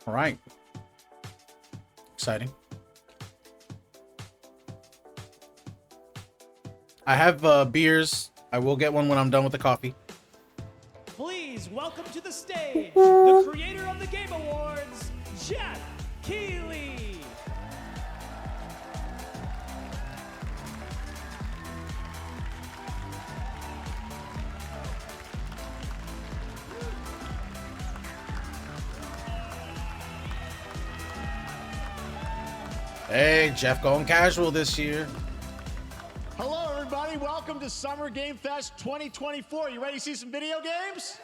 All right. Exciting. I have beers. I will get one when I'm done with the coffee. Please welcome to the stage the creator of the Game Awards, Jeff Keighley. Hey, Jeff going casual this year. Hello, everybody. Welcome to Summer Game Fest 2024. You ready to see some video games?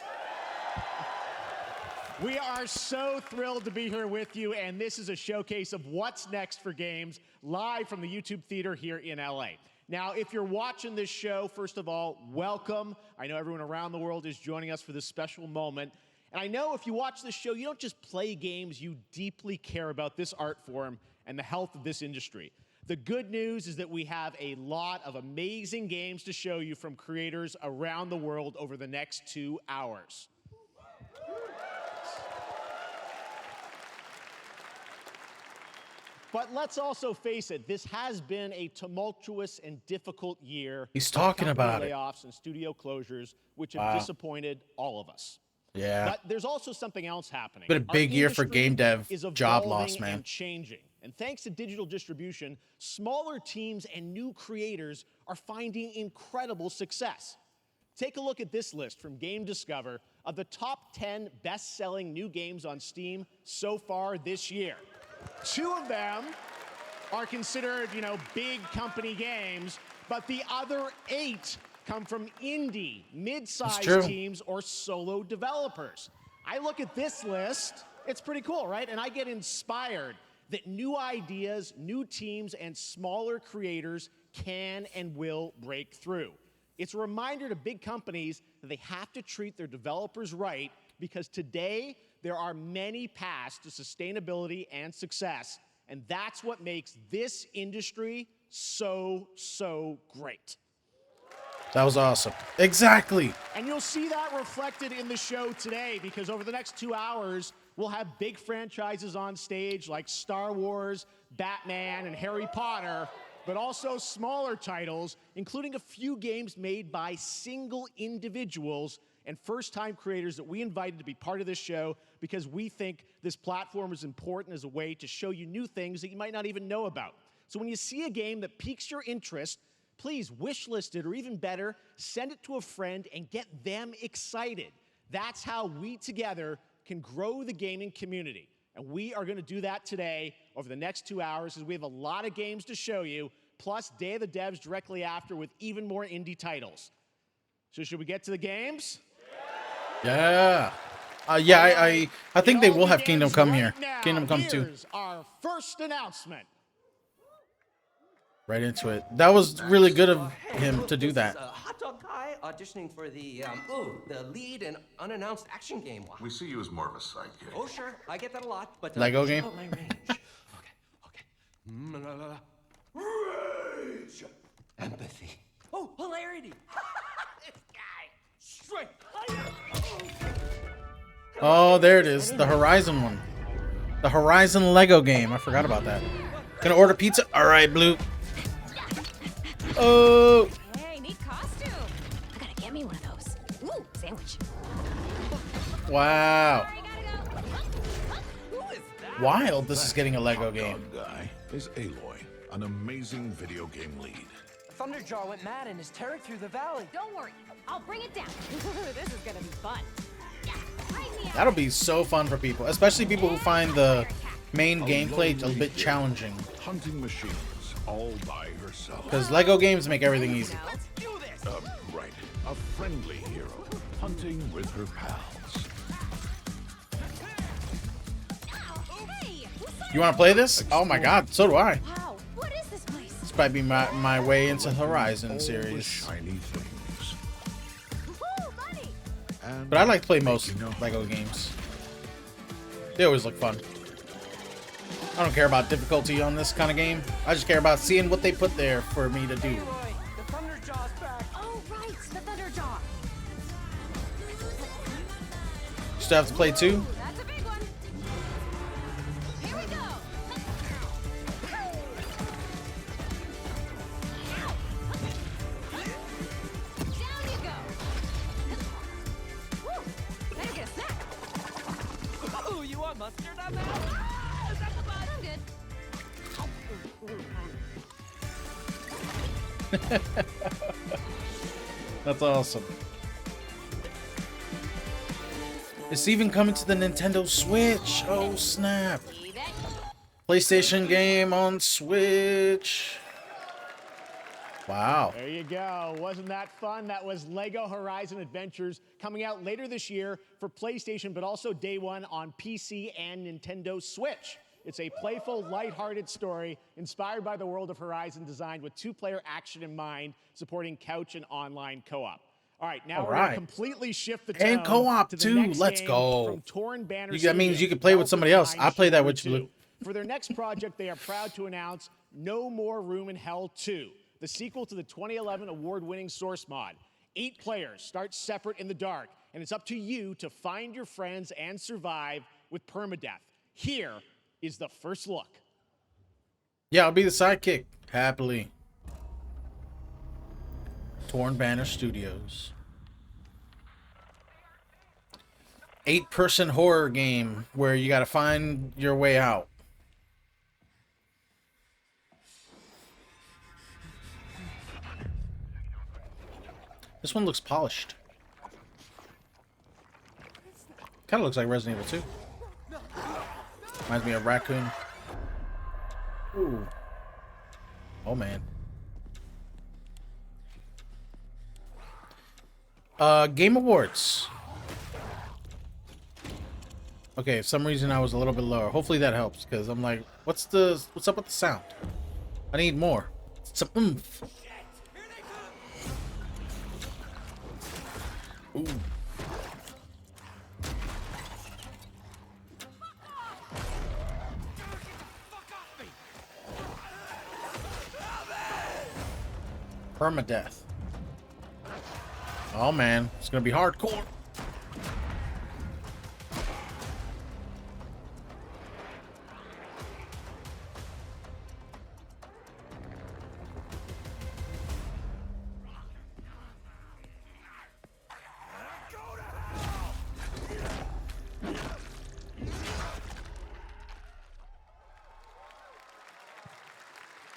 We are so thrilled to be here with you, and this is a showcase of what's next for games live from the YouTube Theater here in LA. Now, if you're watching this show, first of all, welcome. I know everyone around the world is joining us for this special moment. And I know if you watch this show, you don't just play games, you deeply care about this art form and the health of this industry. The good news is that we have a lot of amazing games to show you from creators around the world over the next 2 hours. But let's also face it, this has been a tumultuous and difficult year. He's talking about it. Layoffs and studio closures, which have disappointed all of us. Yeah. But there's also something else happening. Been a big year for game dev is job loss, evolving man. And changing. And thanks to digital distribution, smaller teams and new creators are finding incredible success. Take a look at this list from Game Discover of the top 10 best-selling new games on Steam so far this year. 2 of them are considered, big company games, but the other 8 come from indie, mid-sized teams, or solo developers. I look at this list, it's pretty cool, right? And I get inspired that new ideas, new teams, and smaller creators can and will break through. It's a reminder to big companies that they have to treat their developers right, because today there are many paths to sustainability and success, and that's what makes this industry so great. That was awesome. Exactly. And you'll see that reflected in the show today, because over the next 2 hours, we'll have big franchises on stage like Star Wars, Batman, and Harry Potter, but also smaller titles, including a few games made by single individuals and first-time creators that we invited to be part of this show because we think this platform is important as a way to show you new things that you might not even know about. So when you see a game that piques your interest, please wishlist it, or even better, send it to a friend and get them excited. That's how we together can grow the gaming community. And we are going to do that today over the next 2 hours, as we have a lot of games to show you, plus Day of the Devs directly after with even more indie titles. So should we get to the games? Yeah. I think they will have Kingdom Come here. Kingdom Come 2. Here's our first announcement. Right into it. That was really good of him to do that. Hot Dog Guy auditioning for the lead and unannounced action game. We see you as more of a sidekick. Oh sure, I get that a lot, but Lego game. my range. okay. Rage. Empathy. Oh, hilarity. This guy. Strength. Oh, there it is. The Horizon one. The Horizon Lego game. I forgot about that. Gonna order pizza? All right, Blue. Oh. Hey, neat costume. I gotta get me one of those. Ooh, sandwich. Wow. Who is that? Wild. This is getting a Lego game. Dog guy is Aloy, an amazing video game lead. Thunderjaw went mad and is tearing through the valley. Don't worry, I'll bring it down. This is gonna be fun. That'll be so fun for people, especially people who find the main gameplay a bit challenging. Hunting machines, all by herself. Because Lego games make everything easy. Right. A friendly hero, hunting with her pals. Hey, You want to play this? Oh my god, so do I. wow, what is this place? This might be my way into Horizon All the series. shiny things. Ooh, money. And But I like to play most Lego games. They always look fun. I don't care about difficulty on this kind of game. I just care about seeing what they put there for me to do. Aloy, the Thunderjaw's back. Oh, right, the Thunderjaw. Still have to play 2? That's a big one. go! Down you go! Woo! Better get a snack! Ooh, you want mustard on that? Is that the bud? I'm good. That's awesome. It's even coming to the Nintendo Switch. Oh, snap. Leave it. PlayStation game on Switch. Wow. There you go. Wasn't that fun? That was Lego Horizon Adventures coming out later this year for PlayStation, but also day one on PC and Nintendo Switch. It's a playful, lighthearted story inspired by the world of Horizon, designed with two-player action in mind, supporting couch and online co-op. All right, now we're going to completely shift the tone And co-op to the too. next Let's game go. From Torn Banner That means Studios, you can play with somebody else. I play that with you, Blue. For their next project, they are proud to announce No More Room in Hell 2, the sequel to the 2011 award-winning Source mod. 8 players start separate in the dark, and it's up to you to find your friends and survive with permadeath. Here is the first look. Yeah, I'll be the sidekick. Happily. Torn Banner Studios. 8-person horror game where you gotta find your way out. This one looks polished. Kind of looks like Resident Evil 2. Reminds me of Raccoon. Ooh. Oh, man. Game Awards. Okay, for some reason I was a little bit lower. Hopefully that helps, because I'm like, what's up with the sound? I need more. Some oomph. Ooh. Permadeath. Oh man, it's gonna be hardcore.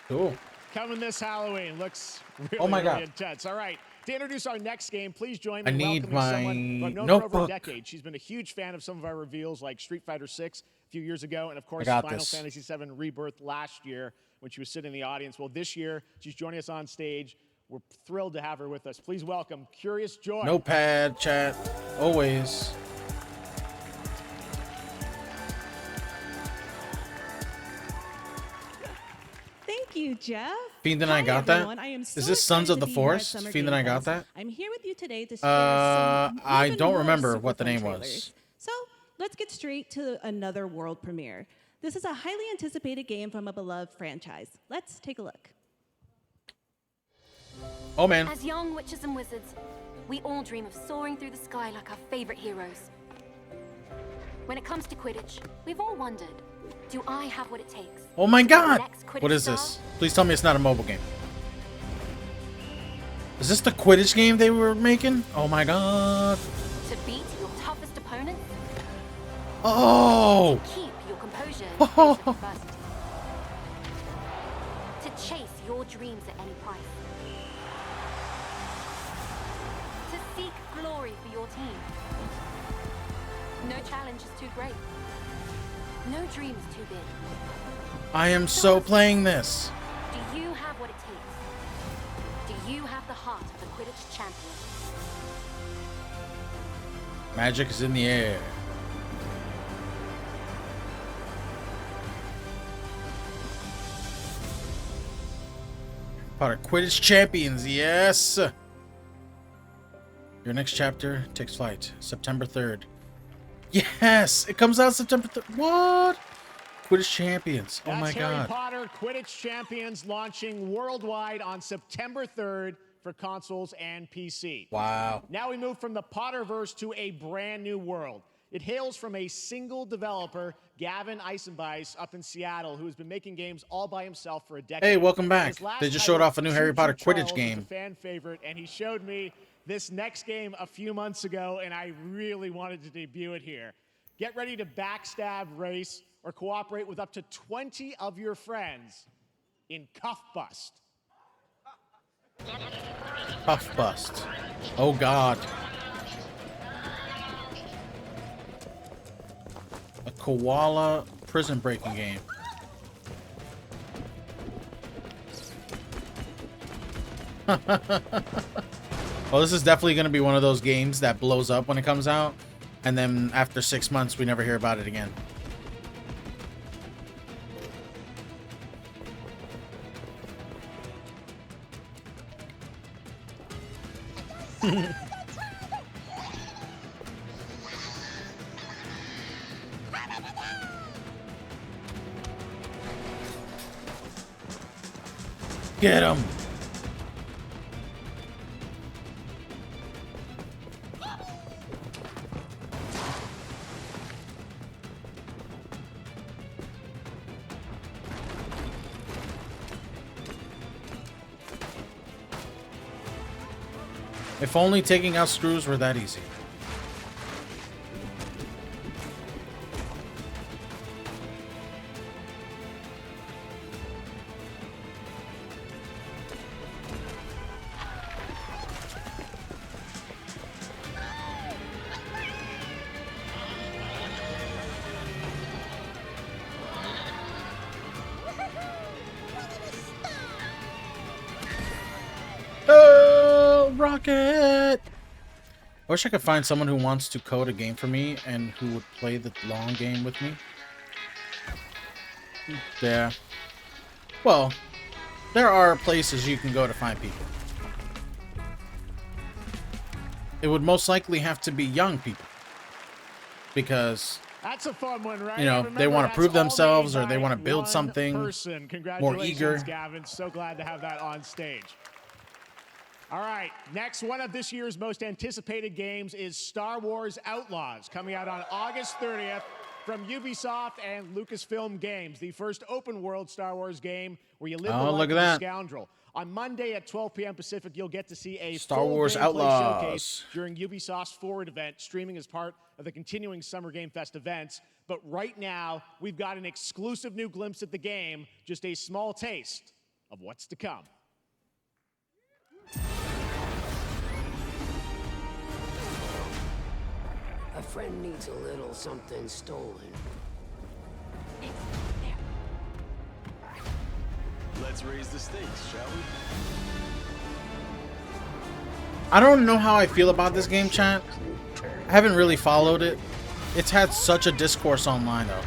Cool. Coming this Halloween. Looks really, Oh my really God. intense. All right. To introduce our next game, please join me I in need welcoming someone who I've known for over a notebook. decade. She's been a huge fan of some of our reveals, like Street Fighter 6 a few years ago, and of course got Final this. Fantasy 7 Rebirth last year when she was sitting in the audience. Well, this year she's joining us on stage. We're thrilled to have her with us. Please welcome Curious Joy. Notepad, chat, always. Thank you, Jeff. Fiend and I Hi, got that? everyone. I am so Is this Sons excited of the to be here at Forest? Summer Fiend Game and I got Fest. that? I'm here with you today to share some I even don't more remember super what the fun name trailers. was. So let's get straight to another world premiere. This is a highly anticipated game from a beloved franchise. Let's take a look. Oh man. As young witches and wizards, we all dream of soaring through the sky like our favorite heroes. When it comes to Quidditch, we've all wondered, do I have what it takes? Oh my to be the god! next Quidditch What is star? this? Please tell me it's not a mobile game. Is this the Quidditch game they were making? Oh my god. To beat your toughest opponents? Oh! Keep your composure in the face of adversity. To chase your dreams at any price. To seek glory for your team. No challenge is too great. No dream is too big. I am so playing this. Do you have what it takes? Do you have the heart of a Quidditch champion? Magic is in the air. Part of Quidditch Champions, yes! Your next chapter takes flight September 3rd. Yes! It comes out September 3rd. What? Quidditch Champions. Oh my That's Harry god. Potter Quidditch Champions launching worldwide on September 3rd for consoles and PC. Wow. Now we move from the Potterverse to a brand new world. It hails from a single developer, Gavin Eisenbeis, up in Seattle, who has been making games all by himself for a decade. Hey, welcome back. His last They just title, showed off a new Harry Choo Choo Potter Quidditch Charles, game. is a fan favorite, and he showed me this next game a few months ago, and I really wanted to debut it here. Get ready to backstab, race, or cooperate with up to 20 of your friends in Cuff Bust. Puff Bust. Oh God. A koala prison breaking game. Well, this is definitely going to be one of those games that blows up when it comes out, and then after 6 months we never hear about it again. Get him! If only taking out screws were that easy. Oh, rocket! I wish I could find someone who wants to code a game for me and who would play the long game with me. Yeah. Well, there are places you can go to find people. It would most likely have to be young people. Because, That's a fun one, right? you know, Remember, they want to that's prove all themselves made or they by want to build one something person. more eager. Congratulations, Gavin. So glad to have that on stage. All right, next one of this year's most anticipated games is Star Wars Outlaws, coming out on August 30th from Ubisoft and Lucasfilm Games, the first open-world Star Wars game where you live the life look of at a that. scoundrel. On Monday at 12 p.m. Pacific, you'll get to see a Star full Wars gameplay Outlaws showcase during Ubisoft's Forward event, streaming as part of the continuing Summer Game Fest events. But right now, we've got an exclusive new glimpse at the game, just a small taste of what's to come. A friend needs a little something stolen. Let's raise the stakes, shall we? I don't know how I feel about this game, chat. I haven't really followed it. It's had such a discourse online, though.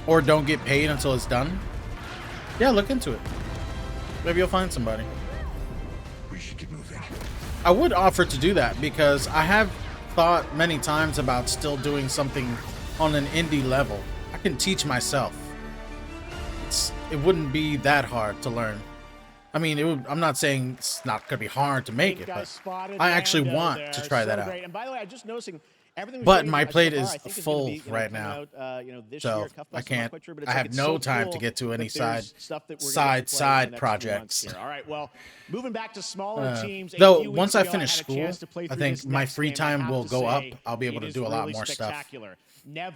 Or don't get paid until it's done. Yeah, look into it. Maybe you'll find somebody. We should get moving. I would offer to do that because I have thought many times about still doing something on an indie level. I can teach myself. It wouldn't be that hard to learn. I mean, I'm not saying it's not going to be hard to make it, but I actually want to try that out. And by the way, I'm just noticing everything. But my plate is full right now, so I can't. I have no time to get to any side projects. All right, well, moving back to smaller teams. Though once I finish school, I think my free time will go up. I'll be able to do a lot more stuff.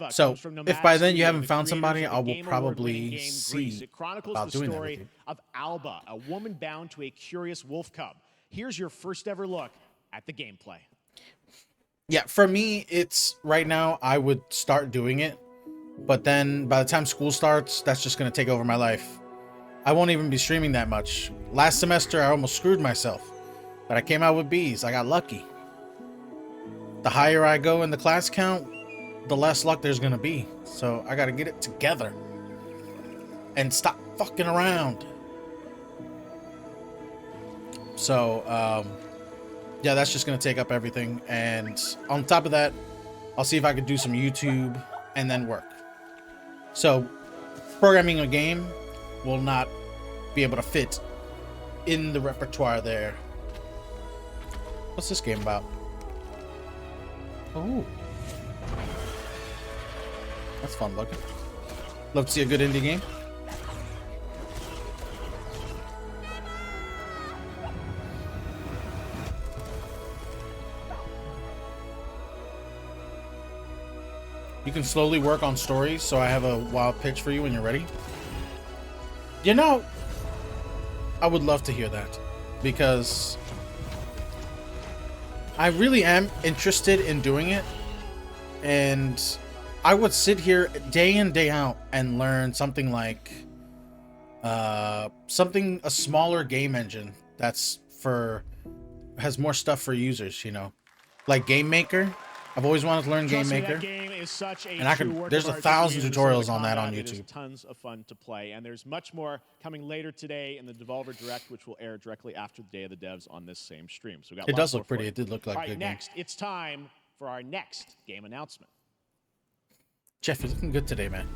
So if by then you haven't found somebody, I will probably see about doing that with you. Of Alba, a woman bound to a curious wolf cub. Here's your first ever look at the gameplay. Yeah, for me, it's right now, I would start doing it. But then by the time school starts, that's just going to take over my life. I won't even be streaming that much. Last semester, I almost screwed myself. But I came out with B's. I got lucky. The higher I go in the class count, the less luck there's going to be. So I got to get it together. And stop fucking around. So, yeah, that's just going to take up everything. And on top of that, I'll see if I could do some YouTube and then work. So, programming a game will not be able to fit in the repertoire there. What's this game about? Oh. That's fun looking. Love to see a good indie game. You can slowly work on stories, so I have a wild pitch for you when you're ready. You know, I would love to hear that, because I really am interested in doing it, and I would sit here day in, day out and learn something like a smaller game engine that's has more stuff for users, you know, like Game Maker. I've always wanted to learn Game Trust me, Maker. that game is such a And true work there's of a art. 1,000 If you enjoy tutorials the on that on combat, it is YouTube. tons of fun to play, and there's much more coming later today in the Devolver Direct, which will air directly after the Day of the Devs on this same stream. So we got It lots does more look for pretty. you. It did look like All a right, good game. next, it's time for our next game announcement. Jeff, you're looking good today, man.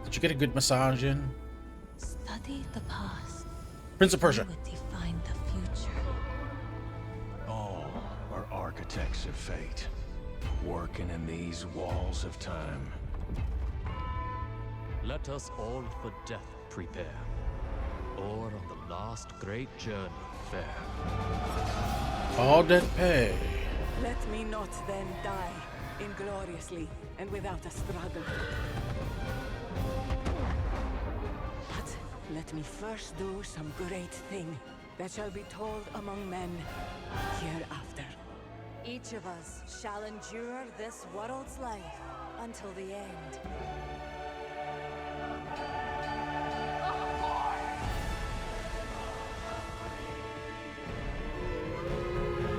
Did you get a good massage in? Study the past. Prince of Persia. You would define the future. All are architects of fate, working in these walls of time. Let us all for death prepare, or on the last great journey fare. All that pay. Let me not then die ingloriously and without a struggle. But let me first do some great thing that shall be told among men hereafter. Each of us shall endure this world's life until the end.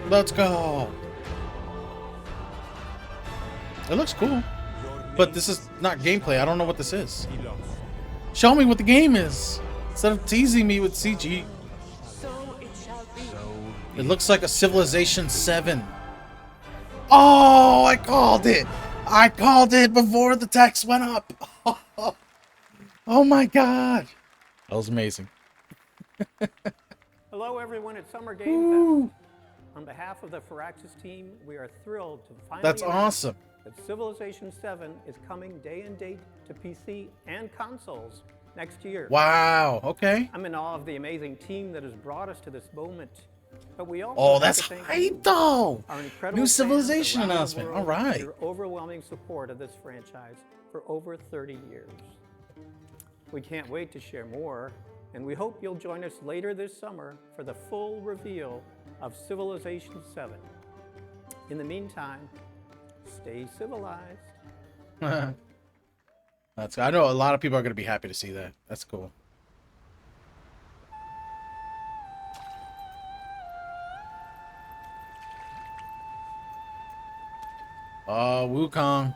Let's go. It looks cool, but this is not gameplay. I don't know what this is. Show me what the game is instead of teasing me with CG. So it shall be. It looks like a Civilization 7. Oh, I called it. I called it before the text went up. Oh my god. That was amazing. Hello everyone at Summer Game Fest. On behalf of the Firaxis team, we are thrilled to finally That's announce awesome. that Civilization 7 is coming day and date to PC and consoles next year. Wow, okay. I'm in awe of the amazing team that has brought us to this moment. But we also Oh, have that's to thank hype you, though. our incredible New fans Civilization around the announcement. world, All right. for your overwhelming support of this franchise for over 30 years. We can't wait to share more, and we hope you'll join us later this summer for the full reveal of Civilization 7. In the meantime, stay civilized. That's. I know a lot of people are going to be happy to see that. That's cool. Wukong.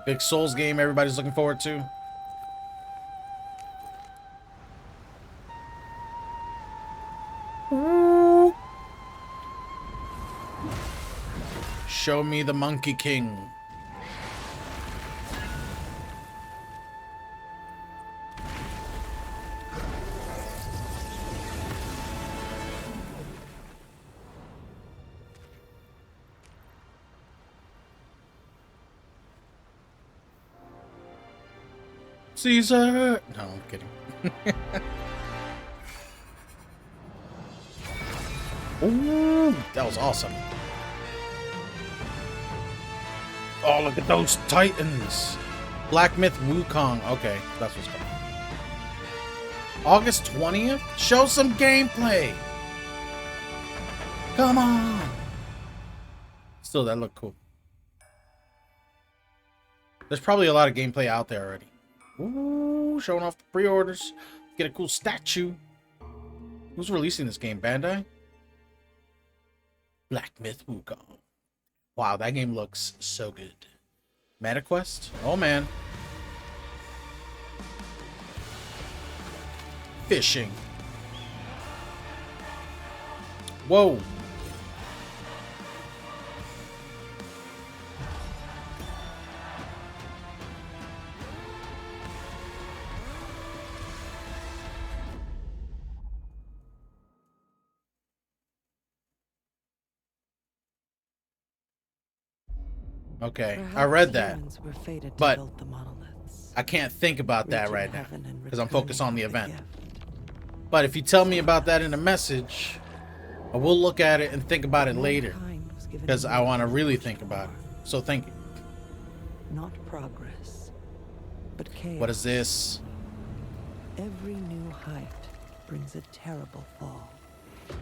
Big Souls game everybody's looking forward to. Show me the Monkey King. Caesar! No, I'm kidding. Ooh, that was awesome. Oh, look at those titans. Black Myth Wukong. Okay, that's what's coming. August 20th? Show some gameplay. Come on. Still, that looked cool. There's probably a lot of gameplay out there already. Ooh, showing off the pre-orders. Get a cool statue. Who's releasing this game? Bandai? Black Myth Wukong. Wow, that game looks so good. MetaQuest? Oh, man. Fishing. Whoa. Okay, I Perhaps read that, humans were fated to but build the monoliths, I can't think about that reaching right now heaven and because I'm focused on the returning event. with But if you tell me about that in a message, I will look at it and think about it later Mankind was given because a I want to mission really to think about it. explore. So thank you. Not progress, but chaos. What is this? Every new height brings a terrible fall. And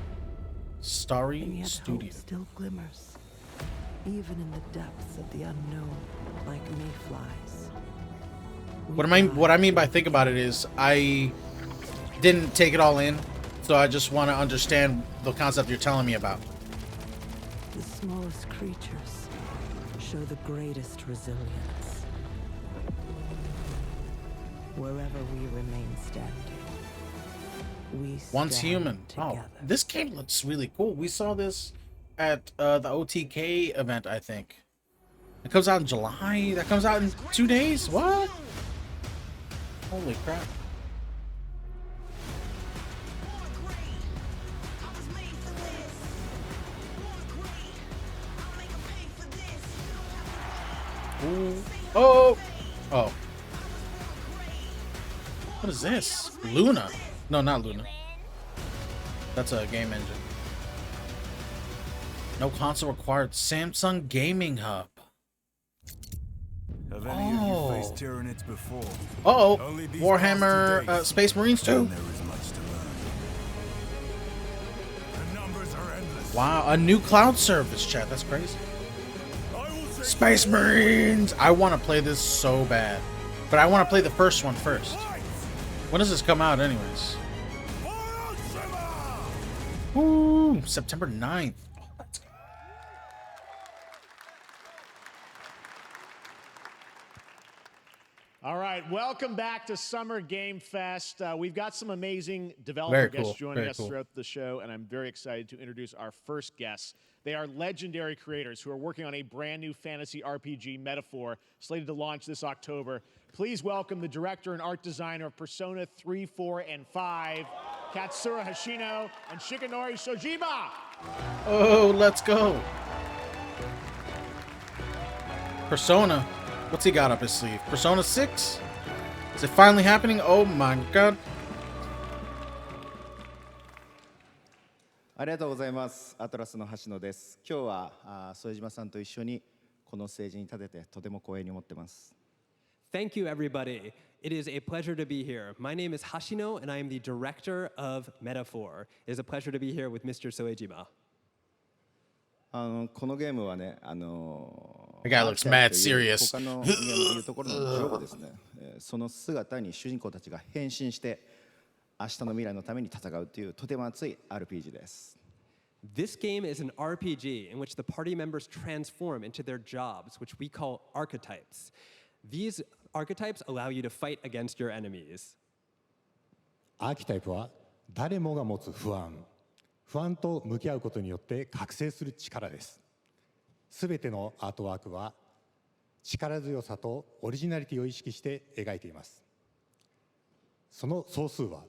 Starry yet Studio. hope still glimmers, even in the depths of the unknown, like mayflies. What I mean by think about it is I didn't take it all in, so I just want to understand the concept you're telling me about. The smallest creatures show the greatest resilience. Wherever we remain standing, we Once stand human. together. Oh, this game looks really cool. We saw this at the OTK event, I think. It comes out in July. That comes out in 2 days. What? Holy crap. Ooh. Oh. Oh. What is this? Luna. No, not Luna. That's a game engine. No console required. Samsung Gaming Hub. Have any of you faced Tyranids before? Uh-oh. Only these Warhammer past 2 days, Space Marines 2. and there is much to learn. The numbers are endless. Wow, a new cloud service, chat. That's crazy. Space Marines! I want to play this so bad. But I want to play the first one first. When does this come out anyways? Ooh, September 9th. All right, welcome back to Summer Game Fest. We've got some amazing developer Very guests cool, joining very us cool. throughout the show, and I'm very excited to introduce our first guests. They are legendary creators who are working on a brand new fantasy RPG, Metaphor, slated to launch this October. Please welcome the director and art designer of Persona 3, 4, and 5, Katsura Hashino and Shikanori Shojima. Oh, let's go. Persona. What's he got up his sleeve? Persona 6? Is it finally happening? Oh my god. ありがとうございます。アトラスの橋野です。今日は副島さんと一緒にこのステージに立ててとても光栄に思ってます。 Thank you, everybody. It is a pleasure to be here. My name is Hashino, and I am the director of Metaphor. It is a pleasure to be here with Mr. Soejima. このゲームはね、The guy looks mad serious. 他のゲームでいうところのジョブですね。その姿に主人公たちが変身して明日の未来のために戦うというとても熱い RPG です。 This game is an RPG in which the party members transform into their jobs, which we call archetypes. These archetypes allow you to fight against your enemies. アーキタイプは誰もが持つ不安と向き合うことによって覚醒する力です。すべてのアートワークは力強さとオリジナリティを意識して描いています。その総数は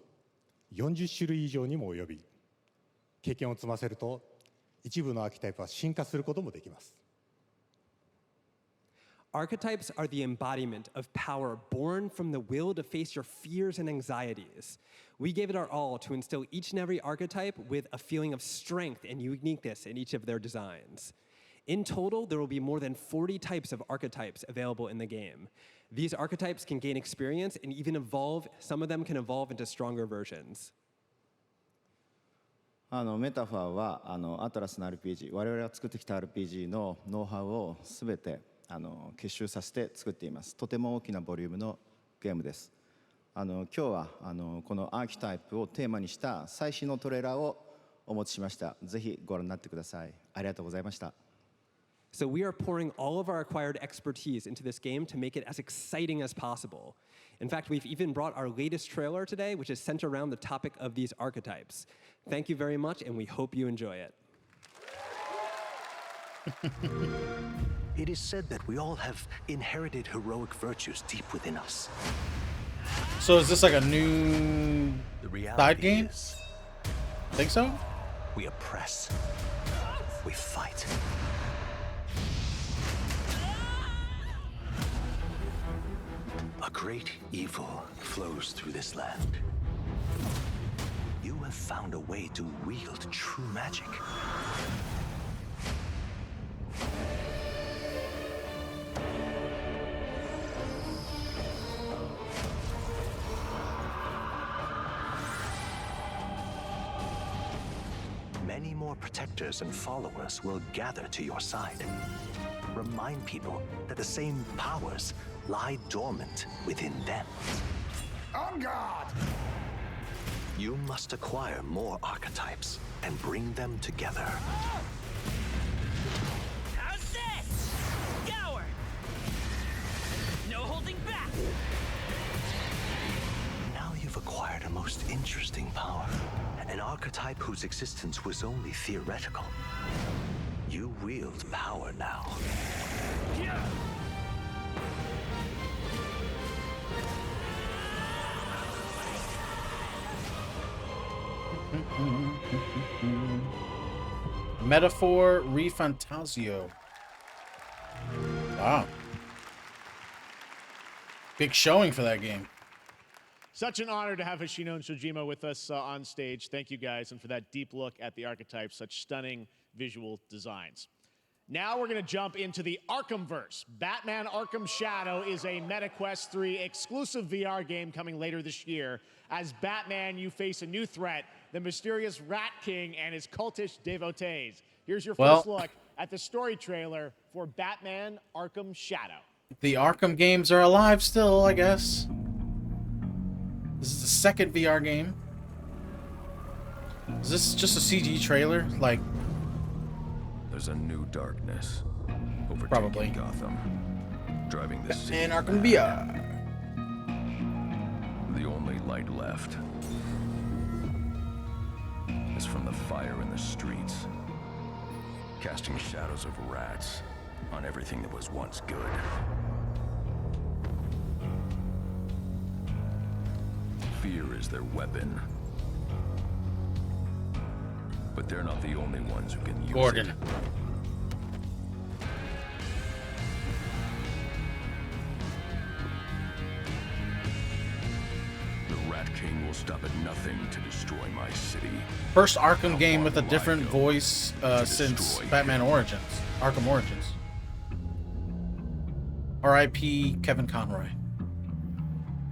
40種類以上にも及び、経験を積ませると一部のアーキタイプは進化することもできます。 Archetypes are the embodiment of power born from the will to face your fears and anxieties. We gave it our all to instill each and every archetype with a feeling of strength and uniqueness in each of their designs. In total, there will be more than 40 types of archetypes available in the game. These archetypes can gain experience and even evolve. Some of them can evolve into stronger versions. メタファーはアトラスの RPG、我々が作ってきた RPG のノウハウをすべて結集させて作っています。とても大きなボリュームのゲームです。今日はこのアーキタイプをテーマにした最新のトレーラーをお持ちしました。ぜひご覧になってください。ありがとうございました。 So we are pouring all of our acquired expertise into this game to make it as exciting as possible. In fact, we've even brought our latest trailer today, which is centered around the topic of these archetypes. Thank you very much, and we hope you enjoy it. It is said that we all have inherited heroic virtues deep within us. So is this like a new side game? Think so? We oppress. We fight. A great evil flows through this land. You have found a way to wield true magic. Many more protectors and followers will gather to your side. Remind people that the same powers lie dormant within them. On guard! You must acquire more archetypes and bring them together. How's this? Scour! No holding back! Now you've acquired a most interesting power. An archetype whose existence was only theoretical. You wield power now. Metaphor Refantasio. Wow. Big showing for that game. Such an honor to have Hoshino and Shojima with us on stage. Thank you guys, and for that deep look at the archetypes, such stunning visual designs. Now we're going to jump into the Arkhamverse. Batman Arkham Shadow is a MetaQuest 3 exclusive VR game coming later this year. As Batman, you face a new threat, the mysterious Rat King and his cultish devotees. Here's your first look at the story trailer for Batman Arkham Shadow. The Arkham games are alive still, I guess. This is the second VR game. Is this just a CG trailer? Like, there's a new darkness overtaking probably Gotham, driving the city and Arkham mad. VR. The only light left is from the fire in the streets, casting shadows of rats on everything that was once good. Fear is their weapon. But they're not the only ones who can use Gordon. it. The Rat King will stop at nothing to destroy my city. First Arkham game with a different voice since Batman Origins. Arkham Origins. R.I.P. Kevin Conroy.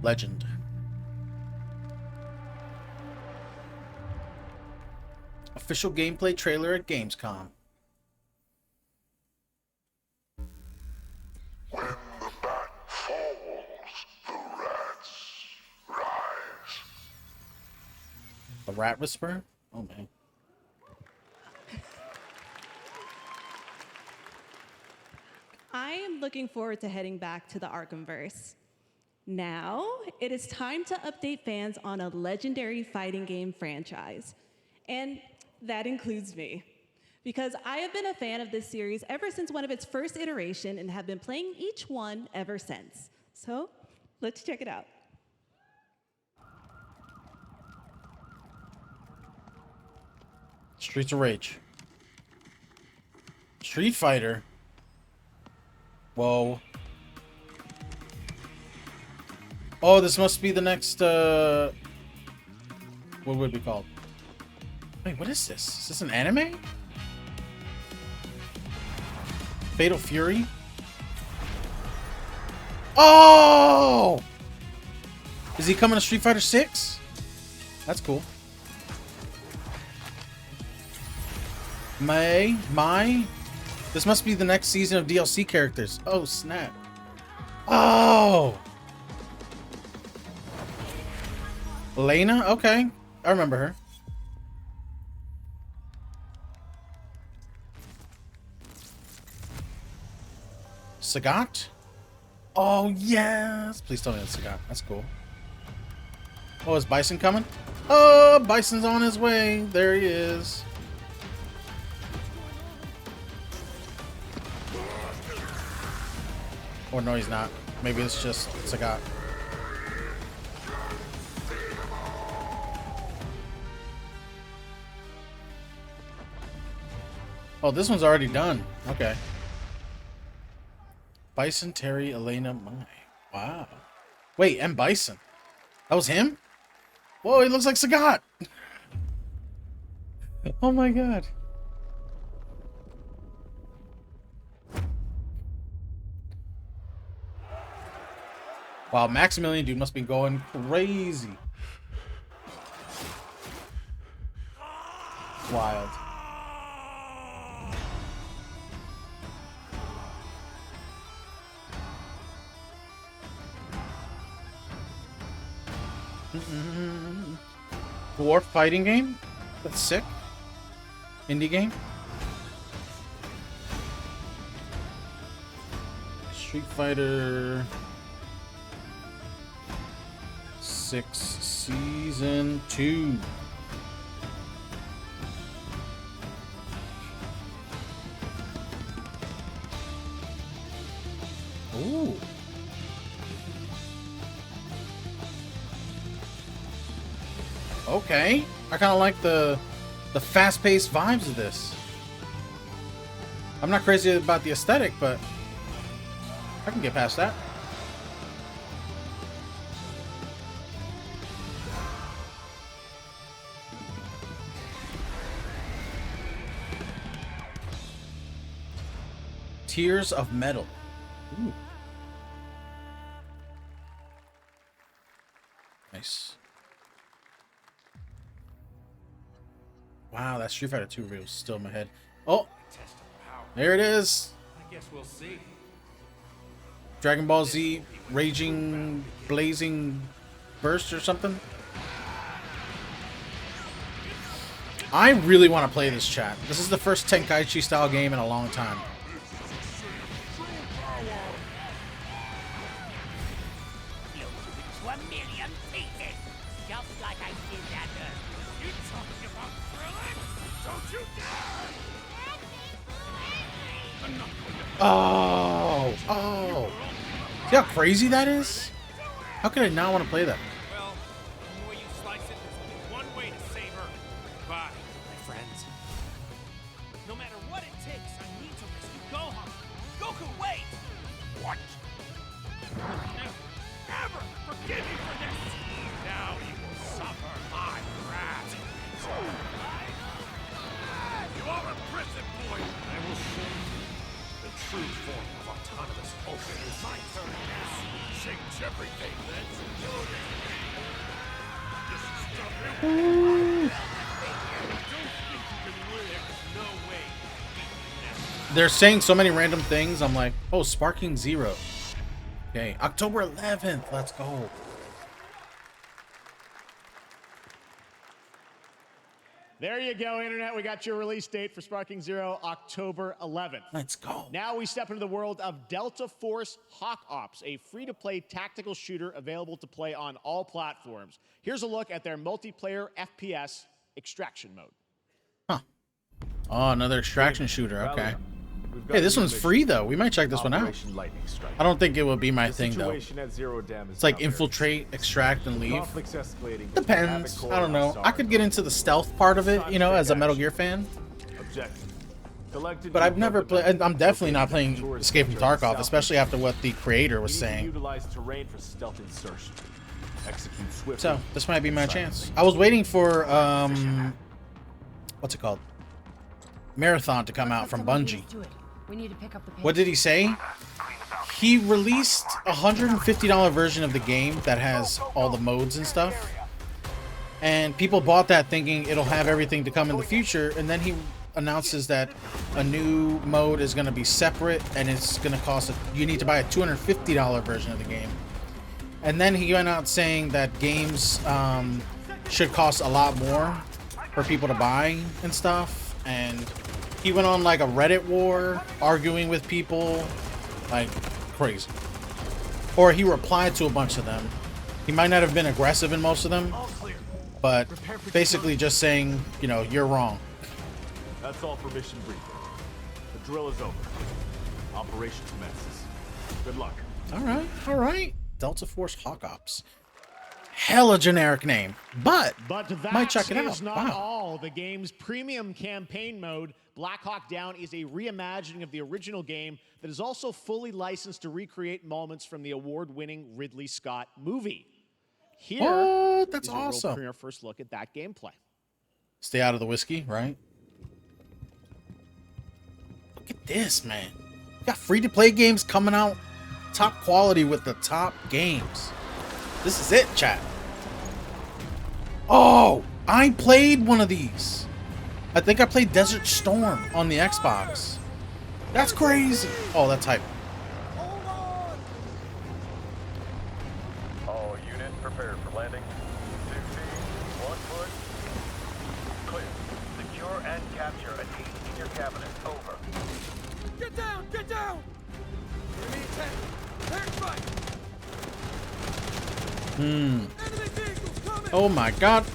Legend. Official gameplay trailer at Gamescom. When the bat falls, the rats rise. The Rat Whisperer? Oh man. I am looking forward to heading back to the Arkhamverse. Now, it is time to update fans on a legendary fighting game franchise. And that includes me. Because I have been a fan of this series ever since one of its first iteration and have been playing each one ever since. So, let's check it out. Streets of Rage. Street Fighter. Whoa. Oh, this must be the next, what would it be called? Wait, what is this? Is this an anime? Fatal Fury? Oh! Is he coming to Street Fighter 6? That's cool. This must be the next season of DLC characters. Oh, snap. Oh! Elena? Okay. I remember her. Sagat? Oh, yes. Please tell me that's Sagat. That's cool. Oh, is Bison coming? Oh, Bison's on his way. There he is. Or no, he's not. Maybe it's just Sagat. Oh, this one's already done. Okay. Bison, Terry, Elena, Mai. Wow. Wait, M. Bison. That was him? Whoa, he looks like Sagat. Oh my god. Wow, Maximilian dude must be going crazy. Wild. Dwarf fighting game? That's sick. Indie game? Street Fighter 6 Season 2. Ooh. Okay. I kind of like the fast-paced vibes of this. I'm not crazy about the aesthetic, but I can get past that. Tears of Metal. Ooh. Nice. Wow, that Street Fighter 2 reel is still in my head. Oh, there it is. I guess we'll see. Dragon Ball Z Raging Blazing Burst or something. I really want to play this, chat. This is the first Tenkaichi style game in a long time. Oh, oh. See how crazy that is? How could I not want to play that? Well, the way you slice it, there's only one way to save her. Goodbye, my friends. No matter what it takes, I need to rescue Gohan. Goku, wait! What? Ever forgive me for this? Now you will suffer my wrath. You are a prison boy. I will show you the true form of autonomous ultimate. It's my turn. Change everything, then. This is They're saying so many random things. I'm like, oh, Sparking Zero. Okay, October 11th. Let's go. There you go, Internet. We got your release date for Sparking Zero, October 11th. Let's go. Now we step into the world of Delta Force Hawk Ops, a free-to-play tactical shooter available to play on all platforms. Here's a look at their multiplayer FPS extraction mode. Huh. Oh, another extraction shooter. Okay. Hey, this one's free, though. We might check this one out. I don't think it would be my thing, though. It's like infiltrate, extract, and leave. Depends. I don't know. I could get into the stealth part of it, you know, as a Metal Gear fan. But I've never played. I'm definitely not playing Escape from Tarkov, especially after what the creator was saying. So, this might be my chance. I was waiting for, what's it called? Marathon to come out from Bungie. We need to pick up the pace. What did he say? He released a $150 version of the game that has all the modes and stuff. And people bought that thinking it'll have everything to come in the future. And then he announces that a new mode is going to be separate and it's going to cost, you need to buy a $250 version of the game. And then he went out saying that games should cost a lot more for people to buy and stuff. And he went on like a Reddit war, arguing with people, like crazy. Or he replied to a bunch of them. He might not have been aggressive in most of them, but basically just saying, you know, you're wrong. That's all for mission briefing. The drill is over. Operation commences. Good luck. All right, all right. Delta Force Hawk Ops. Hella generic name, but that might check it out. is not all. The game's premium campaign mode Black Hawk Down is a reimagining of the original game that is also fully licensed to recreate moments from the award-winning Ridley Scott movie. Here What? That's is awesome. a real first look at that gameplay. Stay out of the whiskey, right? Look at this, man. You got free-to-play games coming out, top quality with the top games. This is it, chat. Oh, I played one of these. I think I played Desert Storm on the Xbox. That's crazy. Oh, that's hype. All units prepared for landing. 2 feet, 1 foot. Clear. Secure and capture a team in your cabinet. Over. Get down! Get down! Enemy attack! Air strike! Hmm. Oh my god.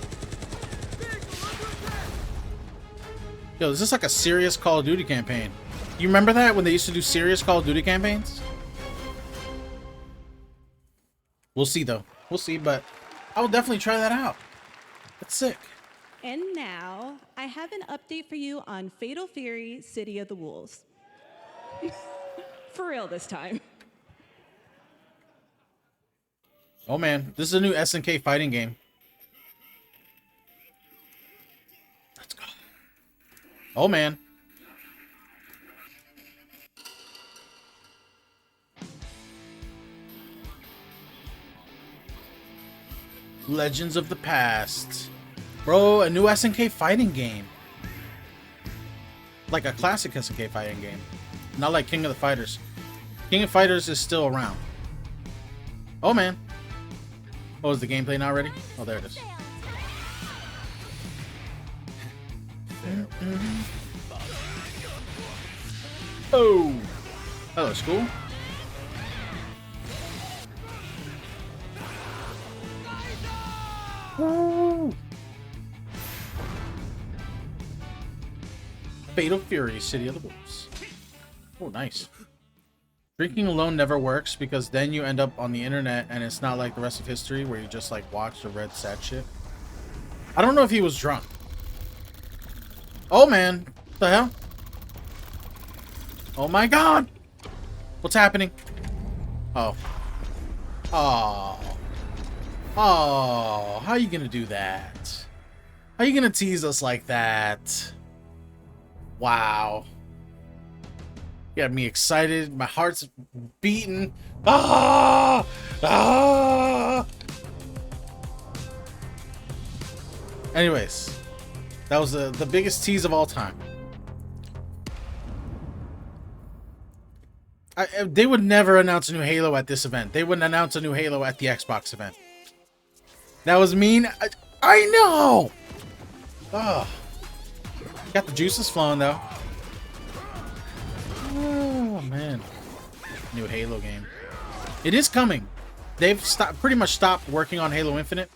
Yo, is this like a serious Call of Duty campaign? You remember that when they used to do serious Call of Duty campaigns? We'll see though. We'll see, but I will definitely try that out. That's sick. And now, I have an update for you on Fatal Fury City of the Wolves. For real this time. Oh man, this is a new SNK fighting game. Let's go. Oh man. Legends of the Past. Bro, a new SNK fighting game. Like a classic SNK fighting game. Not like King of the Fighters. King of Fighters is still around. Oh man. Oh, is the gameplay not ready? Oh, there it is. Oh, that looks cool. Woo! Fatal Fury, City of the Wolves. Oh, nice. Drinking alone never works because then you end up on the internet and it's not like the rest of history where you just like watched or read sad shit. I don't know if he was drunk. Oh man, what the hell? Oh my god! What's happening? Oh. Oh. Oh, how are you gonna do that? How are you gonna tease us like that? Wow. You got me excited. My heart's beating. Ah! Ah! Anyways, that was the biggest tease of all time. They would never announce a new Halo at this event. They wouldn't announce a new Halo at the Xbox event. That was mean. I know. Oh. Got the juices flowing though. Oh man, new Halo game. It is coming. They've pretty much stopped working on Halo Infinite.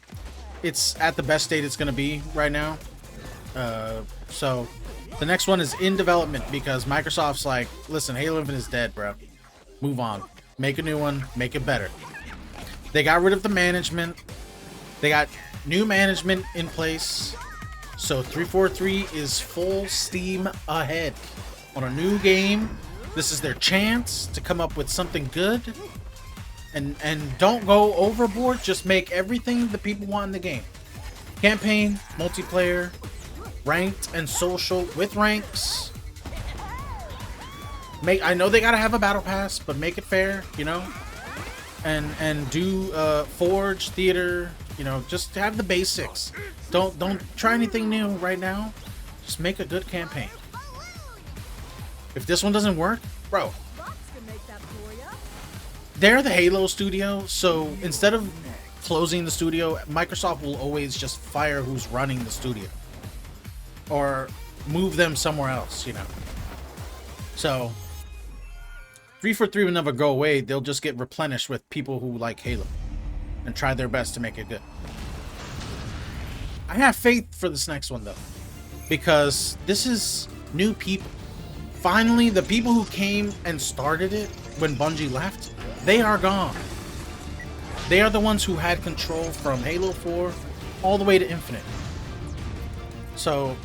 It's at the best state it's going to be right now. So the next one is in development because Microsoft's like, listen, Halo Infinite is dead, bro. Move on. Make a new one. Make it better. They got rid of the management. They got new management in place. So 343 is full steam ahead on a new game. This is their chance to come up with something good. And don't go overboard. Just make everything the people want in the game. Campaign, multiplayer, ranked and social with ranks. I know they gotta have a battle pass, but make it fair, you know. And do Forge, theater, you know, just have the basics. Don't try anything new right now. Just make a good campaign. If this one doesn't work, bro, they're the Halo studio, so instead of closing the studio, Microsoft will always just fire who's running the studio or move them somewhere else, you know. So 343 will never go away. They'll just get replenished with people who like Halo and try their best to make it good. I have faith for this next one though, because this is new people. Finally, the people who came and started it when Bungie left, they are gone. They are the ones who had control from Halo 4 all the way to Infinite. So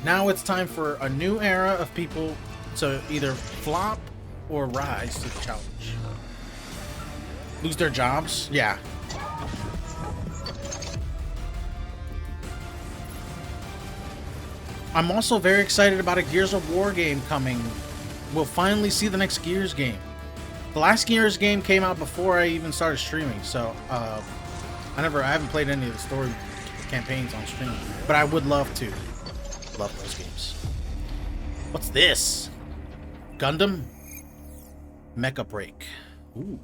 Now it's time for a new era of people to either flop or rise to the challenge. Lose their jobs? Yeah. I'm also very excited about a Gears of War game coming. We'll finally see the next Gears game. The last Gears game came out before I even started streaming, so I haven't played any of the story campaigns on stream, but I would love to. Love those games. What's this? Gundam Mecha Break. Ooh.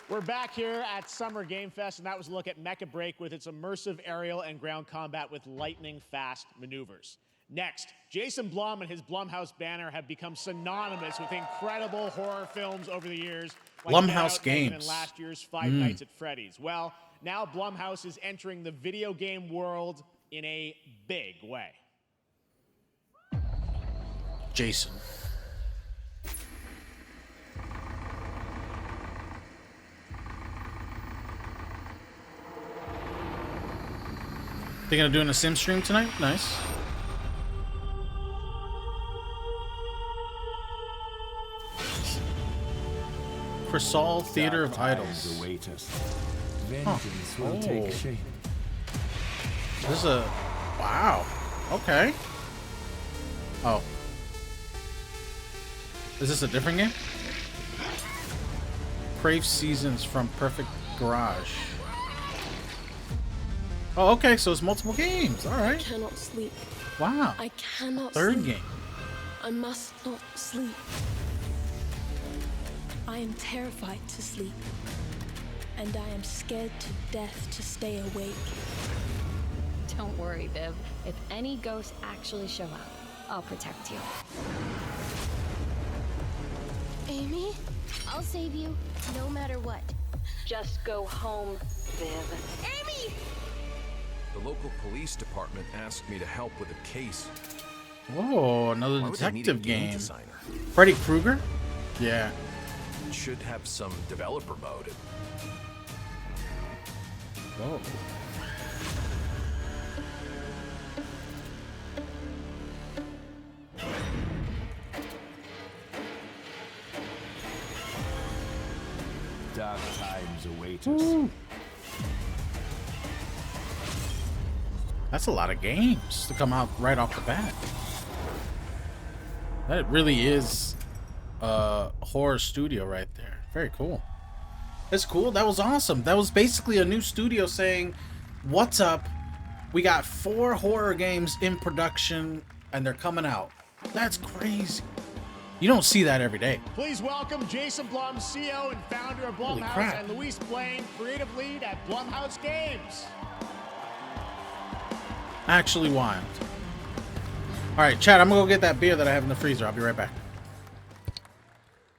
We're back here at Summer Game Fest, and that was a look at Mecha Break with its immersive aerial and ground combat with lightning-fast maneuvers. Next, Jason Blum and his Blumhouse banner have become synonymous with incredible horror films over the years, like Blumhouse Get Out, Megan, games. and last year's Five Nights at Freddy's. Well, now Blumhouse is entering the video game world in a big way. Jason. Thinking of doing a sim stream tonight? Nice. Crisol Theater of Idols. Huh. Oh. This is a... Wow. Okay. Oh. Is this a different game? Crave Seasons from Perfect Garage. Oh, okay, so it's multiple games. All right. I cannot sleep. Wow. I cannot Third sleep. game. I must not sleep. I am terrified to sleep. And I am scared to death to stay awake. Don't worry, Viv. If any ghosts actually show up, I'll protect you. Amy? I'll save you, no matter what. Just go home, Viv. Amy! The local police department asked me to help with a case. Whoa, another Why would they need a detective game game. designer? Freddy Krueger? Yeah. It should have some developer mode. Whoa. Dark times await us. Ooh. That's a lot of games to come out right off the bat. That really is a horror studio right there. Very cool. That's cool. That was awesome. That was basically a new studio saying, what's up? We got 4 horror games in production and they're coming out. That's crazy. You don't see that every day. Please welcome Jason Blum, CEO and founder of Holy Blumhouse, crap. and Luis Blaine, creative lead at Blumhouse Games. Actually wild. All right, Chad, I'm gonna go get that beer that I have in the freezer. I'll be right back.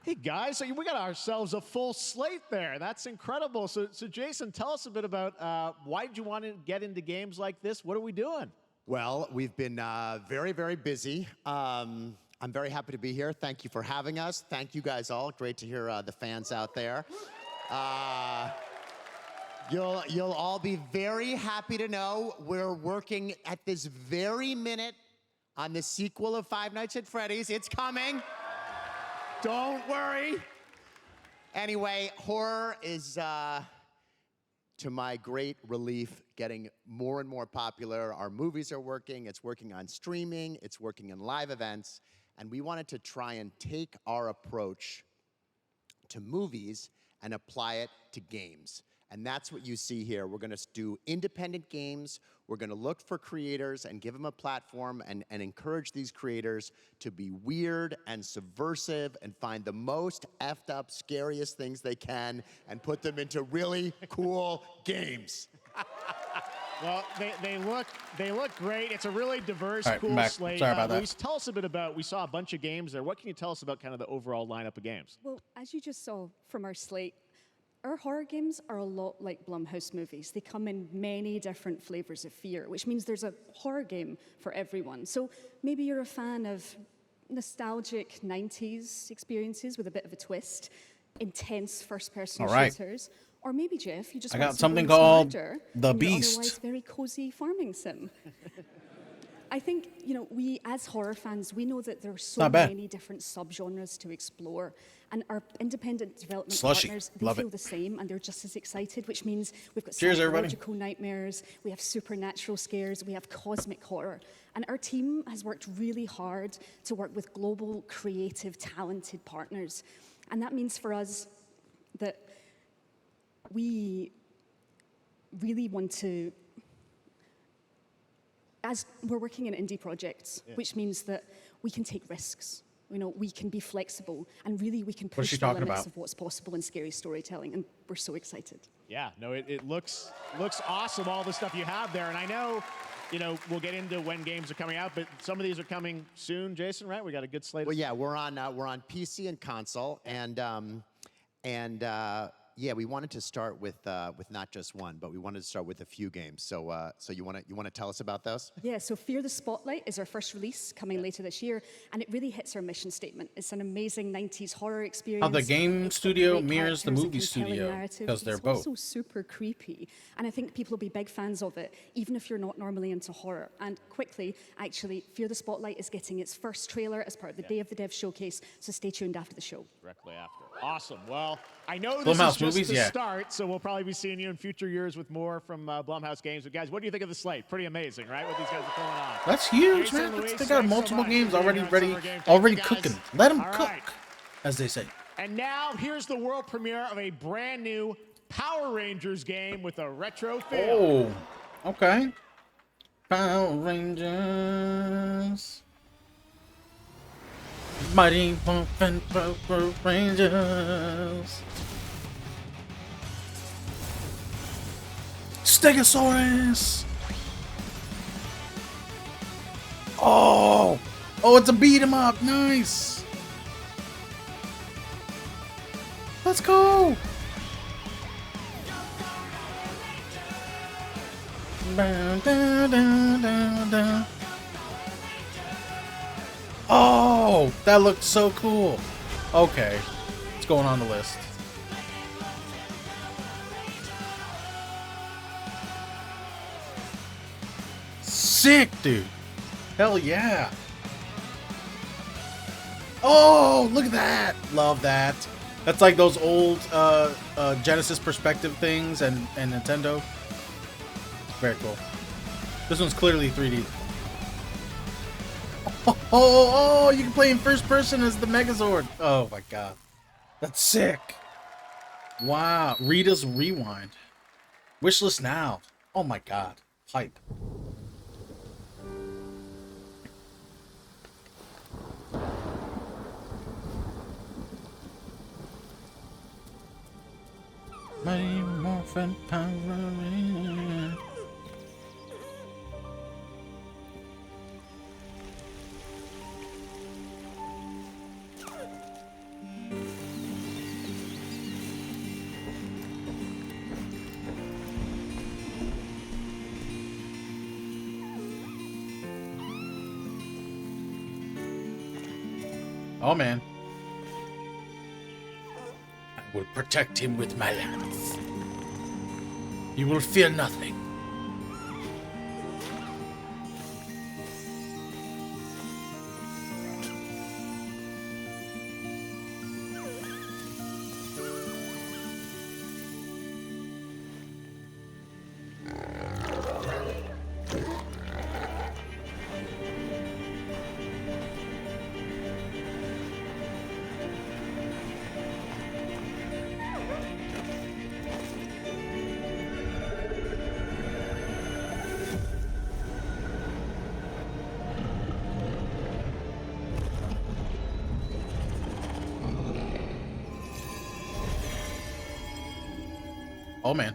Hey guys, so we got ourselves a full slate there. That's incredible. So Jason, tell us a bit about why did you want to get into games like this? What are we doing? Well, we've been very, very busy. I'm very happy to be here. Thank you for having us. Thank you guys all. Great to hear the fans out there. You'll all be very happy to know we're working at this very minute on the sequel of Five Nights at Freddy's. It's coming. Don't worry. Anyway, horror is, to my great relief, getting more and more popular. Our movies are working. It's working on streaming. It's working in live events. And we wanted to try and take our approach to movies and apply it to games. And that's what you see here. We're going to do independent games. We're going to look for creators and give them a platform and encourage these creators to be weird and subversive and find the most effed up, scariest things they can and put them into really cool games. Well, they look great. It's a really diverse, All right, cool I'm back. slate. Sorry about that. Luis, tell us a bit about, we saw a bunch of games there. What can you tell us about kind of the overall lineup of games? Well, as you just saw from our slate, our horror games are a lot like Blumhouse movies. They come in many different flavors of fear, which means there's a horror game for everyone. So maybe you're a fan of nostalgic 90s experiences with a bit of a twist, intense first-person All right. shooters, Or maybe, Jeff, you just I want got something brains called murder The in your Beast. otherwise very cozy farming sim. I think, you know, we as horror fans, we know that there are so Not bad. many different subgenres to explore. And our independent development Slushy. partners, they Love feel it. the same and they're just as excited, which means we've got Cheers, everybody. psychological nightmares, we have supernatural scares, we have cosmic horror. And our team has worked really hard to work with global, creative, talented partners. And that means for us that we really want to, as we're working in indie projects, which means that we can take risks. You know, we can be flexible, and really we can What's push she the talking limits about? of what's possible in scary storytelling, and we're so excited. Yeah, no, it looks awesome, all the stuff you have there. And I know, you know, we'll get into when games are coming out, but some of these are coming soon, Jason, right? We got a good slate. Well, yeah, we're on PC and console, and yeah, we wanted to start with not just one, but we wanted to start with a few games. So you want to tell us about those? Yeah, so Fear the Spotlight is our first release coming later this year, and it really hits our mission statement. It's an amazing 90s horror experience. How the game It's got studio great mirrors the characters, a movie compelling studio, narrative. 'cause they're It's both. also super creepy, and I think people will be big fans of it, even if you're not normally into horror. And quickly, actually, Fear the Spotlight is getting its first trailer as part of the Day of the Dev showcase, so stay tuned after the show. Directly after. Awesome. Well, I know this Blumhouse is just movies, the yeah. start, so we'll probably be seeing you in future years with more from Blumhouse games. But guys, what do you think of the slate? Pretty amazing, right? What these guys are pulling on. That's huge, Jason, man. Luis, They got thanks so multiple much games for being already here on ready, Summer Game. Thank already you, guys. cooking. Let them All cook, right. as they say. And now here's the world premiere of a brand new Power Rangers game with a retro feel. Oh, okay. Power Rangers. Mighty Morphin Power Rangers. Stegosaurus. Oh, it's a beat 'em up. Nice. Let's go. Dun, dun, dun, dun, dun. Oh, that looked so cool. Okay, it's going on the list. Sick, dude. Hell yeah. Oh, look at that. Love that. That's like those old Genesis perspective things and Nintendo. Very cool. This one's clearly 3D. Oh, you can play in first person as the Megazord. Oh my god. That's sick. Wow. Rita's Rewind. Wishlist now. Oh my god. Hype. Mighty Morphin Power Rangers. Oh man. I will protect him with my lance. You will fear nothing. Oh man.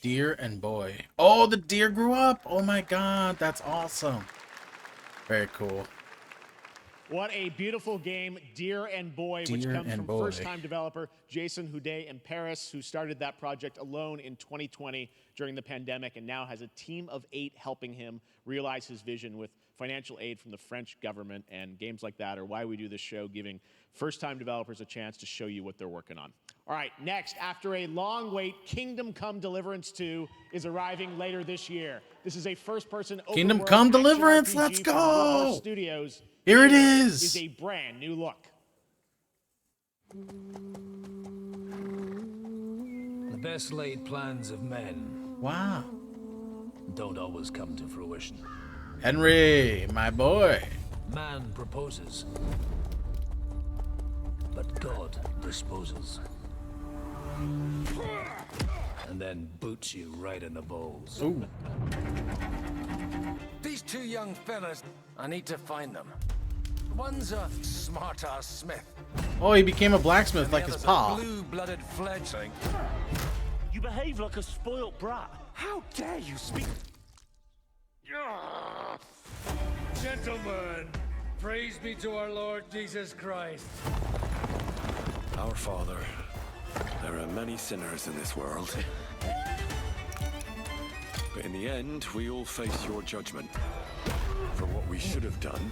Deer and boy. Oh, the deer grew up. Oh my god, that's awesome. Very cool. What a beautiful game, Deer and Boy, which Deer comes and from Boy. first-time developer Jason Houdet in Paris, who started that project alone in 2020 during the pandemic and now has a team of 8 helping him realize his vision with financial aid from the French government and games like that are why we do this show, giving first-time developers a chance to show you what they're working on. All right, next, after a long wait, Kingdom Come Deliverance 2 is arriving later this year. This is a first-person Kingdom open-world Come action Deliverance, RPG let's from Warhorse go! Studios. Here it Is is! a brand new look. The best laid plans of men. Wow. Don't always come to fruition. Henry, my boy. Man proposes, but God disposes. And then boots you right in the balls. Ooh. These two young fellas, I need to find them. One's a smart-ass smith. Oh, he became a blacksmth like his pa. Blue-blooded fledgling. You behave like a spoilt brat. How dare you speak? Gentlemen, praise be to our Lord Jesus Christ. Our Father, there are many sinners in this world. But in the end, we all face your judgment for what we should have done.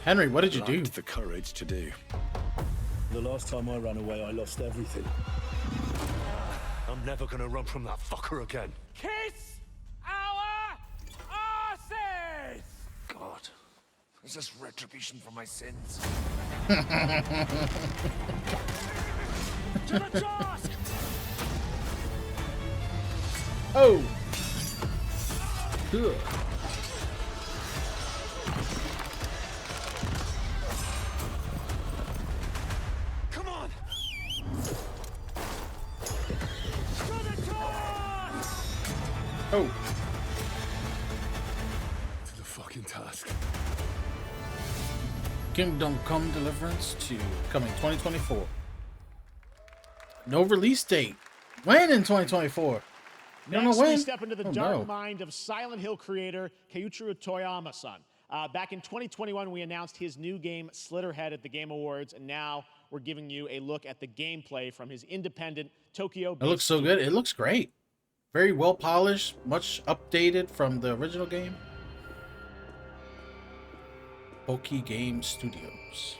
Henry, what did you do? The courage to do. The last time I ran away, I lost everything. I'm never gonna run from that fucker again. Kiss our asses! God, is this retribution for my sins? To the task! Oh! Good. Come on! Oh. To the fucking task. Kingdom Come Deliverance 2 coming 2024. No release date. When in 2024? You don't know Next, when? we step into the Oh, dark no. mind of Silent Hill creator Keiichiro Toyama-san. Back in 2021, we announced his new game, Slitterhead, at the Game Awards, and now we're giving you a look at the gameplay from his independent Tokyo. It looks so good. It looks great. Very well polished, much updated from the original game. Poki Game Studios.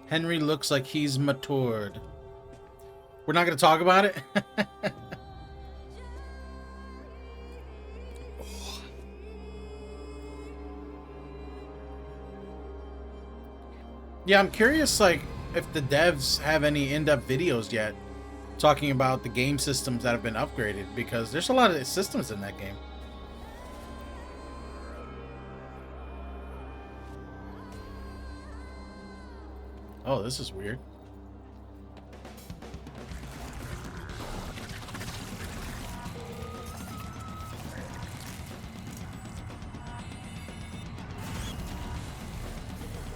Henry looks like he's matured. We're not going to talk about it? Yeah, I'm curious, like, if the devs have any in-depth videos yet talking about the game systems that have been upgraded, because there's a lot of systems in that game. Oh, this is weird.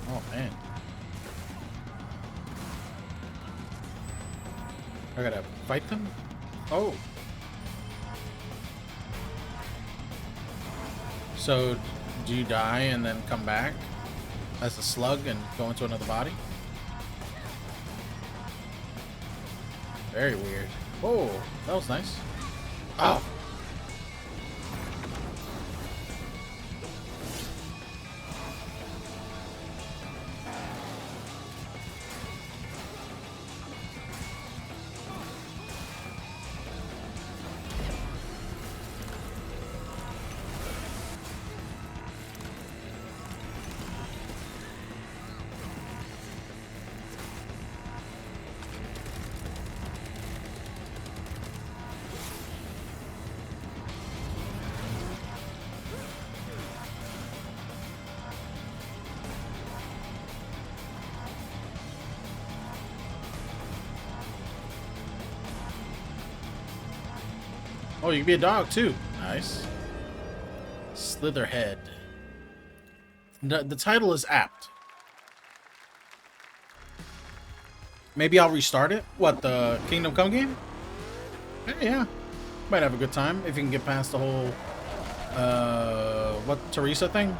Oh, man. I gotta fight them? Oh. So, do you die and then come back as a slug and go into another body? Very weird. Oh, that was nice. Oh. Oh, you can be a dog too. Nice. Slitherhead. The title is apt. Maybe I'll restart it. What, the Kingdom Come game? Yeah. Might have a good time if you can get past the whole, what, Teresa thing?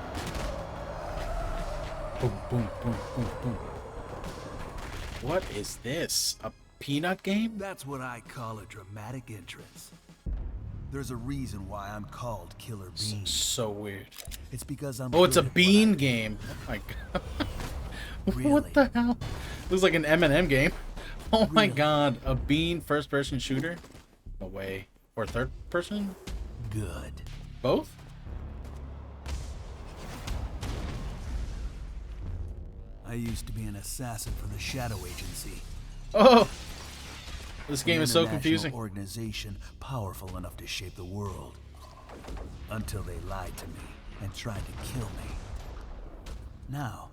Boom, boom, boom, boom, boom. What is this? A peanut game? That's what I call a dramatic entrance. There's a reason why I'm called Killer Bean. So weird. It's because I'm Oh, it's a good at bean game. Oh my god. What the hell? Looks like an M&M game. Oh my god. A bean first-person shooter? No way. Or third person? Good. Both? I used to be an assassin for the Shadow Agency. Oh! This game An is so international confusing. Organization powerful enough to shape the world. Until they lied to me and tried to kill me. Now,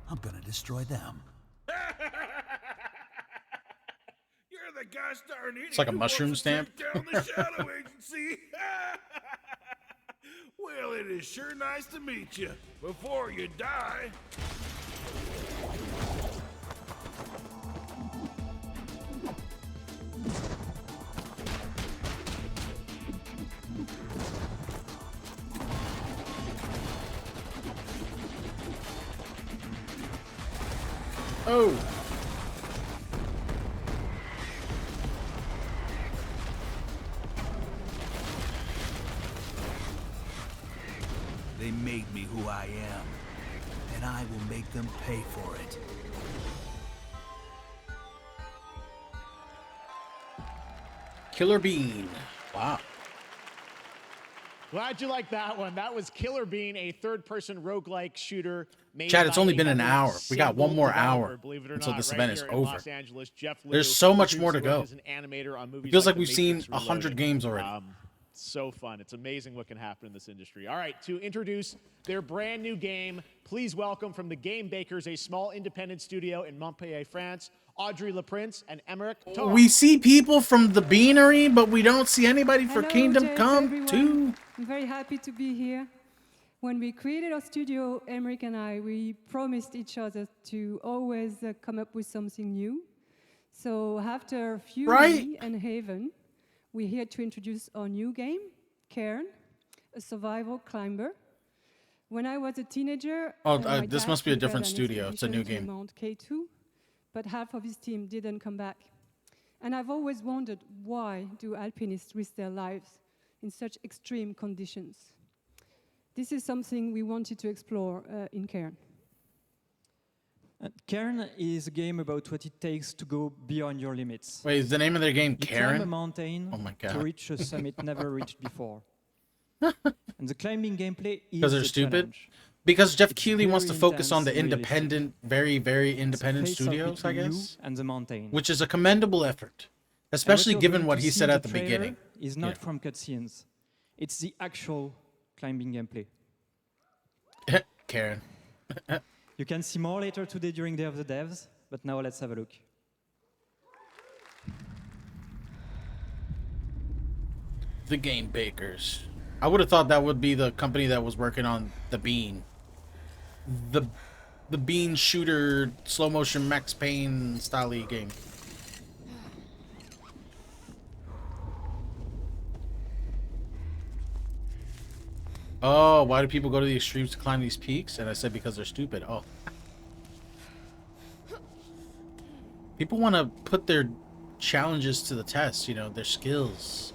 I'm gonna destroy them. You're the gosh darn idiot. It's like a who mushroom wants to stamp. take down the Shadow Agency. Well, it is sure nice to meet you. Before you die. Oh! They made me who I am, and I will make them pay for it. Killer Bean. Wow. Glad you like that one. That was Killer Bean, a third-person roguelike shooter made Chad, it's by only a been an Epic hour. We got one more developer, hour believe it or until not, this right event is here in over. Los Angeles. Jeff There's Liu, so much who's more to go. worked as an animator on movies Feels like The we've seen Matrix 100 Reloaded. games already. So fun. It's amazing what can happen in this industry. All right, to introduce their brand new game, please welcome from the Game Bakers, a small independent studio in Montpellier, France, Audrey Laprince and Emmerich Thom. We see people from the Beanery, but we don't see anybody for Hello, Kingdom Jeff, Come everyone. 2. I'm very happy to be here. When we created our studio, Emmerich and I, we promised each other to always come up with something new. So after Fury and Haven, we're here to introduce our new game, Cairn, a survival climber. When I was a teenager, my this dad must be a prepared different an studio. It's a new expedition to game. Mount K2, but half of his team didn't come back. And I've always wondered, why do alpinists risk their lives in such extreme conditions? This is something we wanted to explore in Cairn. Cairn is a game about what it takes to go beyond your limits. Wait, is the name of their game You Karen? climb a mountain Oh my god. to reach a summit never reached before. And the climbing gameplay is Because they're the stupid? challenge. Because Jeff It's Keighley wants to very focus on the intense, independent, very independent It's a face-off studios, I between guess. you and the mountain. Which is a commendable effort. And Especially you're given going what to he see said in at the trailer beginning. Is not from cutscenes. It's the actual climbing gameplay. Karen. You can see more later today during Day of the Devs, but now let's have a look. The Game Bakers. I would have thought that would be the company that was working on the Bean. The Bean shooter slow motion Max Payne style game. Oh, why do people go to the extremes to climb these peaks? And I said because they're stupid. Oh. People want to put their challenges to the test, you know, their skills.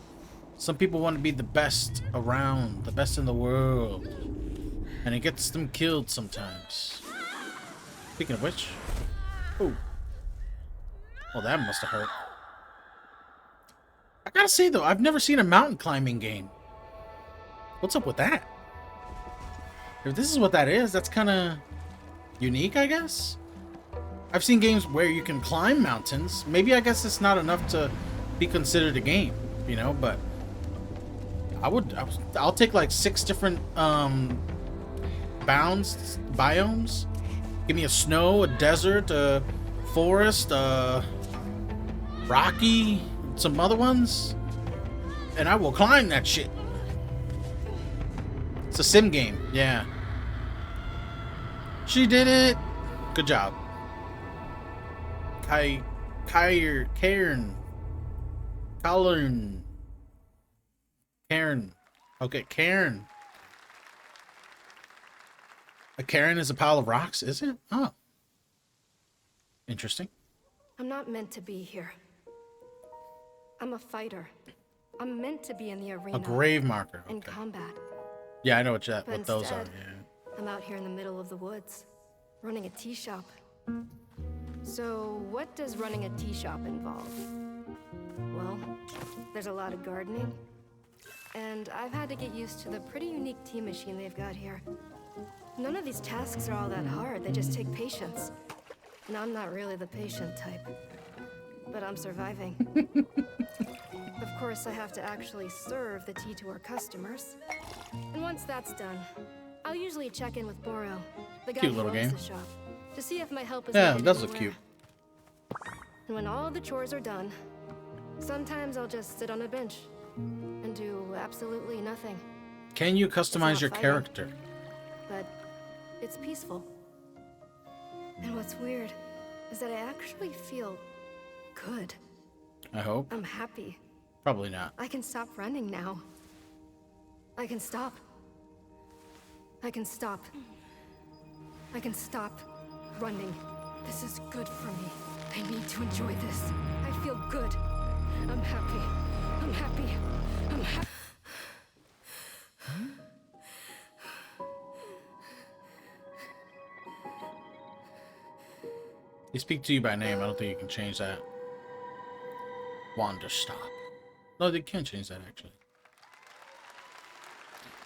Some people want to be the best around, the best in the world. And it gets them killed sometimes. Speaking of which. Oh. Well, that must have hurt. I gotta say, though, I've never seen a mountain climbing game. What's up with that? If this is what that is, that's kind of unique, I guess. I've seen games where you can climb mountains. Maybe I guess it's not enough to be considered a game, you know, but I'll take like 6 different biomes. Give me a snow, a desert, a forest, rocky, some other ones, and I will climb that shit. It's a sim game, yeah. She did it. Good job. Karen. Okay, Karen. A Karen is a pile of rocks, is it? Oh. Interesting. I'm not meant to be here. I'm a fighter. I'm meant to be in the arena. A grave marker. In Okay. combat. Yeah, I know what But those are. instead, Yeah. I'm out here in the middle of the woods, running a tea shop. So, what does running a tea shop involve? Well, there's a lot of gardening, and I've had to get used to the pretty unique tea machine they've got here. None of these tasks are all that hard, they just take patience. And I'm not really the patient type, but I'm surviving. Of course, I have to actually serve the tea to our customers. And once that's done, I'll usually check in with Boro, the guy who owns the shop, to see if my help is needed does look anywhere. cute. And when all the chores are done, sometimes I'll just sit on a bench and do absolutely nothing. Can you customize your fighting. character? But it's peaceful. And what's weird is that I actually feel good. I hope. I'm happy. Probably not. I can stop running now. I can stop. I can stop. I can stop running. This is good for me. I need to enjoy this. I feel good. I'm happy. I'm happy. I'm happy. They speak to you by name. I don't think you can change that. Wander stop. No, they can change that actually.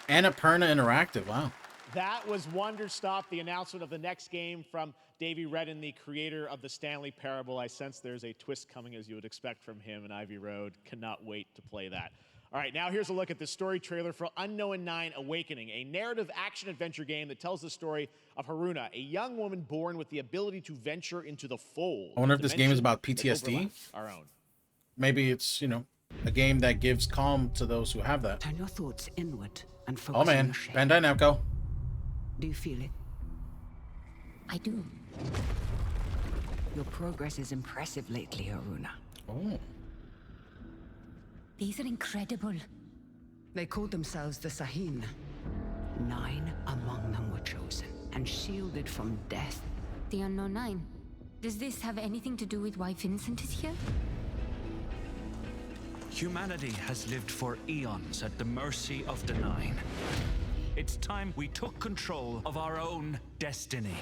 Annapurna Interactive. Wow. That was Wonderstop, the announcement of the next game from Davey Redden, the creator of the Stanley Parable. I sense there's a twist coming, as you would expect from him in Ivy Road. Cannot wait to play that. All right, now here's a look at the story trailer for Unknown 9 Awakening, a narrative action-adventure game that tells the story of Haruna, a young woman born with the ability to venture into the fold. I wonder if this game is about That PTSD. overlaps our own. Maybe it's, you know, a game that gives calm to those who have that. Turn your thoughts inward and focus Oh on man, your shape. Bandai Namco. Do you feel it? I do. Your progress is impressive lately, Haruna. Oh. These are incredible. They called themselves the Sahin. 9 among them were chosen and shielded from death. The Unknown 9. Does this have anything to do with why Vincent is here? Humanity has lived for eons at the mercy of the Nine. It's time we took control of our own destiny.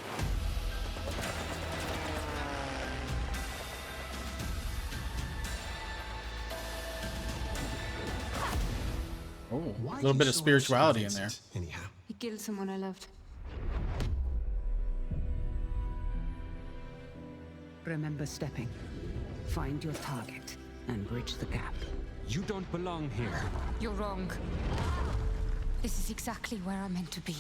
Oh, a little bit of spirituality in there. Anyhow. He killed someone I loved. Remember stepping. Find your target and bridge the gap. You don't belong here. You're wrong. This is exactly where I'm meant to be.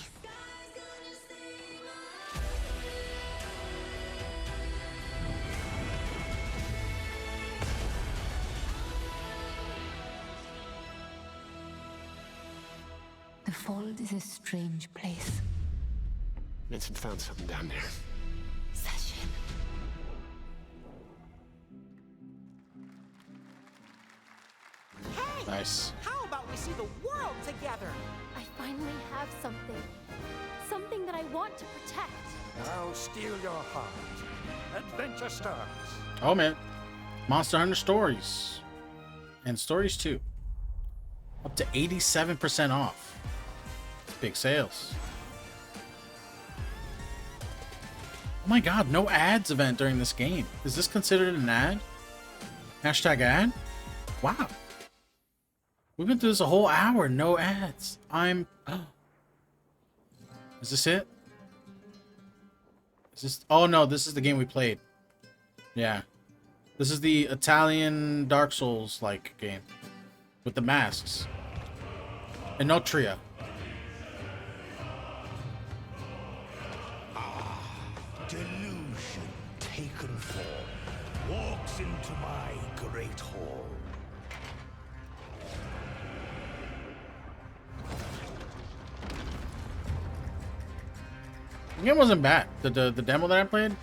The Fold is a strange place. Vincent found something down there. Session. Hey! Nice. How about we see the world together? I finally have something. Something that I want to protect. I'll steal your heart. Adventure starts. Oh man, Monster Hunter Stories and Stories 2 up to 87% off. It's big sales. Oh my god, no ads event during this game. Is this considered an ad? Hashtag ad? Wow. We've been through this a whole hour, no ads. Is this it? Is this? Oh no, this is the game we played. Yeah. This is the Italian Dark Souls like game with the masks. Inotria. Delusion taken form walks into my great hall. The game wasn't bad. The demo that I played,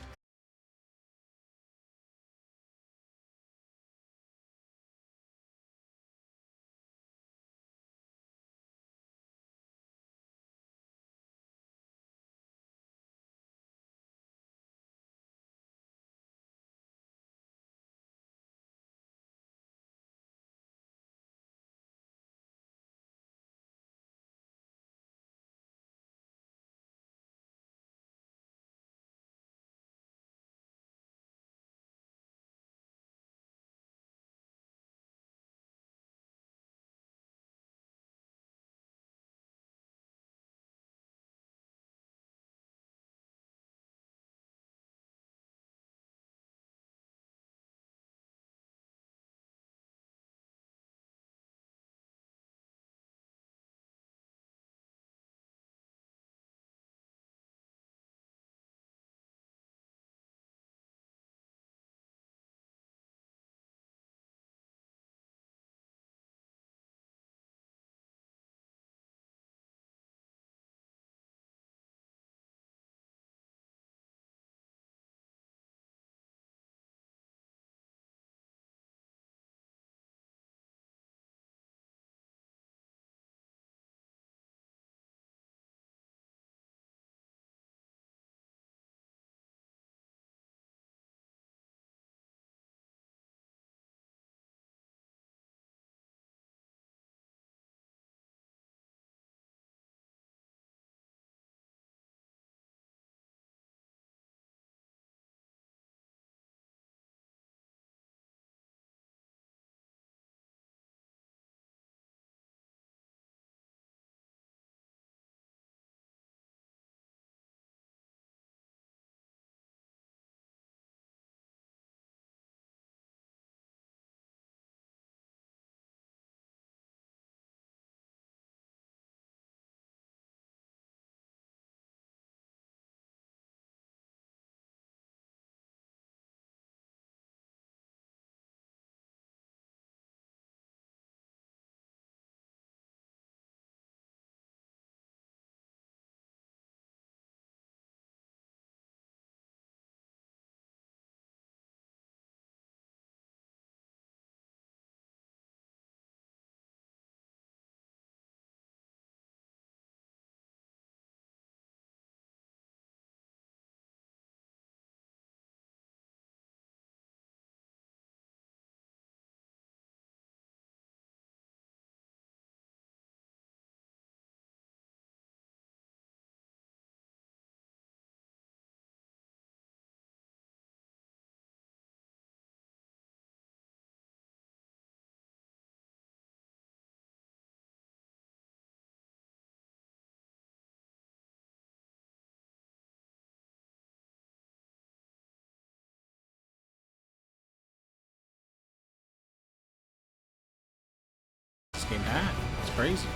that. It's crazy.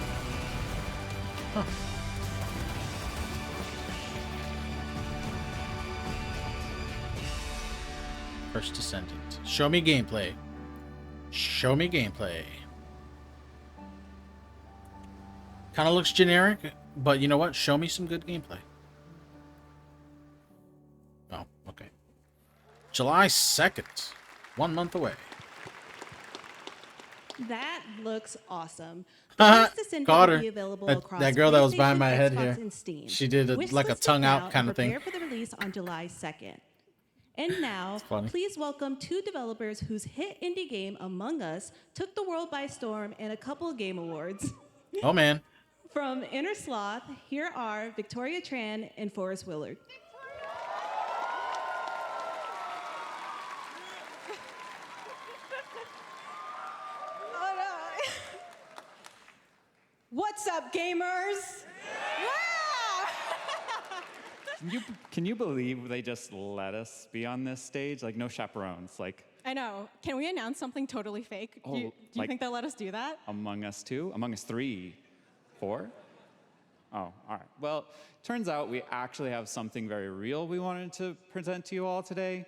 Huh. First Descendant. Show me gameplay. Show me gameplay. Kind of looks generic, but you know what? Show me some good gameplay. Oh, okay. July 2nd. 1 month away. That looks awesome. Caught Will be her. available That, across that girl that was behind PlayStation, my head Xbox, here. and Steam. She did like a tongue out kind of thing. Prepare for the release on July 2nd. And now, please welcome two developers whose hit indie game Among Us took the world by storm in a couple game awards. Oh man. From Inner Sloth, here are Victoria Tran and Forrest Willard. Oh no. What's up, gamers? Can you believe they just let us be on this stage? Like, no chaperones. Like, I know. Can we announce something totally fake? Do you like- think they'll let us do that? Among Us 2? Among Us 3? 4? Oh, all right. Well, turns out we actually have something very real we wanted to present to you all today.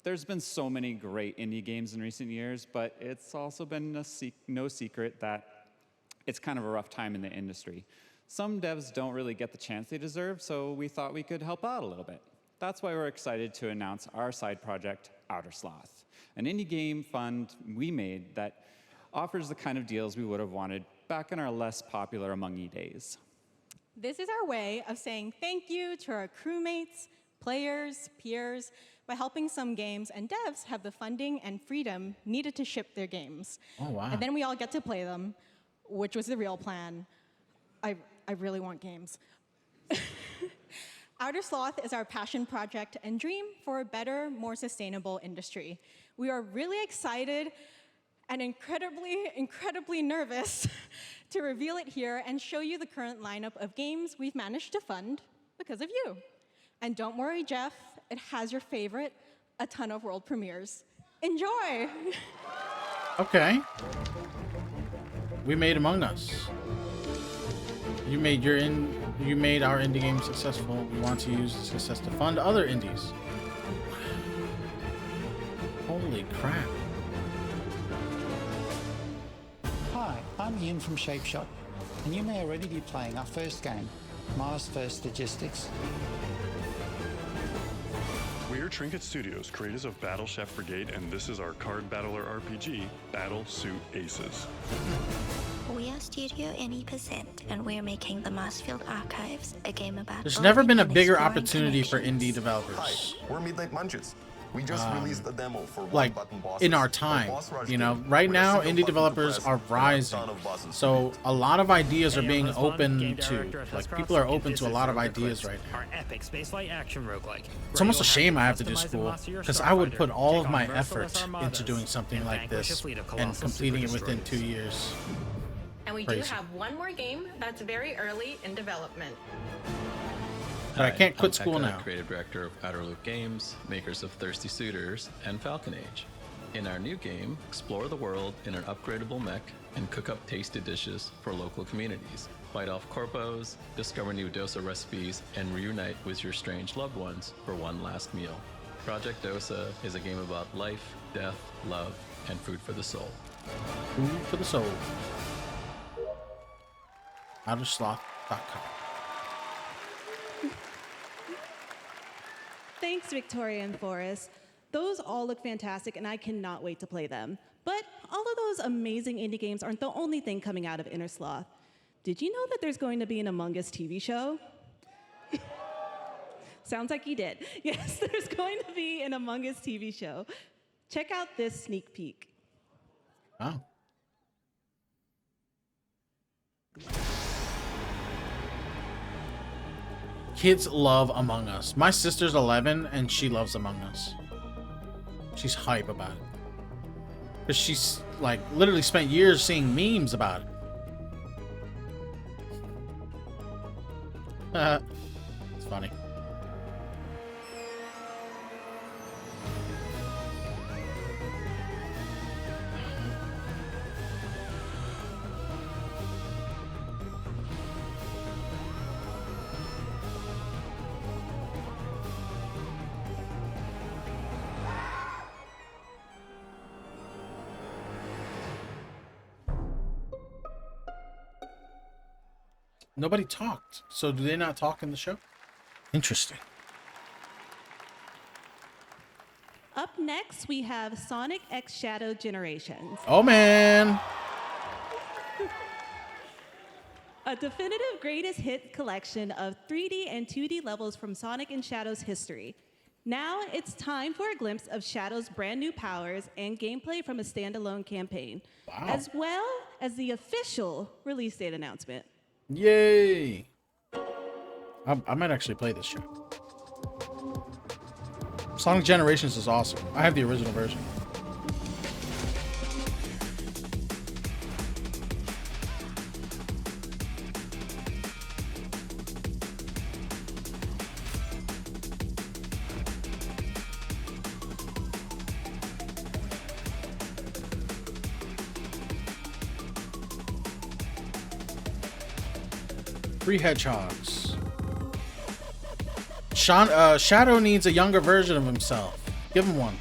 There's been so many great indie games in recent years, but it's also been no secret that it's kind of a rough time in the industry. Some devs don't really get the chance they deserve, so we thought we could help out a little bit. That's why we're excited to announce our side project, Outer Sloth, an indie game fund we made that offers the kind of deals we would have wanted back in our less popular Among Us days. This is our way of saying thank you to our crewmates, players, peers, by helping some games and devs have the funding and freedom needed to ship their games. Oh, wow. And then we all get to play them, which was the real plan. I really want games. Outer Sloth is our passion project and dream for a better, more sustainable industry. We are really excited and incredibly nervous to reveal it here and show you the current lineup of games we've managed to fund because of you. And don't worry, Jeff, it has your favorite, a ton of world premieres. Enjoy! Okay. We made Among Us. You made our indie game successful. We want to use the success to fund other indies. Holy crap. Hi, I'm Ian from Shapeshot, and you may already be playing our first game, Mars First Logistics. We're Trinket Studios, creators of Battle Chef Brigade, and this is our card battler RPG, Battle Suit Aces. We are Studio NE%, and we're making the Marsfield Archives, a game about... There's never been a and bigger exploring opportunity for connections. indie developers. We're Midnight Munches. We just released the demo for Like one-button bosses. in our For time, Boss Rush you know, game, right with a now single indie button to developers press are and a rising. ton of buttons to So a lot of ideas are Hey, being I'm Ruslan, open game to, director at like Huscroft, people are and open this to a is lot of Rogue ideas Eclipse, right now. Our epic spaceflight action roguelike. It's almost a shame I have to do customize and school master your because I would starfighter, put all take of on my merciless effort armadas, into doing something and like vanquish a this fleet of and colossal completing it super within destroyers. 2 years. And we Crazy. do have one more game that's very early in development. But I can't quit I'm school Eka, now. Creative director of Outer Loop Games, makers of Thirsty Suitors and Falcon Age. In our new game, explore the world in an upgradable mech and cook up tasty dishes for local communities. Fight off corpos, discover new dosa recipes, and reunite with your strange loved ones for one last meal. Project Dosa is a game about life, death, love, and food for the soul. Food for the soul. Outersloth.com. Thanks, Victoria and Forrest. Those all look fantastic, and I cannot wait to play them. But all of those amazing indie games aren't the only thing coming out of Inner Sloth. Did you know that there's going to be an Among Us TV show? Sounds like you did. Yes, there's going to be an Among Us TV show. Check out this sneak peek. Wow. Kids love Among Us. My sister's 11 and she loves Among Us. She's hype about it. Because she's like literally spent years seeing memes about it. It's funny. Nobody talked. So do they not talk in the show? Interesting. Up next, we have Sonic X Shadow Generations. Oh, man. A definitive greatest hit collection of 3D and 2D levels from Sonic and Shadow's history. Now it's time for a glimpse of Shadow's brand new powers and gameplay from a standalone campaign, as well as the official release date announcement. Yay! I might actually play this shit. Sonic Generations is awesome. I have the original version. Three hedgehogs. Shadow needs a younger version of himself. Give him one.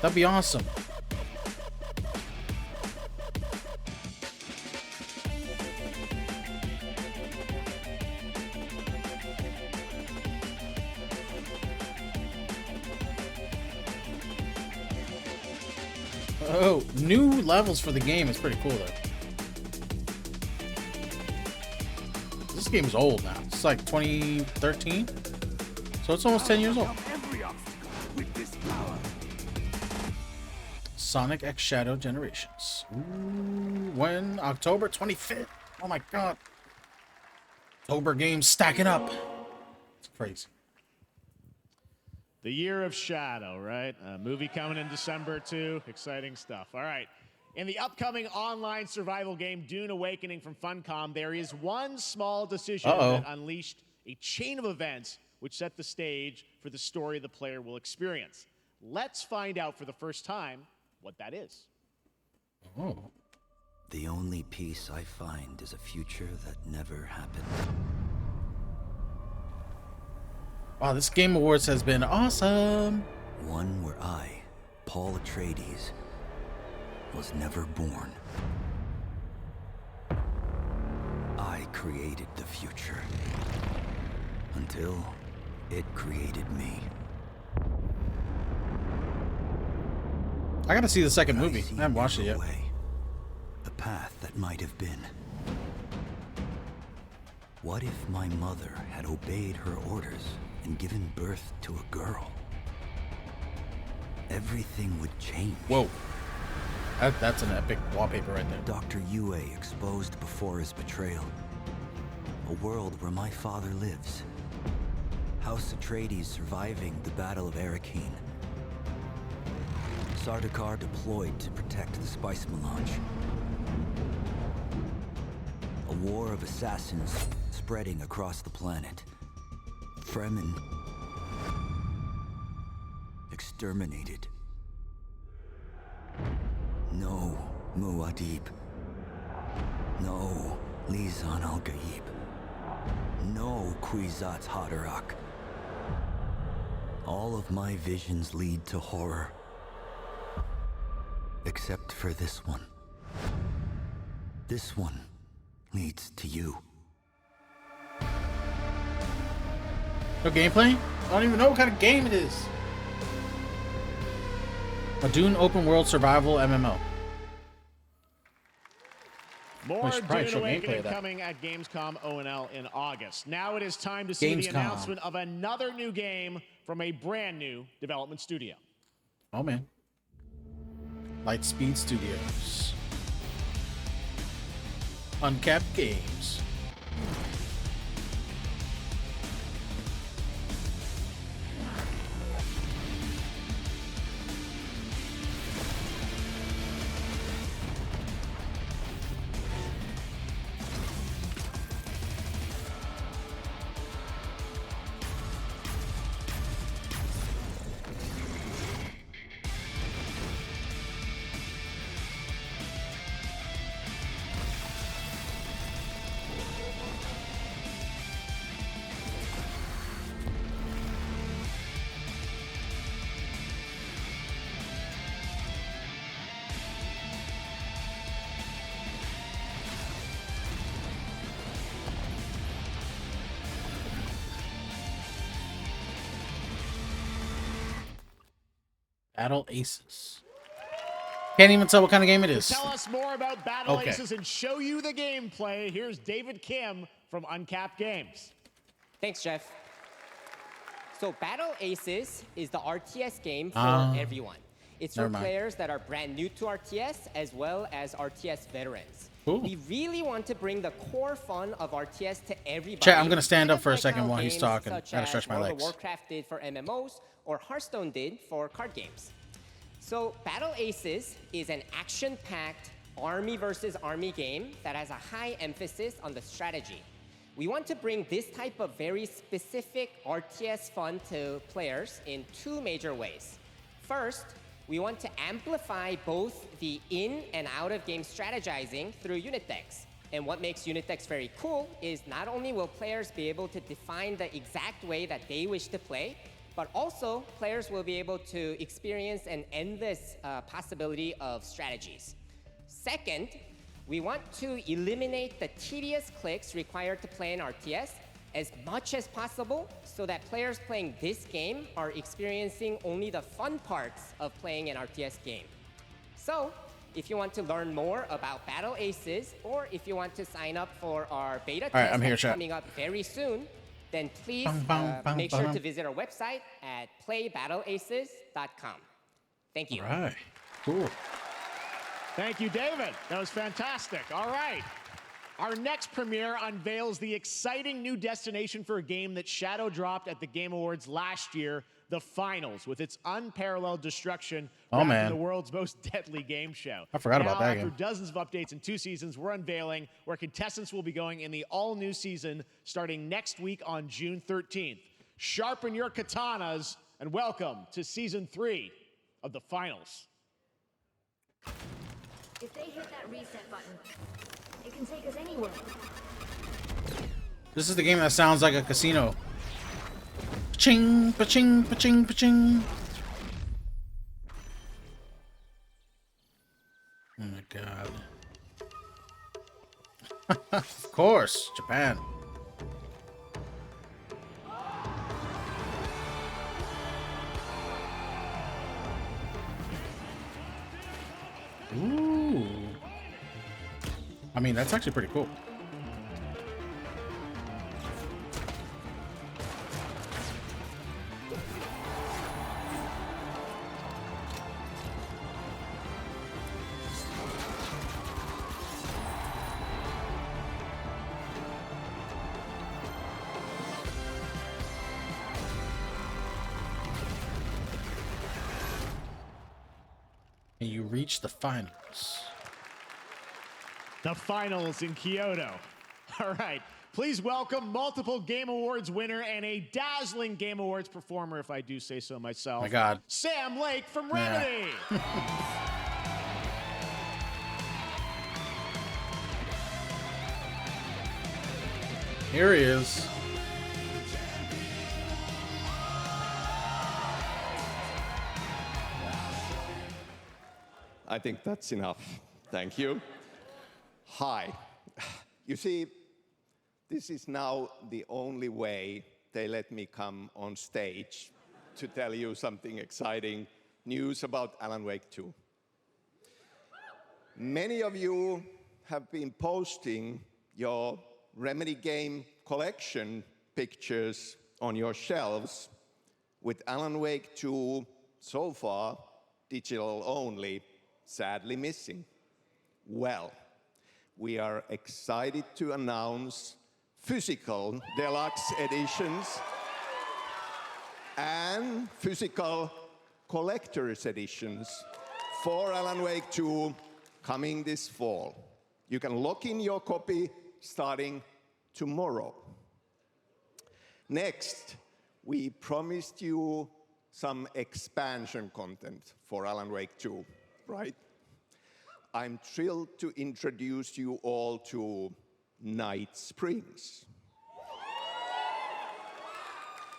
That'd be awesome. Oh, new levels for the game is pretty cool though. This game's old now. It's like 2013. So it's almost 10 years old. Sonic X Shadow Generations. Ooh, when? October 25th. Oh my god. October games stacking up. It's crazy. The Year of Shadow, right? A movie coming in December too. Exciting stuff. All right. In the upcoming online survival game Dune Awakening from Funcom, there is one small decision that unleashed a chain of events which set the stage for the story the player will experience. Let's find out for the first time what that is. Oh. The only peace I find is a future that never happened. Wow, this Game Awards has been awesome. One where I, Paul Atreides, was never born. I created the future until it created me. I gotta see the second movie. I haven't watched it yet. The path that might have been. What if my mother had obeyed her orders and given birth to a girl? Everything would change. Whoa. That's an epic wallpaper right there. Dr. Yue exposed before his betrayal. A world where my father lives. House Atreides surviving the Battle of Arrakeen. Sardaukar deployed to protect the spice melange. A war of assassins spreading across the planet. Fremen exterminated. No Muad'Dib. No Lisan al-Gaib. No Kwisatz Haderach. All of my visions lead to horror. Except for this one. This one leads to you. No gameplay? I don't even know what kind of game it is. A Dune open world survival MMO. More Dune Awakening coming at Gamescom ONL in August. Now it is time to see the announcement of another new game from a brand new development studio. Oh man. Lightspeed Studios. Uncapped Games. Battle Aces. Can't even tell what kind of game it is. To tell us more about Battle Okay. Aces and show you the gameplay, here's David Kim from Uncapped Games. Thanks, Jeff. So Battle Aces is the RTS game for everyone. It's for players that are brand new to RTS as well as RTS veterans. Ooh. We really want to bring the core fun of RTS to everybody. Chat, I'm gonna stand up for a like second how while he's games talking. such Gotta as stretch my World of legs. Warcraft did for MMOs or Hearthstone did for card games. So Battle Aces is an action-packed army versus army game that has a high emphasis on the strategy. We want to bring this type of very specific RTS fun to players in two major ways. First, we want to amplify both the in and out of game strategizing through unit decks. And what makes unit decks very cool is not only will players be able to define the exact way that they wish to play, but also players will be able to experience an endless possibility of strategies. Second, we want to eliminate the tedious clicks required to play an RTS as much as possible so that players playing this game are experiencing only the fun parts of playing an RTS game. So, if you want to learn more about Battle Aces, or if you want to sign up for our beta test that's coming up very soon, then please make sure to visit our website at playbattleaces.com. Thank you. All right, cool. Thank you, David. That was fantastic. All right. Our next premiere unveils the exciting new destination for a game that shadow dropped at the Game Awards last year, the Finals, with its unparalleled destruction wrapped in the world's most deadly game show. I forgot about that After game. dozens of updates in 2 seasons, we're unveiling where contestants will be going in the all-new season starting next week on June 13th. Sharpen your katanas and welcome to Season 3 of the Finals. If they hit that reset button, it can take us anywhere. This is the game that sounds like a casino. Ching, pa-ching, pa-ching, pa-ching. Oh my god. Of course, Japan. Ooh. I mean, that's actually pretty cool. And you reach the finals. The Finals in Kyoto. All right. Please welcome multiple Game Awards winner and a dazzling Game Awards performer, if I do say so myself. My God. Sam Lake from Remedy. Here he is. I think that's enough. Thank you. Hi. You see, this is now the only way they let me come on stage to tell you something exciting news about Alan Wake 2. Many of you have been posting your Remedy game collection pictures on your shelves with Alan Wake 2 so far digital only, sadly missing. Well, we are excited to announce physical deluxe editions and physical collector's editions for Alan Wake 2 coming this fall. You can lock in your copy starting tomorrow. Next, we promised you some expansion content for Alan Wake 2, right? I'm thrilled to introduce you all to Night Springs.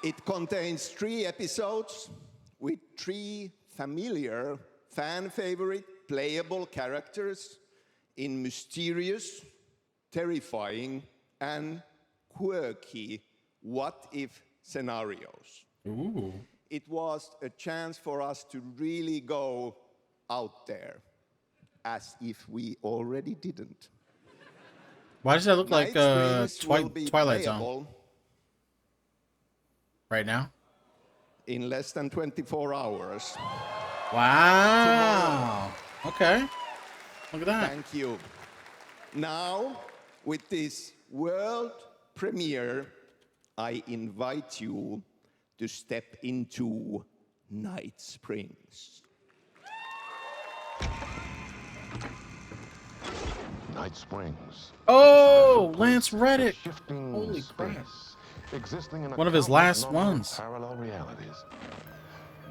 It contains 3 episodes with 3 familiar, fan-favorite, playable characters in mysterious, terrifying, and quirky what-if scenarios. Ooh. it was a chance for us to really go out there, as if we already didn't. Why does that look like Night Springs will be Twilight Zone playable right now? in less than 24 hours. Wow. Okay. Look at that. Thank you. Now, with this world premiere, I invite you to step into Night Springs. Night Springs. Oh, Lance Reddick. Holy crap. Existing in One of his last ones. Parallel realities.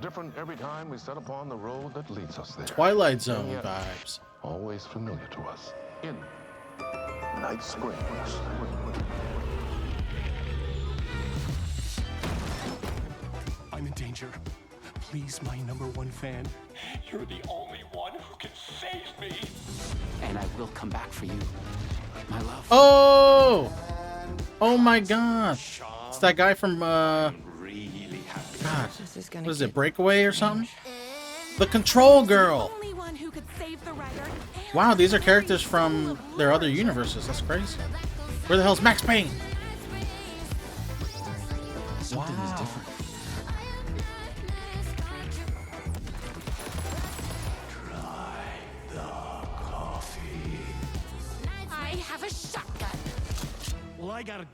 Different every time we set upon the road that leads us there. Twilight Zone vibes. Always familiar to us. In Night Springs. I'm in danger. Please, my #1 fan. You're the only one who can save me. And I will come back for you, my love. Oh! Oh my God! It's that guy from God. What is it? Breakaway or something? The Control Girl. Wow, these are characters from their other universes. That's crazy. Where the hell's Max Payne? Something is different. I have a shotgun. Well, I gotta...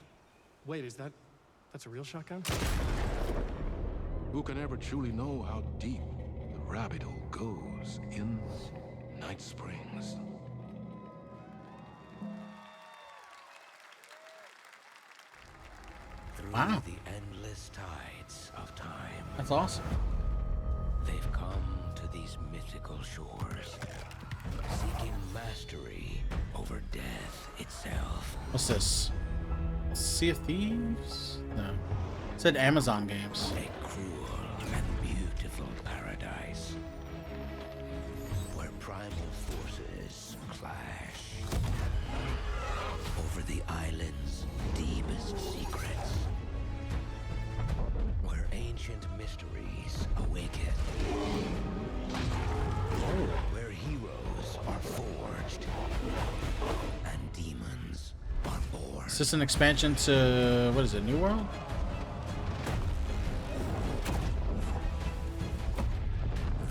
Wait, that's a real shotgun? Who can ever truly know how deep the rabbit hole goes in Night Springs? Through Wow. the endless tides of time. That's awesome. They've come to these mythical shores, seeking mastery over death itself. What's this? Sea of Thieves? No. It said Amazon games. A cruel and beautiful paradise where primal forces clash over the island's deepest secrets, where ancient mysteries awaken, where heroes are forged and demons are born. Is this an expansion to, what is it, New World?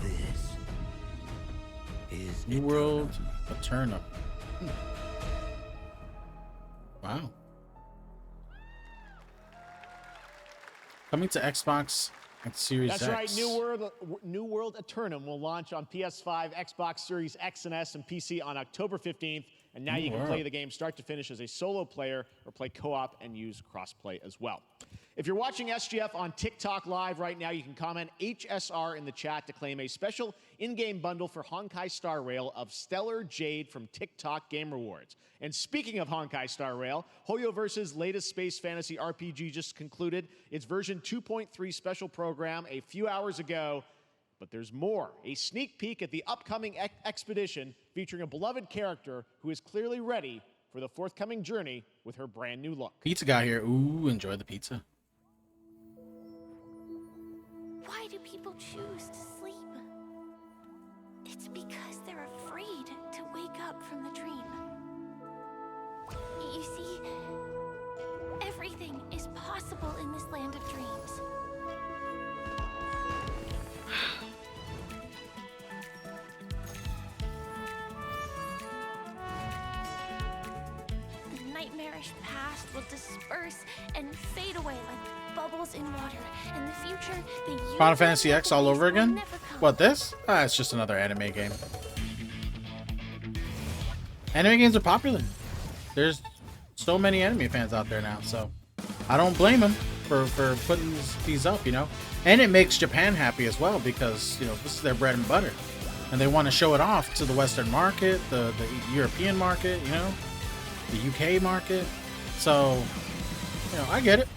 This is New World Eternum. Wow. Coming to Xbox and Series That's X. right. New World Eternum will launch on PS5, Xbox Series X and S, and PC on October 15th. And now you can play the game start to finish as a solo player or play co-op and use crossplay as well. If you're watching SGF on TikTok Live right now, you can comment HSR in the chat to claim a special in-game bundle for Honkai Star Rail of Stellar Jade from TikTok Game Rewards. And speaking of Honkai Star Rail, HoYoverse's latest space fantasy RPG just concluded its version 2.3 special program a few hours ago. But there's more. A sneak peek at the upcoming expedition featuring a beloved character who is clearly ready for the forthcoming journey with her brand new look. Pizza guy here. Ooh, enjoy the pizza. Why do people choose to sleep? It's because they're afraid to wake up from the dream. You see, everything is possible in this land of dreams. The nightmarish past will disperse and fade away like bubbles in water. In the future, the Final Fantasy X all over again? What, this? Ah, it's just another anime game. Anime games are popular. There's so many anime fans out there now, so I don't blame them for putting these up, you know? And it makes Japan happy as well because, you know, this is their bread and butter. And they want to show it off to the Western market, the European market, you know? The UK market. So, you know, I get it.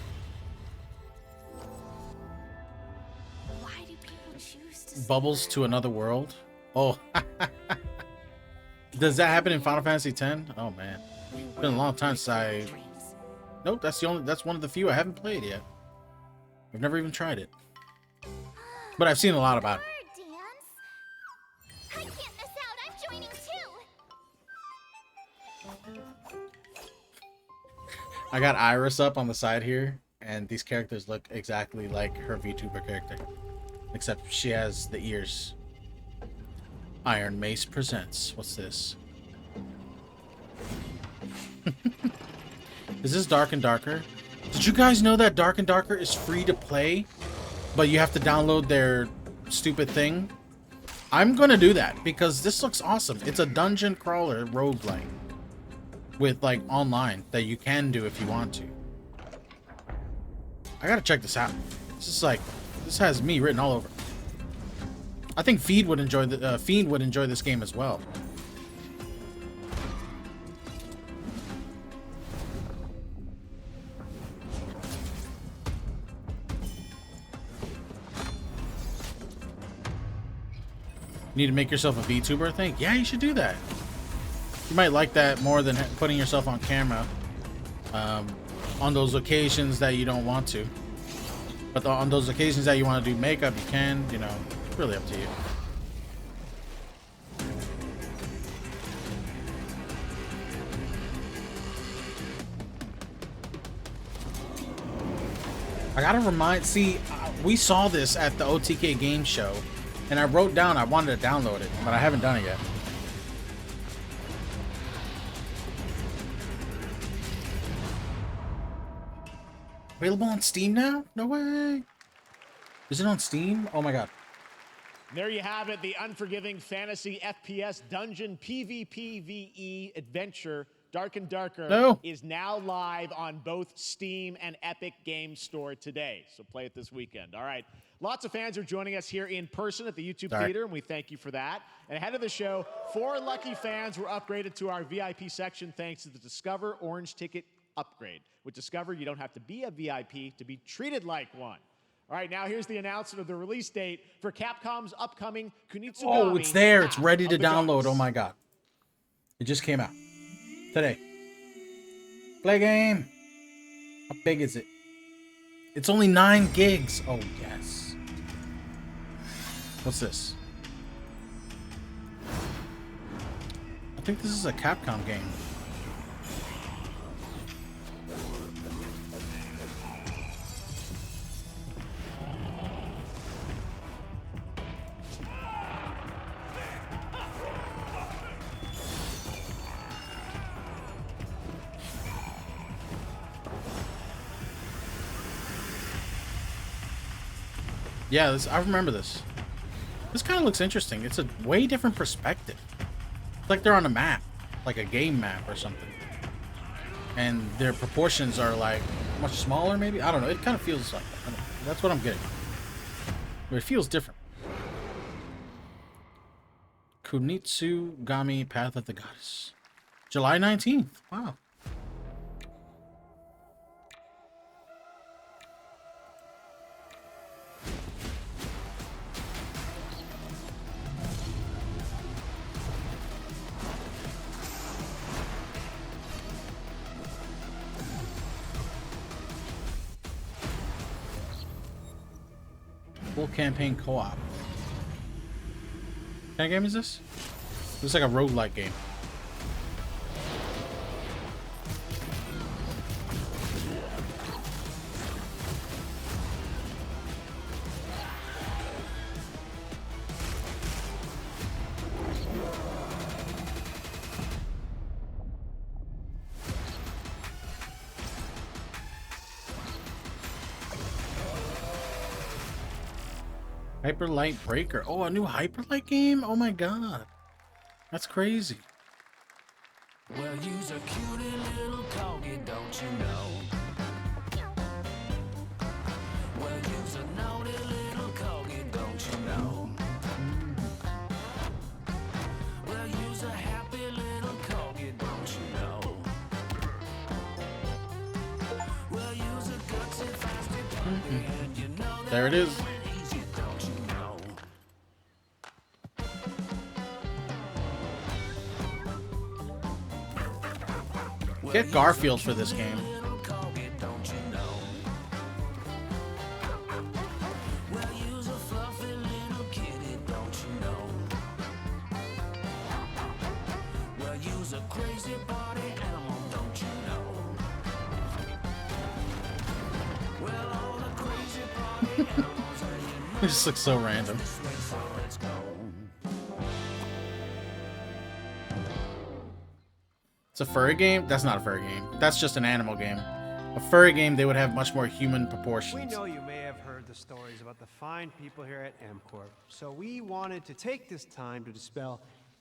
Why do people choose to Bubbles to another world. Oh. Does that happen in Final Fantasy X? Oh man. It's been a long time since I... Nope, that's one of the few I haven't played yet. I've never even tried it. But I've seen a lot about it. I can't miss out. I'm joining too. I got Iris up on the side here, and these characters look exactly like her VTuber character, except she has the ears. Iron Mace presents. What's this? Is this Dark and Darker? Did you guys know that Dark and Darker is free to play, but you have to download their stupid thing? I'm gonna do that because this looks awesome. It's a dungeon crawler roguelike with like online that you can do if you want to. I gotta check this out. This is like, this has me written all over. I think Fiend would enjoy this game as well. You need to make yourself a VTuber, I think. Yeah, you should do that. You might like that more than putting yourself on camera on those occasions that you don't want to. But on those occasions that you want to do makeup, you can, you know, it's really up to you. I gotta see, we saw this at the OTK game show, and I wrote down I wanted to download it, but I haven't done it yet. Available on Steam now? No way. Is it on Steam? Oh my god. There you have it, the unforgiving fantasy FPS dungeon PvPvE adventure Dark and Darker is now live on both Steam and Epic Games Store today. So play it this weekend. All right. Lots of fans are joining us here in person at the YouTube Theater, and we thank you for that. And ahead of the show, 4 lucky fans were upgraded to our VIP section thanks to the Discover Orange Ticket upgrade. With Discover, you don't have to be a VIP to be treated like one. All right, now here's the announcement of the release date for Capcom's upcoming Kunitsugami. Oh, it's there. It's ready to download. Gods. Oh my god. It just came out today. Play game. How big is it? It's only 9 gigs. Oh, yes. What's this? I think this is a Capcom game. Yeah, I remember this. This kind of looks interesting. It's a way different perspective. It's like they're on a map, like a game map or something. And their proportions are like much smaller, maybe? I don't know. It kind of feels like that. That's what I'm getting. But it feels different. Kunitsugami Path of the Goddess. July 19th. Wow. Full campaign co-op. What kind of game is this? Looks like a roguelike game. Hyper Light Breaker. Oh, a new Hyper Light game? Oh my god. That's crazy. Well, you's a cutie little corgi, don't you know? Well, you's a naughty little corgi, don't you know? Well, you's a happy little corgi, don't you know? Well, you's a gutsy, fasty puppy, and you know that there it is. easy, don't you know? Get Garfield for this game. Well, you's a fluffy It just looks so random. It's a furry game? That's not a furry game. That's just an animal game. A furry game, they would have much more human proportions. We know you may have heard the stories about the fine people here at MCorp, so we wanted to take this time to dispel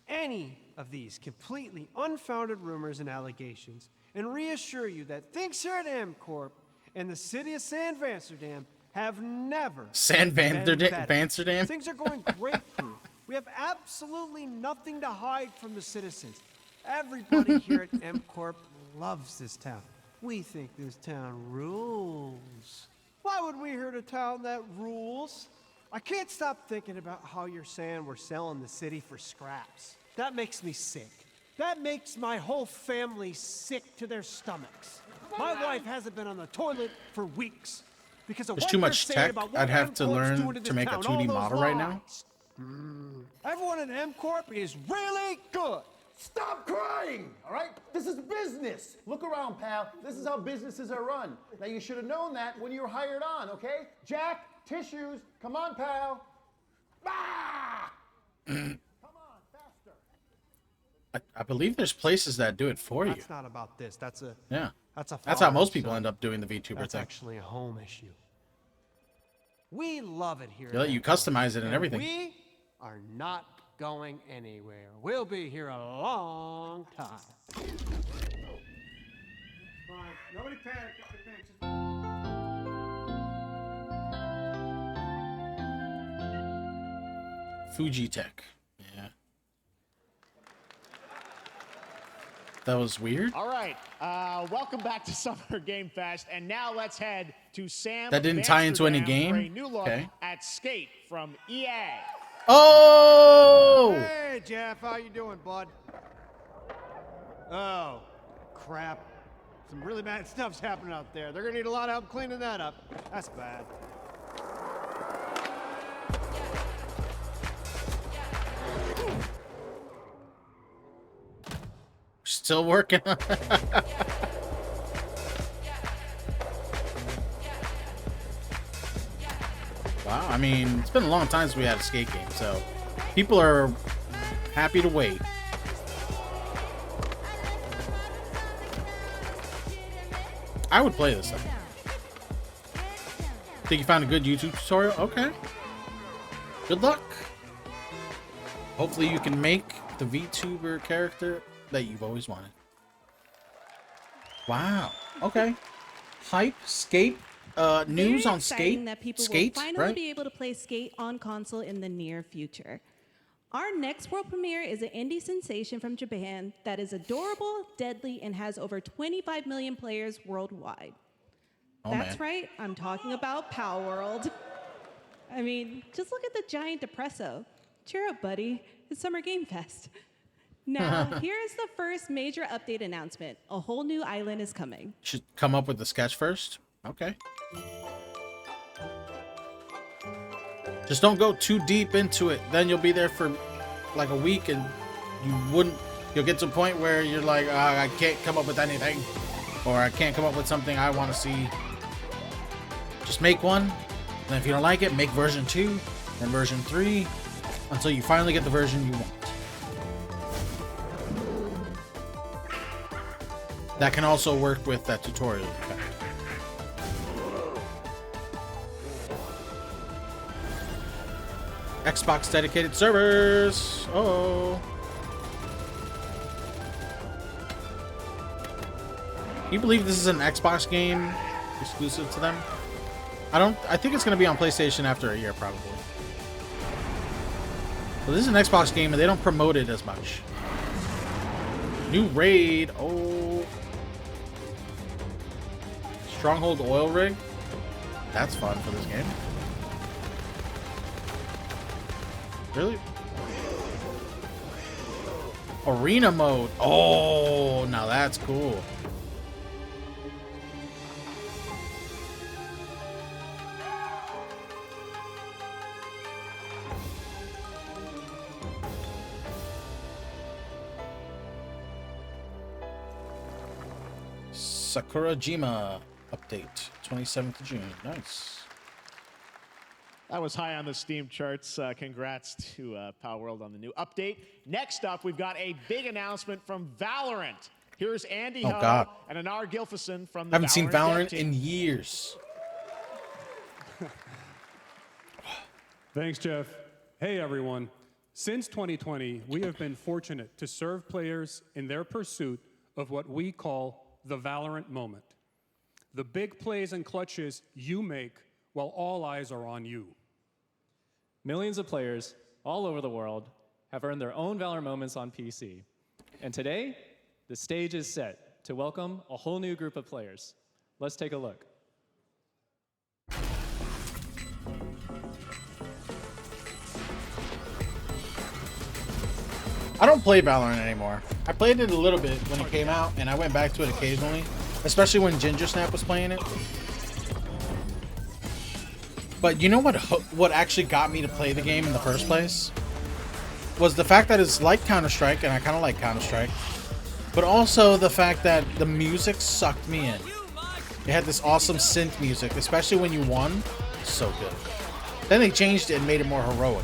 any of these completely unfounded rumors and allegations and reassure you that things here at MCorp and the city of San Vansterdam have never been better. Vansterdam? Things are going great here. We have absolutely nothing to hide from the citizens. Everybody here at MCorp loves this town. We think this town rules. Why would we hurt a town that rules? I can't stop thinking about how you're saying we're selling the city for scraps. That makes me sick. That makes my whole family sick to their stomachs. My wife hasn't been on the toilet for weeks because of There's what too they're much saying tech. about what I'd have to MCorp's learn doing to this make a town, 2D all those model right now. lies. Everyone at MCorp is really good. Stop crying, all right? This is business. Look around, pal. This is how businesses are run. Now, you should have known that when you were hired on, okay? Jack, tissues. Come on, pal. Ah! I believe there's places that do it for you. That's not about this. That's a Yeah. That's a That's how most father-son. people end up doing the VTuber That's thing. actually a home issue. We love it here. They let you customize it and everything. We are not going anywhere. We'll be here a long time. Fine. Nobody panic. Fujitech. Yeah. That was weird. All right, welcome back to Summer Game Fest, and now let's head to Sam. That didn't tie into any Amsterdam for game? a new look Okay. at Skate from EA. Oh! Hey, Jeff, how you doing, bud? Oh, crap. Some really bad stuff's happening out there. They're gonna need a lot of help cleaning that up. That's bad. Still working on it. Wow, I mean, it's been a long time since we had a skate game, so people are happy to wait. I would play this thing. Think you found a good YouTube tutorial? Okay. Good luck. Hopefully you can make the VTuber character that you've always wanted. Wow. Okay. Hype, skate, news Very on exciting skate. that people Skate, will finally right? be able to play Skate on console in the near future. Our next world premiere is an indie sensation from Japan that is adorable, deadly, and has over 25 million players worldwide. Oh, That's man. right, I'm talking about Power World. I mean, just look at the giant depresso. Cheer up, buddy. It's Summer Game Fest. Now, here's the first major update announcement. A whole new island is coming. Should come up with the sketch first. Okay. Just don't go too deep into it. Then you'll be there for like a week and you'll get to a point where you're like, I can't come up with anything. Or I can't come up with something I want to see. Just make one. And if you don't like it, make version 2 and version 3 until you finally get the version you want. That can also work with that tutorial effect. Xbox dedicated servers. Oh. Can you believe this is an Xbox game exclusive to them? I think it's going to be on PlayStation after a year probably. But this is an Xbox game and they don't promote it as much. New raid. Oh. Stronghold oil rig. That's fun for this game. Really? Arena mode. Oh, now that's cool. Sakurajima update, 27th of June. Nice. That was high on the Steam charts. Congrats to Power World on the new update. Next up, we've got a big announcement from Valorant. Here's Andy Ho God. and Anar Gilfison from the I haven't seen Valorant dev in team. years. Thanks, Jeff. Hey, everyone. Since 2020, we have been fortunate to serve players in their pursuit of what we call the Valorant moment. The big plays and clutches you make while all eyes are on you. Millions of players all over the world have earned their own Valorant moments on PC. And today, the stage is set to welcome a whole new group of players. Let's take a look. I don't play Valorant anymore. I played it a little bit when it came out, and I went back to it occasionally, especially when Ginger Snap was playing it. But you know what actually got me to play the game in the first place? Was the fact that it's like Counter-Strike, and I kind of like Counter-Strike, but also the fact that the music sucked me in. It had this awesome synth music, especially when you won. So good. Then they changed it and made it more heroic.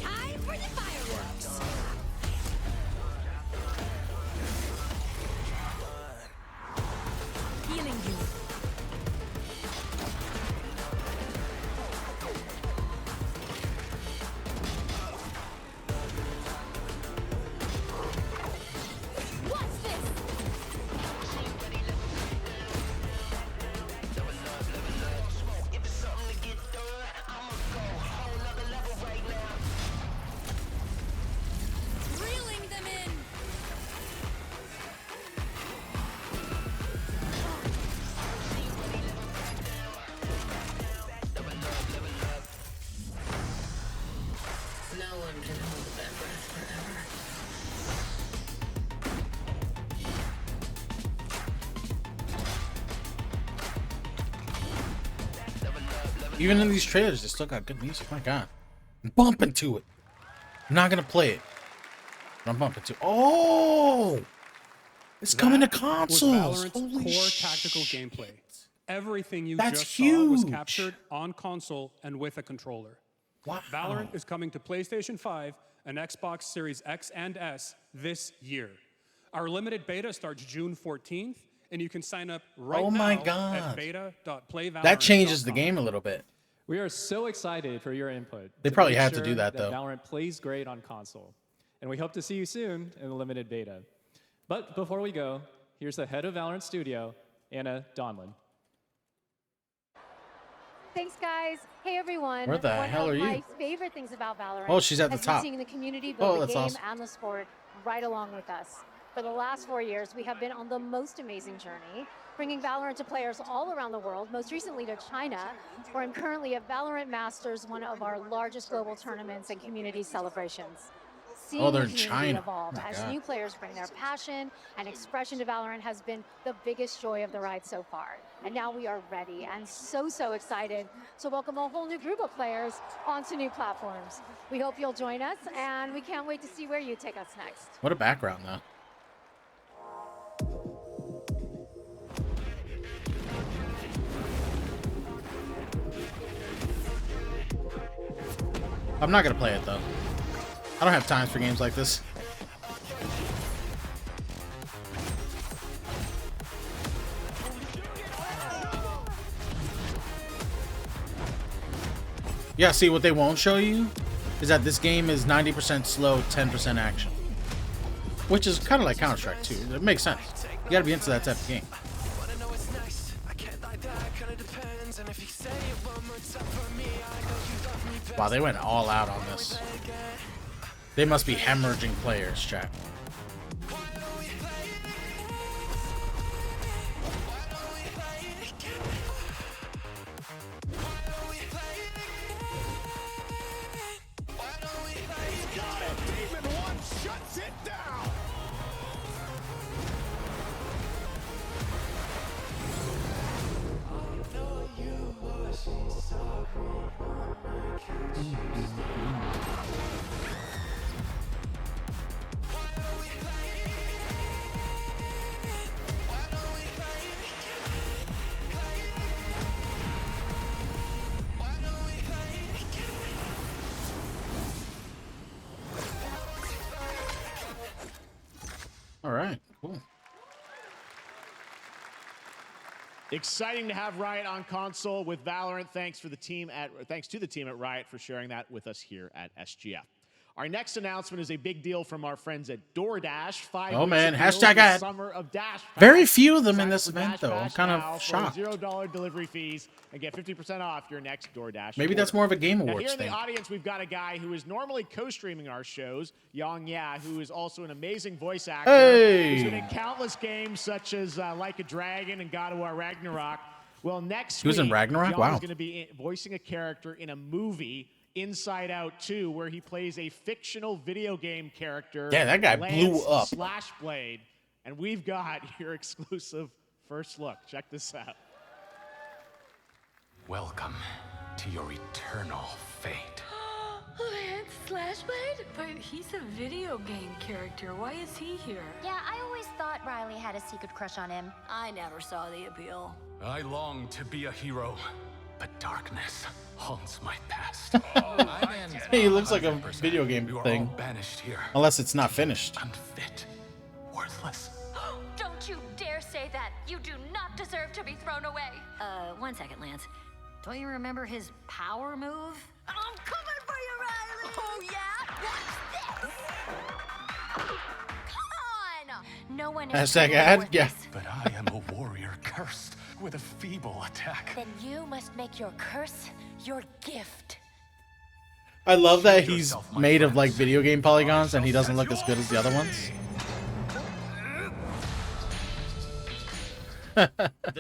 Time for the fireworks. Healing you. What's this? Reeling them in. No one can hold that breath forever. Even in these trailers, they still got good music. My God. I'm bumping to it. I'm not going to play it. But I'm bumping to it. Oh! It's coming to consoles. Was Valorant's Holy core tactical gameplay. Everything you That's just saw was huge. captured on console and with a controller. Wow. Valorant is coming to PlayStation 5 and Xbox Series X and S this year. Our limited beta starts June 14th, and you can sign up right Oh now my at God. beta.playvalorant.com. That changes the game a little bit. We are so excited for your input. They to probably make had to sure do that, though. Valorant plays great on console. And we hope to see you soon in the limited beta. But before we go, here's the head of Valorant Studio, Anna Donlin. Thanks, guys. Hey, everyone. Where the One hell of are you? my favorite things about Valorant Oh, she's at the has top. been seeing the community Oh, build the that's game awesome. and the sport right along with us. For the last 4 years, we have been on the most amazing journey, bringing Valorant to players all around the world, most recently to China, where I'm currently at Valorant Masters, one of our largest global tournaments and community celebrations. Seeing Oh, they're the in community China. evolve Oh my as God. new players bring their passion and expression to Valorant has been the biggest joy of the ride so far. And now we are ready and so excited to welcome a whole new group of players onto new platforms. We hope you'll join us, and we can't wait to see where you take us next. What a background, though. I'm not gonna play it though. I don't have time for games like this. Yeah, see, what they won't show you is that this game is 90% slow, 10% action. Which is kind of like Counter-Strike too. It makes sense. You gotta be into that type of game. Wow, they went all out on this. They must be hemorrhaging players, chat. All right, cool. Exciting to have Riot on console with Valorant. Thanks to the team at Riot for sharing that with us here at SGF. Our next announcement is a big deal from our friends at DoorDash. 5 Oh, weeks man. of deals Hashtag with ad. Summer of Dash Pass. Very few of them in Sign up this for event, Dash though. I'm Pass kind now of for shocked. $0 delivery fees and get 50% off your next DoorDash Maybe that's order. more of a Game Now, Awards here in thing. the audience, we've got a guy who is normally co-streaming our shows, Yang Ya, who is also an amazing voice actor. Hey! He's been in countless games such as Like a Dragon and God of War Ragnarok. Well, next He was in week, Ragnarok? Yang Wow. is going to be voicing a character in a movie, Inside Out 2, where he plays a fictional video game character. Yeah, that guy blew up. Slashblade. And we've got your exclusive first look. Check this out. Welcome to your eternal fate. Lance Slashblade? But he's a video game character. Why is he here? Yeah, I always thought Riley had a secret crush on him. I never saw the appeal. I long to be a hero, but darkness haunts my past. He looks like a video game You are thing. all banished here. Unless it's not finished. Unfit. Worthless. Don't you dare say that. You do not deserve to be thrown away. 1 second, Lance. Don't you remember his power move? I'm coming for you, Riley! Oh, yeah? Watch this! Come on! No one is Hashtag ad? Yeah. But I am a warrior cursed with a feeble attack. Then you must make your curse your gift. I love that he's made of like video game polygons and he doesn't look as good as the other ones. The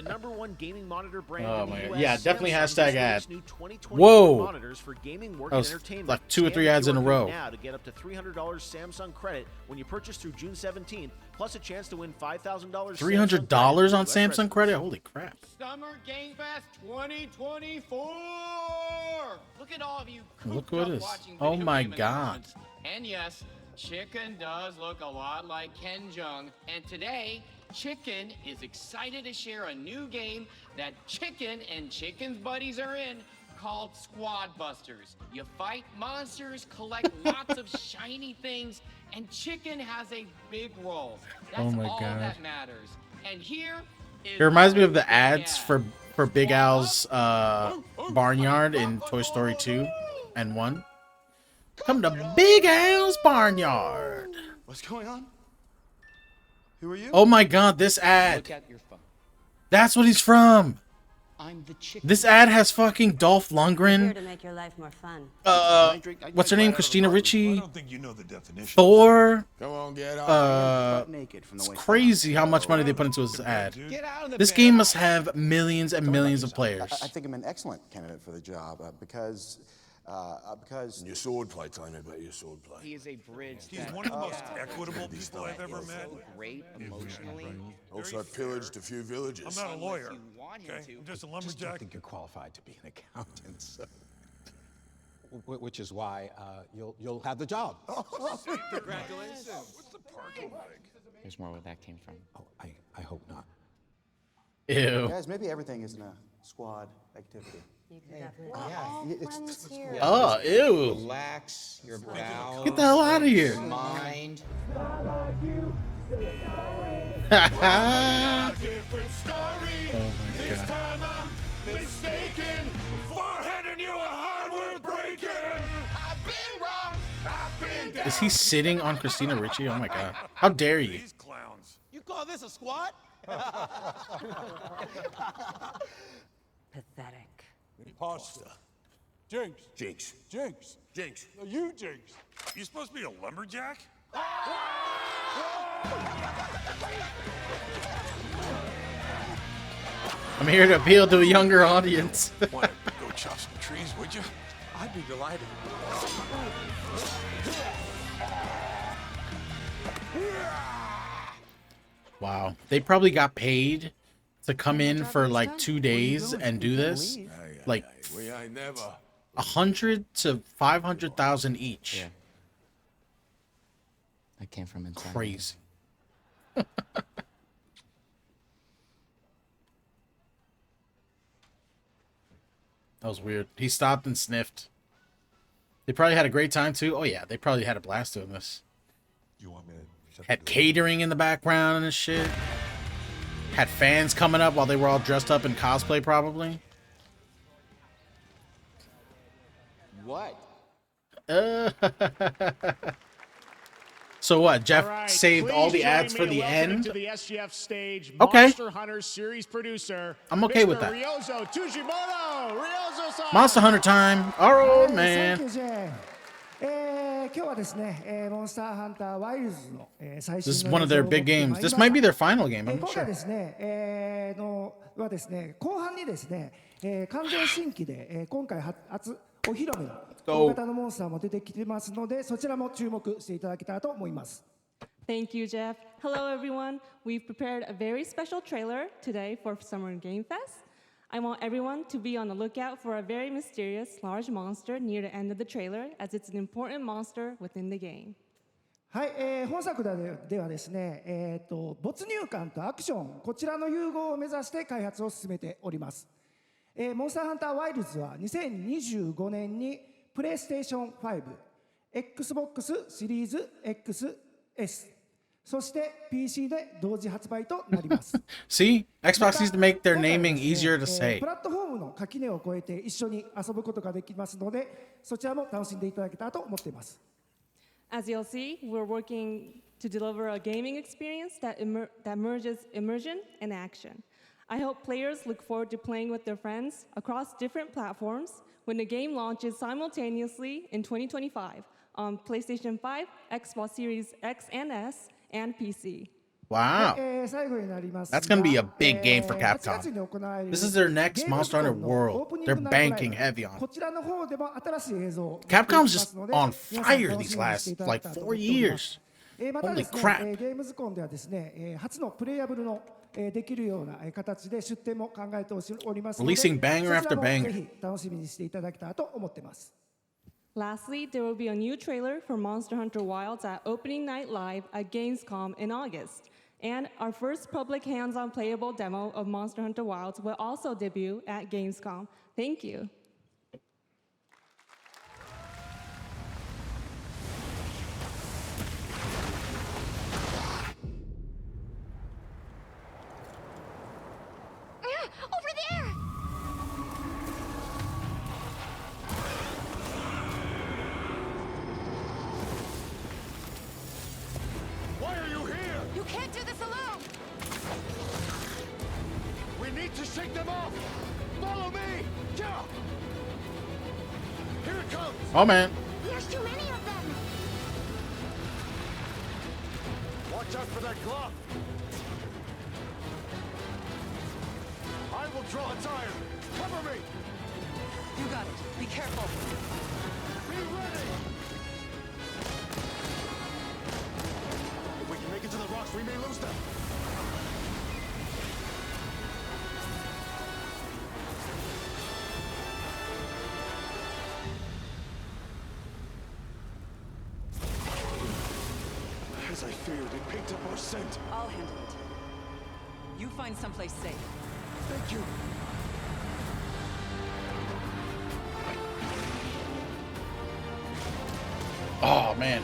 #1 gaming monitor brand Oh in my the God. US, Yeah, definitely Samsung hashtag just ad. released new 2020 Whoa. monitors for gaming, work, That was and entertainment. like 2 or 3 Scan ads in a QR row. code now to get up to $300 Samsung credit when you purchase through June 17th, plus a chance to win $5,000. $300 on Samsung credit? Holy crap. Summer Game Fest 2024! Look at all of you Look cooped what up it is. watching Oh video my game God. announcements. And yes, Chicken does look a lot like Ken Jeong. And today, Chicken is excited to share a new game that Chicken and Chicken's buddies are in called Squad Busters. You fight monsters, collect lots of shiny things, and Chicken has a big role. That's Oh my all God. that matters. And here is It reminds me of the ads for Big Al's Barnyard in Toy Story 2 and 1. Come to Big Al's Barnyard. What's going on? Who are you? Oh my God, this ad. Look at your phone. That's what he's from. I'm the chicken. This ad has fucking Dolph Lundgren. to make your life more fun. What's her name? Christina Ricci. I don't think you know the definition. Thor. Come on, get out. Naked from the It's waist crazy how much money they put into his ad. This game must have millions and millions of players. I think I'm an excellent candidate for the job because Your sword play, tell me about your sword play. He is a bridge. He's that- one of the most Yeah. equitable people I've ever met. So great emotionally. Also, I pillaged a few villages. I'm not a lawyer. Okay? I'm just a I lumberjack. don't think you're qualified to be an accountant, so. Which is why you'll have the job. Congratulations. What's the parking like? There's more where that came from. Oh, I hope not. Ew. Guys, maybe everything isn't a squad activity. You can definitely. Oh, ew. Relax your bowels. Get the hell out of here. Your mind. Different story. Oh my This God. time I'm mistaken. Forehead and you are hardware breaking. I've been wrong. I've been down. Is he sitting on Christina Ricci? Oh my God. How dare you? You call this a squat? Pathetic. Pasta. Jinx. Jinx. Jinx. Jinx. No, you Jinx. You supposed to be a lumberjack? I'm here to appeal to a younger audience. Want to go chop some trees, would you? I'd be delighted. Wow. They probably got paid to come in for like 2 days and do this. Like We ain't never. 100 to 500,000 each. Yeah. I came from inside. Crazy. That was weird. He stopped and sniffed. They probably had a great time too. Oh yeah, they probably had a blast doing this. You want me to Had catering in the background and shit. Had fans coming up while they were all dressed up in cosplay, probably. What? So what? Jeff All right, saved all the please ads join for me the in welcoming end. to the SGF stage, Okay. Monster Hunter series producer. I'm okay Mr. with that. Ryozo Tujimoto. Ryozo-san. Monster Hunter time. Oh man. Thank you, Jay. 今日はですね、モンスターハンターワイルズの、最 This is 新の one of their big games. This might be their final game. I'm 今 not 回 sure. ですね、はですね、後半にですね、完全新規で、今回初お披露目の大型のモンスターも出てきてますので、そちらも注目していただけたらと思います。Thank you, Jeff. Hello, everyone. We've prepared a very special trailer today for Summer Game Fest. I want everyone to be on the lookout for a very mysterious large monster near the end of the trailer, as it's an important monster within the game. はい、本作ではですね、没入感とアクション、こちらの融合を目指して開発を進めております。モンスターハンターワイルズは2025年にプレイステーション5、Xbox シリーズ XS、そして PC で同時発売となります。See? Xbox needs to make their naming easier to say. プラットフォームの垣根を越えて一緒に遊ぶことができますので、そちらも楽しんでいただけたらと思っています。As you'll see, we're working to deliver a gaming experience that merges immersion and action. I hope players look forward to playing with their friends across different platforms when the game launches simultaneously in 2025 on PlayStation 5, Xbox Series X and S, and PC. Wow. That's going to be a big game for Capcom. This is their next Monster Hunter World. They're banking heavy on it. Capcom's just on fire these last, like, 4 years. Holy crap. ゲームズコンではですね、初のプレイヤブルのできるような形で出展も考えておりますので、 Releasing banger after そちらも banger. ぜひ楽しみにしていただけたらと思っています。Lastly, there will be a new trailer for Monster Hunter Wilds at Opening Night Live at Gamescom in August. And our first public hands-on playable demo of Monster Hunter Wilds will also debut at Gamescom. Thank you. Over there! Why are you here? You can't do this alone! We need to shake them off! Follow me! Yeah! Here it comes! Oh, man. There's too many of them! Watch out for that glove! I will draw its iron! Cover me! You got it. Be careful. Be ready! If we can make it to the rocks, we may lose them! As I feared, it picked up our scent. I'll handle it. You find someplace safe. Thank you. Oh, man.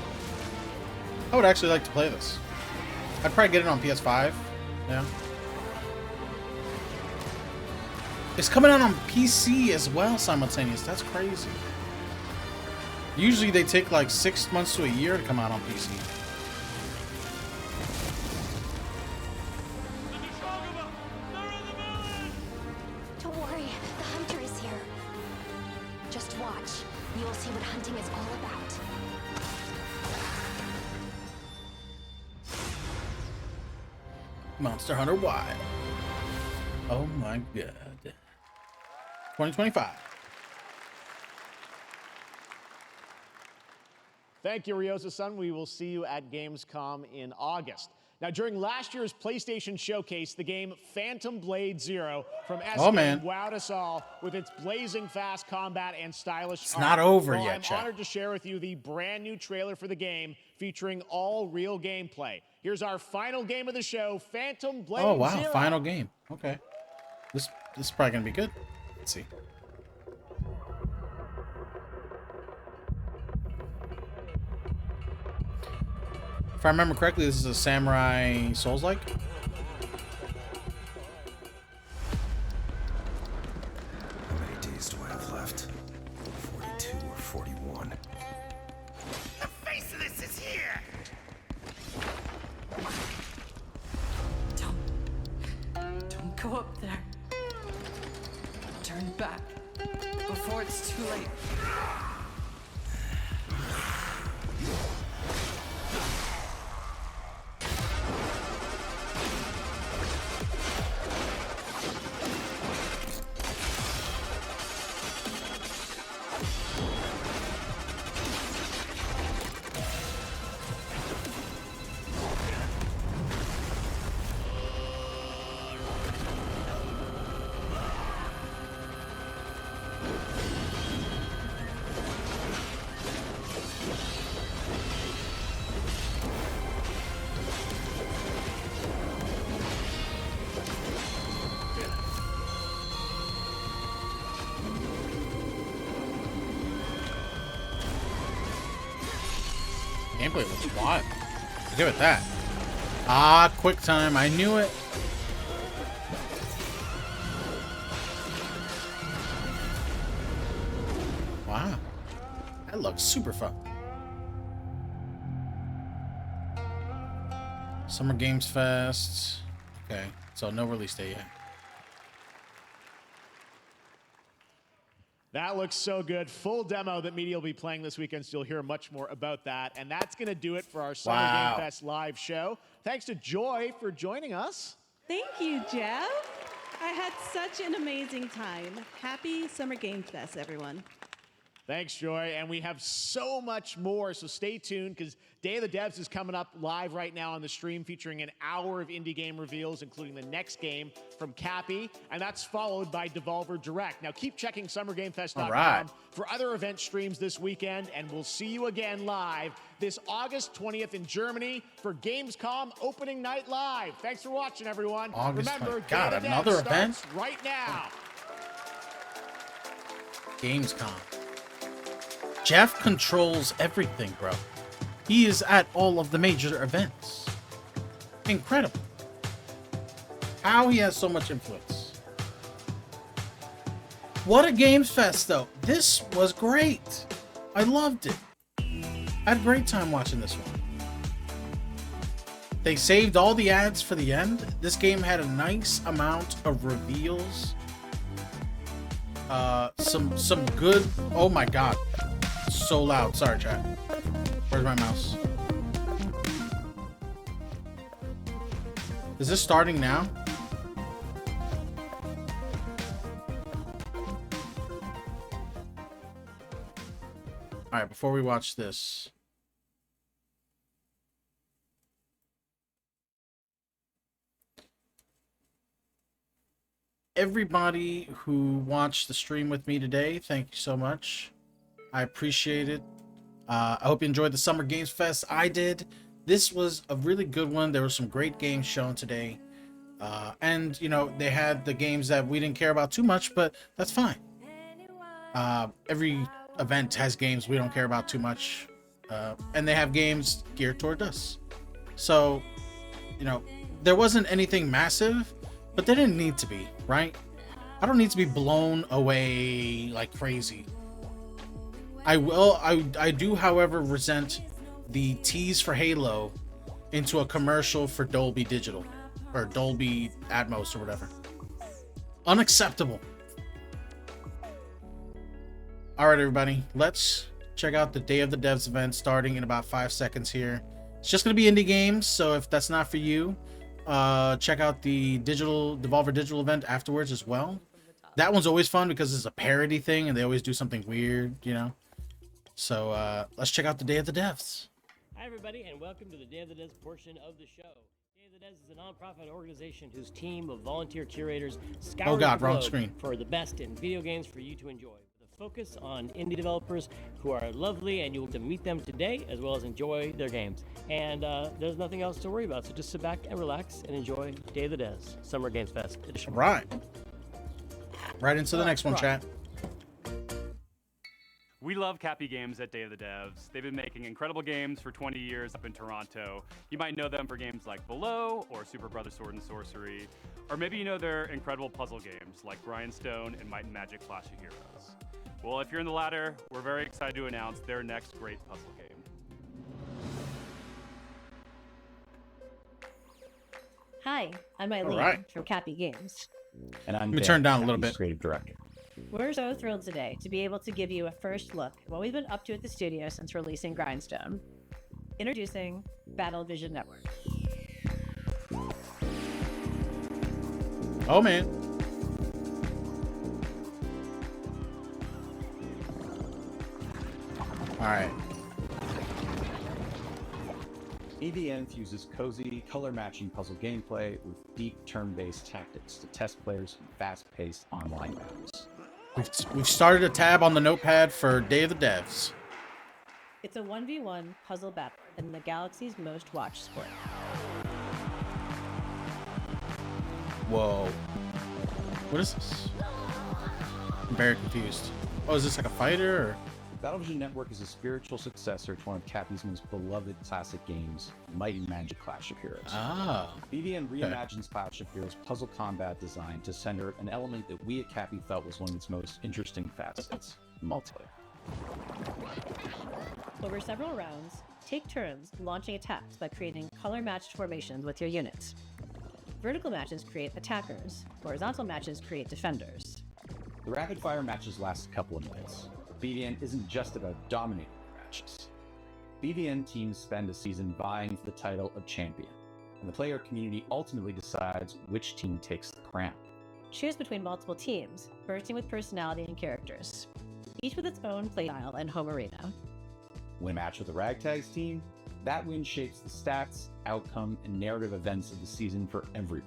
I would actually like to play this. I'd probably get it on PS5. Yeah. It's coming out on PC as well simultaneous. That's crazy. Usually they take like 6 months to a year to come out on PC. Don't worry, the hunter is here. Just watch. You will see what hunting is all about. Monster Hunter Wild. Oh my god. 2025. Thank you, Ryozo-san. We will see you at Gamescom in August. Now, during last year's PlayStation Showcase, the game Phantom Blade Zero from SK wowed us all with its blazing fast combat and stylish It's art. not over Well, yet, I'm chat. honored to share with you the brand new trailer for the game featuring all real gameplay. Here's our final game of the show, Phantom Blade Oh wow, Zero. final game. Okay. This is probably gonna be good. Let's see. If I remember correctly, this is a Samurai Souls-like. How many days do I have left? 42 or 41? The face of this is here! Don't go up there. Turn back before it's too late. Gameplay looks wild. I'll give it that. Ah, quick time. I knew it. Wow. That looks super fun. Summer Games Fest. Okay, so no release date yet. That looks so good. Full demo that media will be playing this weekend, so you'll hear much more about that. And that's going to do it for our Summer Game Fest live show. Thanks to Joy for joining us. Thank you, Jeff. I had such an amazing time. Happy Summer Games Fest, everyone. Thanks, Joy. And we have so much more, so stay tuned because Day of the Devs is coming up live right now on the stream, featuring an hour of indie game reveals, including the next game from Cappy, and that's followed by Devolver Direct. Now, keep checking SummerGameFest.com for other event streams this weekend, and we'll see you again live this August 20th in Germany for Gamescom Opening Night Live. Thanks for watching, everyone. August Remember, 20th. God, Day of the another Devs event? starts right now. Gamescom. Jeff controls everything, bro. He is at all of the major events. Incredible. How he has so much influence. What a Games Fest, though. This was great. I loved it. I had a great time watching this one. They saved all the ads for the end. This game had a nice amount of reveals. Some good. Oh my god. So loud. Sorry, chat. Where's my mouse? Is this starting now? All right, before we watch this. Everybody who watched the stream with me today, thank you so much. I appreciate it. I hope you enjoyed the Summer Games Fest. I did. This was a really good one. There were some great games shown today. And, you know, they had the games that we didn't care about too much, but that's fine. Every event has games we don't care about too much. And they have games geared toward us. So, you know, there wasn't anything massive, but there didn't need to be, right? I don't need to be blown away like crazy. I do, however, resent the tease for Halo into a commercial for Dolby Digital or Dolby Atmos or whatever. Unacceptable. All right, everybody, let's check out the Day of the Devs event starting in about 5 seconds here. It's just going to be indie games, so if that's not for you, check out the Devolver Digital event afterwards as well. That one's always fun because it's a parody thing and they always do something weird, you know. So let's check out the Day of the Devs. Hi, everybody, and welcome to the Day of the Devs portion of the show. Day of the Devs is a nonprofit organization whose team of volunteer curators scour the globe for the best in video games for you to enjoy. With a focus on indie developers who are lovely, and you'll get to meet them today as well as enjoy their games. And there's nothing else to worry about, so just sit back and relax and enjoy Day of the Devs Summer Games Fest edition. Right into the next one, chat. We love Cappy Games at Day of the Devs. They've been making incredible games for 20 years up in Toronto. You might know them for games like Below or Super Brother Sword and Sorcery, or maybe you know their incredible puzzle games like Grindstone and Might and Magic Clash of Heroes. Well, if you're in the latter, we're very excited to announce their next great puzzle game. Hi, I'm Eileen right. from Cappy Games. And I'm Let me Dan, turn down a little Cappy's bit. Creative Director. We're so thrilled today to be able to give you a first look at what we've been up to at the studio since releasing Grindstone. Introducing Battle Vision Network. Oh man. All right. EVN fuses cozy, color-matching puzzle gameplay with deep turn-based tactics to test players in fast-paced online battles. We've started a tab on the notepad for Day of the Devs. It's a 1v1 puzzle battle in the galaxy's most watched sport. Whoa. What is this? I'm very confused. Oh, is this like a fighter or? Battlevision Network is a spiritual successor to one of Cappy's most beloved classic games, Might and Magic Clash of Heroes. Ah. BVN reimagines Clash of Heroes' puzzle combat design to center an element that we at Cappy felt was one of its most interesting facets, multiplayer. Over several rounds, take turns launching attacks by creating color-matched formations with your units. Vertical matches create attackers, horizontal matches create defenders. The rapid-fire matches last a couple of minutes. BVN isn't just about dominating the matches. BVN teams spend a season vying for the title of champion, and the player community ultimately decides which team takes the crown. Choose between multiple teams, bursting with personality and characters, each with its own playstyle and home arena. Win a match with the Ragtags team, that win shapes the stats, outcome, and narrative events of the season for everyone.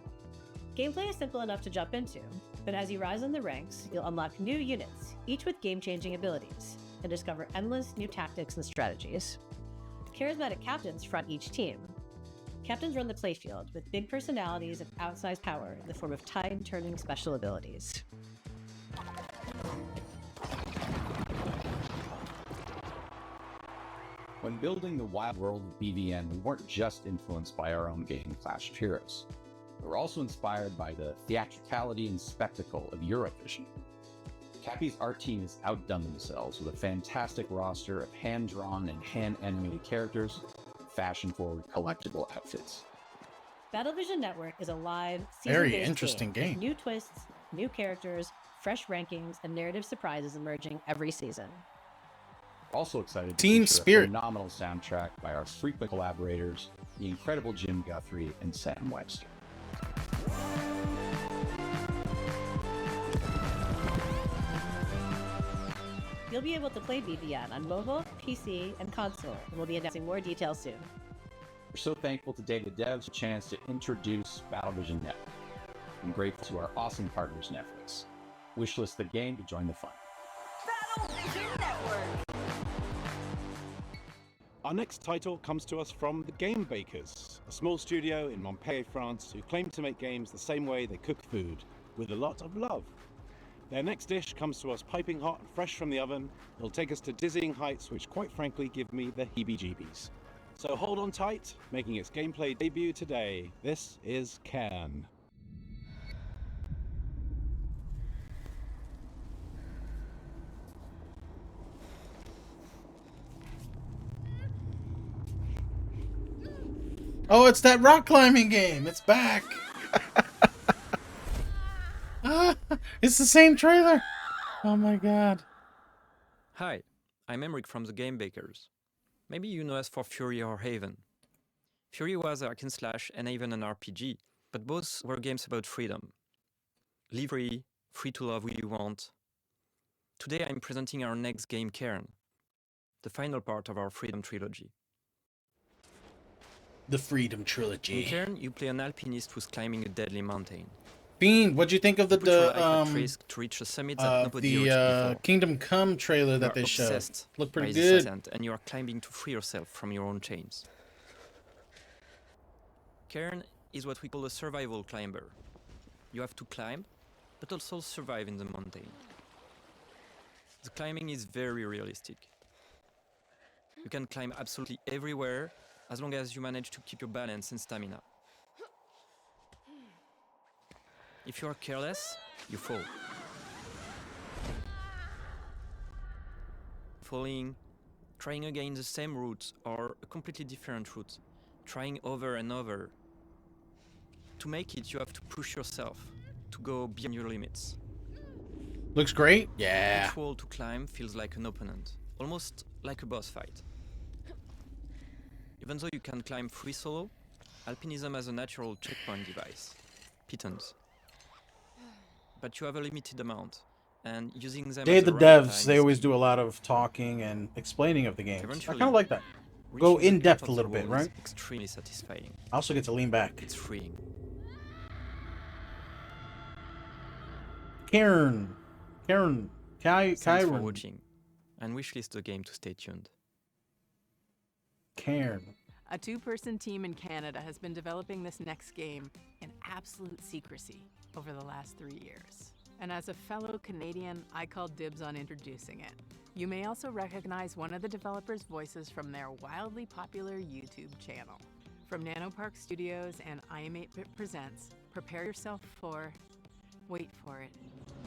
Gameplay is simple enough to jump into, but as you rise in the ranks, you'll unlock new units, each with game-changing abilities, and discover endless new tactics and strategies. Charismatic captains front each team. Captains run the playfield with big personalities and outsized power in the form of time-turning special abilities. When building the wild world of BVN, we weren't just influenced by our own game, Clash of Heroes. We were also inspired by the theatricality and spectacle of Eurovision. Cappy's art team has outdone themselves with a fantastic roster of hand-drawn and hand-animated characters, fashion-forward collectible outfits. Battlevision Network is a live, Very season-based interesting game. with new twists, new characters, fresh rankings, and narrative surprises emerging every season. We're also excited to Team feature Spirit. a phenomenal soundtrack by our frequent collaborators, the incredible Jim Guthrie and Sam Webster. You'll be able to play BVN on mobile, PC, and console, and we'll be announcing more details soon. We're so thankful to Day of the Devs for the chance to introduce Battlevision Network. I'm grateful to our awesome partners, Netflix. Wishlist the game to join the fun. Battlevision Network. Our next title comes to us from the Game Bakers, a small studio in Montpellier, France, who claim to make games the same way they cook food, with a lot of love. Their next dish comes to us piping hot, fresh from the oven. It'll take us to dizzying heights, which quite frankly give me the heebie-jeebies. So hold on tight, making its gameplay debut today. This is Cairn. Oh, it's that rock climbing game. It's back. It's the same trailer. Oh my god. Hi, I'm Emric from the Game Bakers. Maybe you know us for Fury or Haven. Fury was a hack and slash and Haven an RPG, but both were games about freedom. Live free, free to love who you want. Today I'm presenting our next game, Cairn, the final part of our Freedom Trilogy. The Freedom Trilogy. In Cairn, you play an alpinist who's climbing a deadly mountain. Bean, what'd you think of the Put your life at risk to reach a summit that nobody reached before. Kingdom Come trailer You that are they showed? obsessed Looked pretty by this good. ascent, and you are climbing to free yourself from your own chains. Cairn is what we call a survival climber. You have to climb, but also survive in the mountain. The climbing is very realistic. You can climb absolutely everywhere as long as you manage to keep your balance and stamina. If you are careless, you fall. Falling, trying again the same route or a completely different route, trying over and over. To make it, you have to push yourself to go beyond your limits. Looks great. Yeah. Each wall to climb feels like an opponent, almost like a boss fight. Even though you can climb free solo, alpinism has a natural checkpoint device, pitons. But you have a limited amount, and using them The as a devs, runtime they is always key. do a lot of talking and explaining of the games. I Eventually, kind of like that. Go reaching in the depth top a of little the bit, wall is right? extremely satisfying. I also get to lean back. It's freeing. Karen, Thanks for Kyron. watching, and wishlist the game to stay tuned. Karen. A two-person team in Canada has been developing this next game in absolute secrecy over the last 3 years. And as a fellow Canadian, I call dibs on introducing it. You may also recognize one of the developers' voices from their wildly popular YouTube channel. From Nanopark Studios and iam8bit Presents, prepare yourself for... wait for it.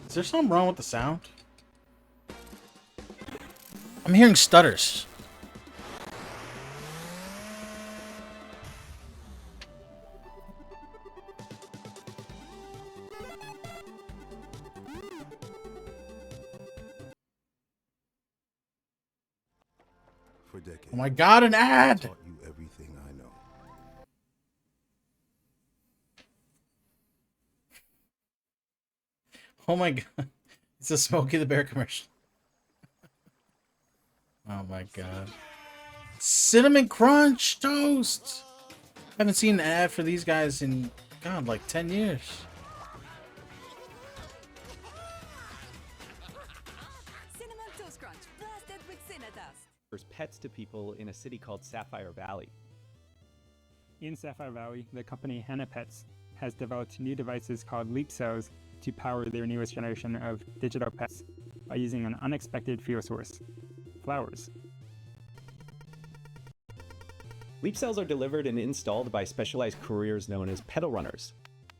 Is there something wrong with the sound? I'm hearing stutters. For decades, Oh my god, an ad! taught you everything I know. Oh my god. It's a Smokey the Bear commercial. Oh my god. Cinnamon Crunch Toast! I haven't seen an ad for these guys in, god, like 10 years. Cinnamon Toast Crunch, blasted with Cinnadust. There's pets to people in a city called Sapphire Valley. In Sapphire Valley, the company Hannah Pets has developed new devices called Leap Cells to power their newest generation of digital pets by using an unexpected fuel source: flowers. Leap cells are delivered and installed by specialized couriers known as pedal runners.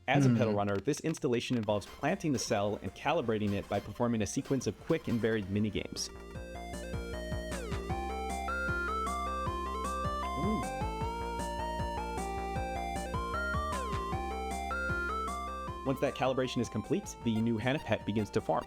As a pedal runner, this installation involves planting the cell and calibrating it by performing a sequence of quick and varied minigames. Once that calibration is complete, the new Hannah Pet begins to farm.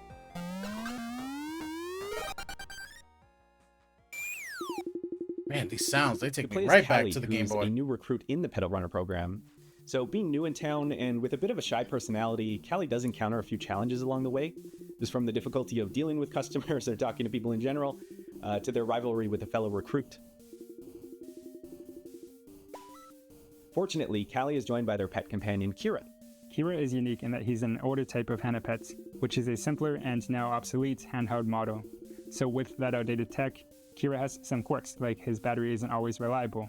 Man, these sounds, they take The me player is right back Callie, to the who Game is Boy. a new recruit in the Pedal Runner program. So being new in town and with a bit of a shy personality, Callie does encounter a few challenges along the way. This from the difficulty of dealing with customers or talking to people in general, to their rivalry with a fellow recruit. Fortunately, Callie is joined by their pet companion, Kira. Kira is unique in that he's an older type of Hannah Pets, which is a simpler and now obsolete handheld model. So with that outdated tech, Kira has some quirks, like his battery isn't always reliable.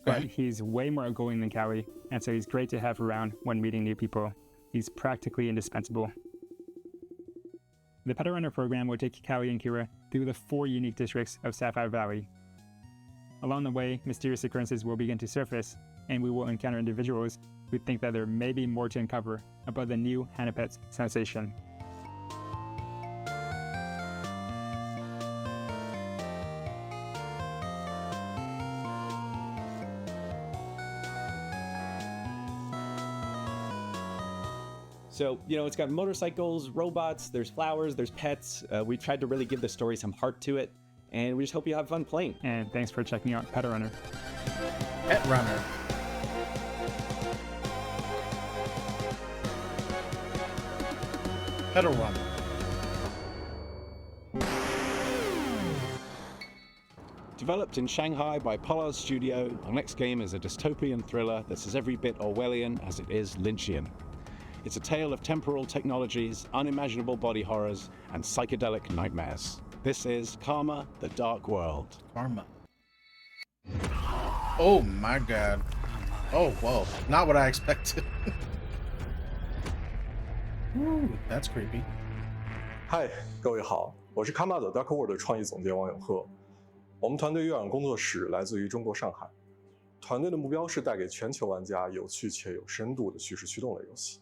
But he's way more outgoing than Callie, and so he's great to have around when meeting new people. He's practically indispensable. The Pedal Runner program will take Callie and Kira through the 4 unique districts of Sapphire Valley. Along the way, mysterious occurrences will begin to surface, and we will encounter individuals who think that there may be more to uncover about the new Hannah Pets sensation. So, you know, it's got motorcycles, robots, there's flowers, there's pets. We tried to really give the story some heart to it, and we just hope you have fun playing. And thanks for checking out Pedal Runner. Pet Runner. Pedal Runner. Developed in Shanghai by Polar Studio, our next game is a dystopian thriller that's as every bit Orwellian as it is Lynchian. It's a tale of temporal technologies, unimaginable body horrors, and psychedelic nightmares. This is Karma: The Dark World. Karma. Oh my god. Oh, whoa. Not what I expected. Ooh, that's creepy. 嗨，各位好，我是 Kama 的 Dark World 的创意总监王永鹤。我们团队月壤工作室来自于中国上海，团队的目标是带给全球玩家有趣且有深度的叙事驱动类游戏。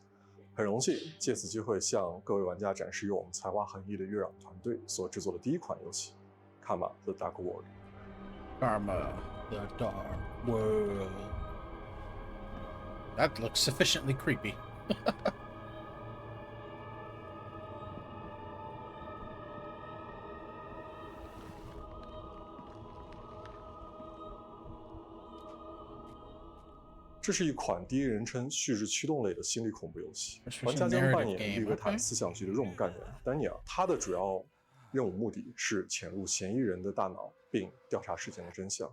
很荣幸借此机会向各位玩家展示由我们才华横溢的月壤团队所制作的第一款游戏《Kama the Dark World》。Karma the Dark World. That looks sufficiently creepy. 这是一款第一人称叙事驱动类的心理恐怖游戏，玩家将扮演利维坦思想局的 ROM 干员丹尼尔，他的主要任务目的是潜入嫌疑人的大脑，并调查事件的真相。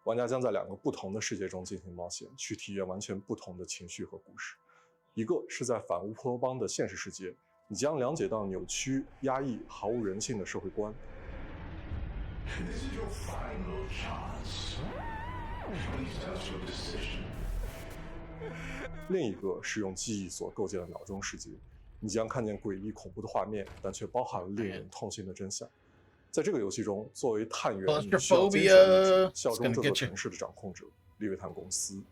玩家将在2个不同的世界中进行冒险，去体验完全不同的情绪和故事。一个是在反乌托邦的现实世界，你将了解到扭曲、压抑、毫无人性的社会观。另一个是用记忆所构建的脑中世界，你将看见诡异恐怖的画面，但却包含了令人痛心的真相。在这个游戏中，作为探员，你需要坚守效忠这座城市的掌控者利维坦公司。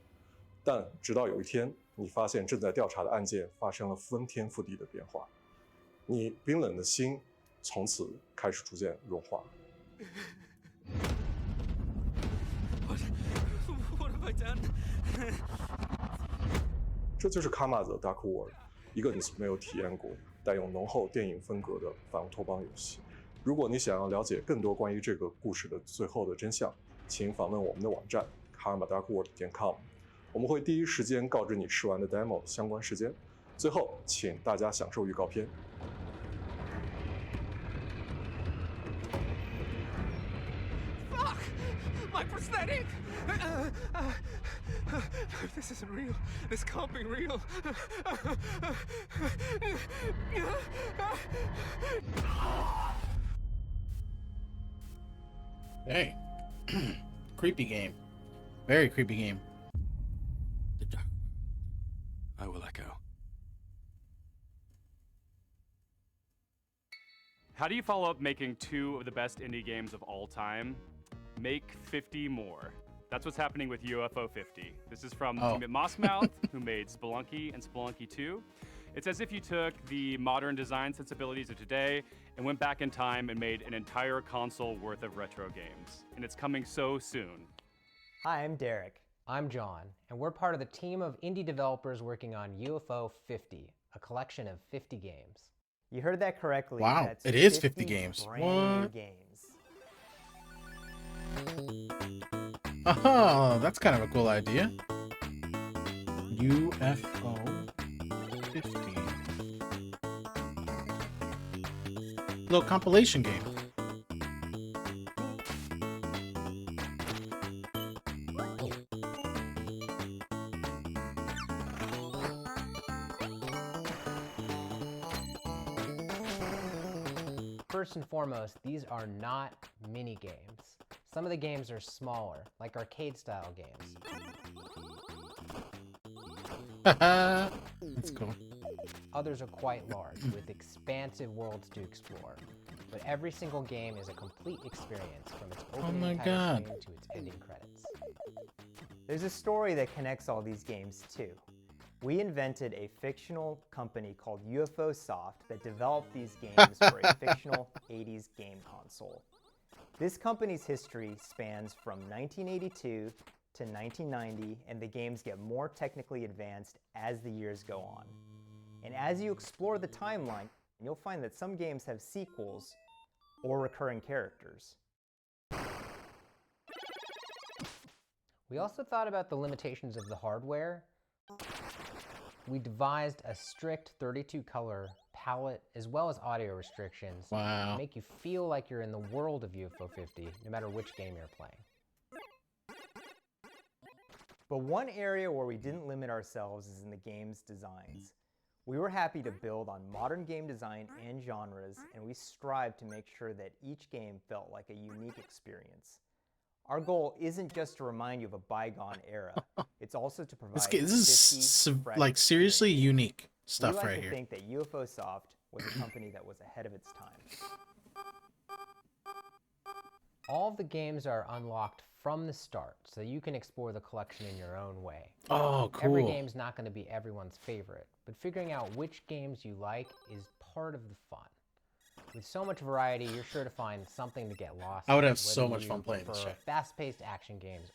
但直到有一天，你发现正在调查的案件发生了翻天覆地的变化，你冰冷的心从此开始逐渐融化。What have I done? 这就是 Kama the Dark World， 一个你没有体验过、带有浓厚电影风格的反乌托邦游戏。如果你想要了解更多关于这个故事的最后的真相，请访问我们的网站 karmadarkworld.com， 我们会第一时间告知你试玩的 demo 相关时间。最后，请大家享受预告片。Fuck! My prosthetic! This isn't real. This can't be real. Hey. Creepy game. Very creepy game. The dark. I will echo. How do you follow up making 2 of the best indie games of all time? Make 50 more. That's what's happening with UFO 50. This is from the team at Mossmouth, who made Spelunky and Spelunky 2. It's as if you took the modern design sensibilities of today and went back in time and made an entire console worth of retro games. And it's coming so soon. Hi, I'm Derek. I'm John, and we're part of the team of indie developers working on UFO 50, a collection of 50 games. You heard that correctly. Wow, That's it is 50 games. Brand new games. Oh, that's kind of a cool idea. UFO 50. Little compilation game. First and foremost, these are not mini games. Some of the games are smaller, like arcade-style games. That's cool. Others are quite large, with expansive worlds to explore. But every single game is a complete experience, from its opening title screen to its ending credits. There's a story that connects all these games too. We invented a fictional company called UFO Soft that developed these games for a fictional 80s game console. This company's history spans from 1982 to 1990, and the games get more technically advanced as the years go on. And as you explore the timeline, you'll find that some games have sequels or recurring characters. We also thought about the limitations of the hardware. We devised a strict 32-color palette as well as audio restrictions to make you feel like you're in the world of UFO 50, no matter which game you're playing. But one area where we didn't limit ourselves is in the game's designs. We were happy to build on modern game design and genres, and we strived to make sure that each game felt like a unique experience. Our goal isn't just to remind you of a bygone era, it's also to provide This is like seriously unique stuff right here. We like to think that UFO Soft was a company that was ahead of its time. All of the games are unlocked from the start, so you can explore the collection in your own way. Oh, cool. Every game's not going to be everyone's favorite, but figuring out which games you like is part of the fun. With so much variety, you're sure to find something to get lost in. I would have so much fun playing this shit. Fast-paced action games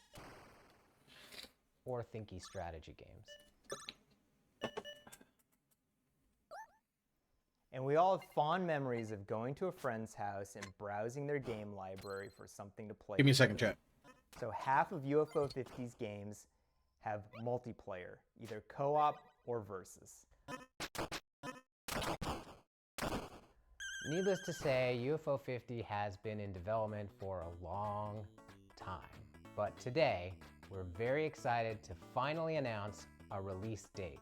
or thinky strategy games. And we all have fond memories of going to a friend's house and browsing their game library for something to play. Give me a second, chat. So half of UFO 50's games have multiplayer, either co-op or versus. Needless to say, UFO 50 has been in development for a long time. But today, we're very excited to finally announce a release date.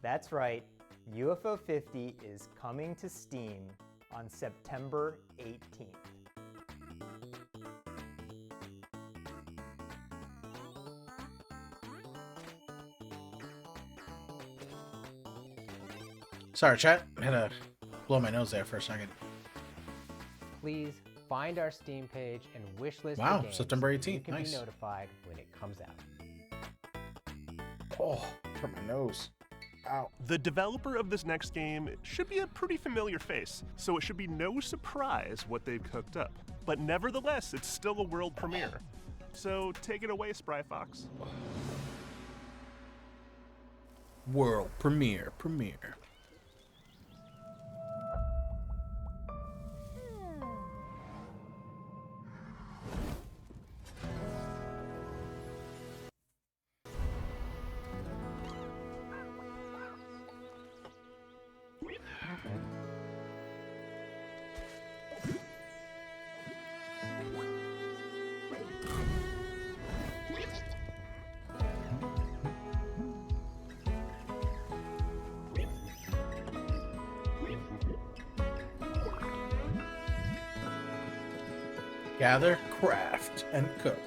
That's right, UFO 50 is coming to Steam on September 18th. Sorry, chat. I had to blow my nose there for a second. Please find our Steam page and wishlist Wow, the games. September You 18th. can Nice. be notified when it comes out. Oh, hurt my nose. Ow. The developer of this next game should be a pretty familiar face, so it should be no surprise what they've cooked up. But nevertheless, it's still a world premiere. So take it away, Spry Fox. World premiere. Gather, craft, and cook.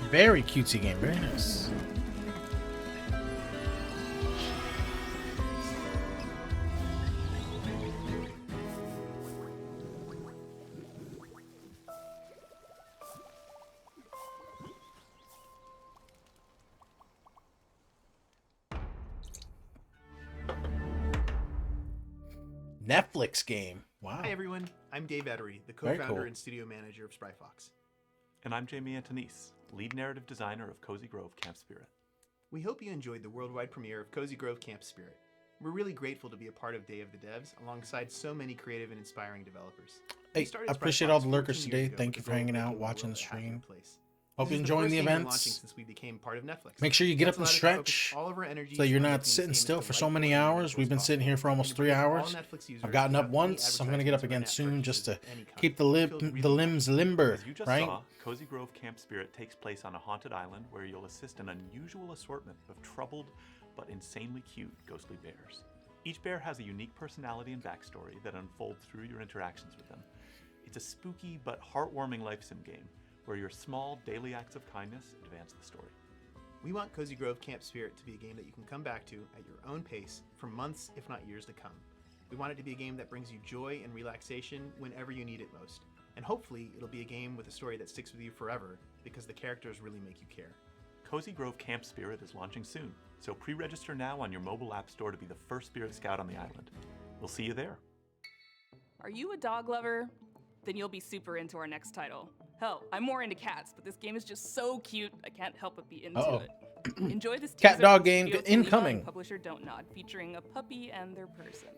Very cutesy game, very nice. Netflix game. Wow. Hi everyone, I'm Dave Ettery, the Very co-founder cool. and studio manager of Spry Fox. And I'm Jamie Antonise, lead narrative designer of Cozy Grove Camp Spirit. We hope you enjoyed the worldwide premiere of Cozy Grove Camp Spirit. We're really grateful to be a part of Day of the Devs alongside so many creative and inspiring developers. We Hey, started I Spry appreciate Fox all the lurkers 14 years today. ago Thank with you the for goal of hanging making out, the watching the world a happier stream. place. Hope This you is the enjoying first the game we're launching events. since we became part of Netflix. Make sure you get up That's and allowed us to focus stretch all of our energy so you're on not making this sitting game as still for so delightful many and hours. meaningful We've as been sitting here for almost possible. 3 And to hours. all Netflix users I've gotten who up have any once. I'm going to get up again advertisements or soon in-app just to purchases of any keep kind. the limbs limber, As you just right? saw, Cozy Grove Camp Spirit takes place on a haunted island where you'll assist an unusual assortment of troubled but insanely cute ghostly bears. Each bear has a unique personality and backstory that unfolds through your interactions with them. It's a spooky but heartwarming life sim game where your small daily acts of kindness advance the story. We want Cozy Grove Camp Spirit to be a game that you can come back to at your own pace for months, if not years to come. We want it to be a game that brings you joy and relaxation whenever you need it most. And hopefully, it'll be a game with a story that sticks with you forever because the characters really make you care. Cozy Grove Camp Spirit is launching soon, so pre-register now on your mobile app store to be the first Spirit Scout on the island. We'll see you there. Are you a dog lover? Then you'll be super into our next title. Hell, I'm more into cats, but this game is just so cute, I can't help but be into it. Enjoy this Cat teaser dog from game Studio incoming. Tolima and Publisher Don't Nod, featuring a puppy and their person.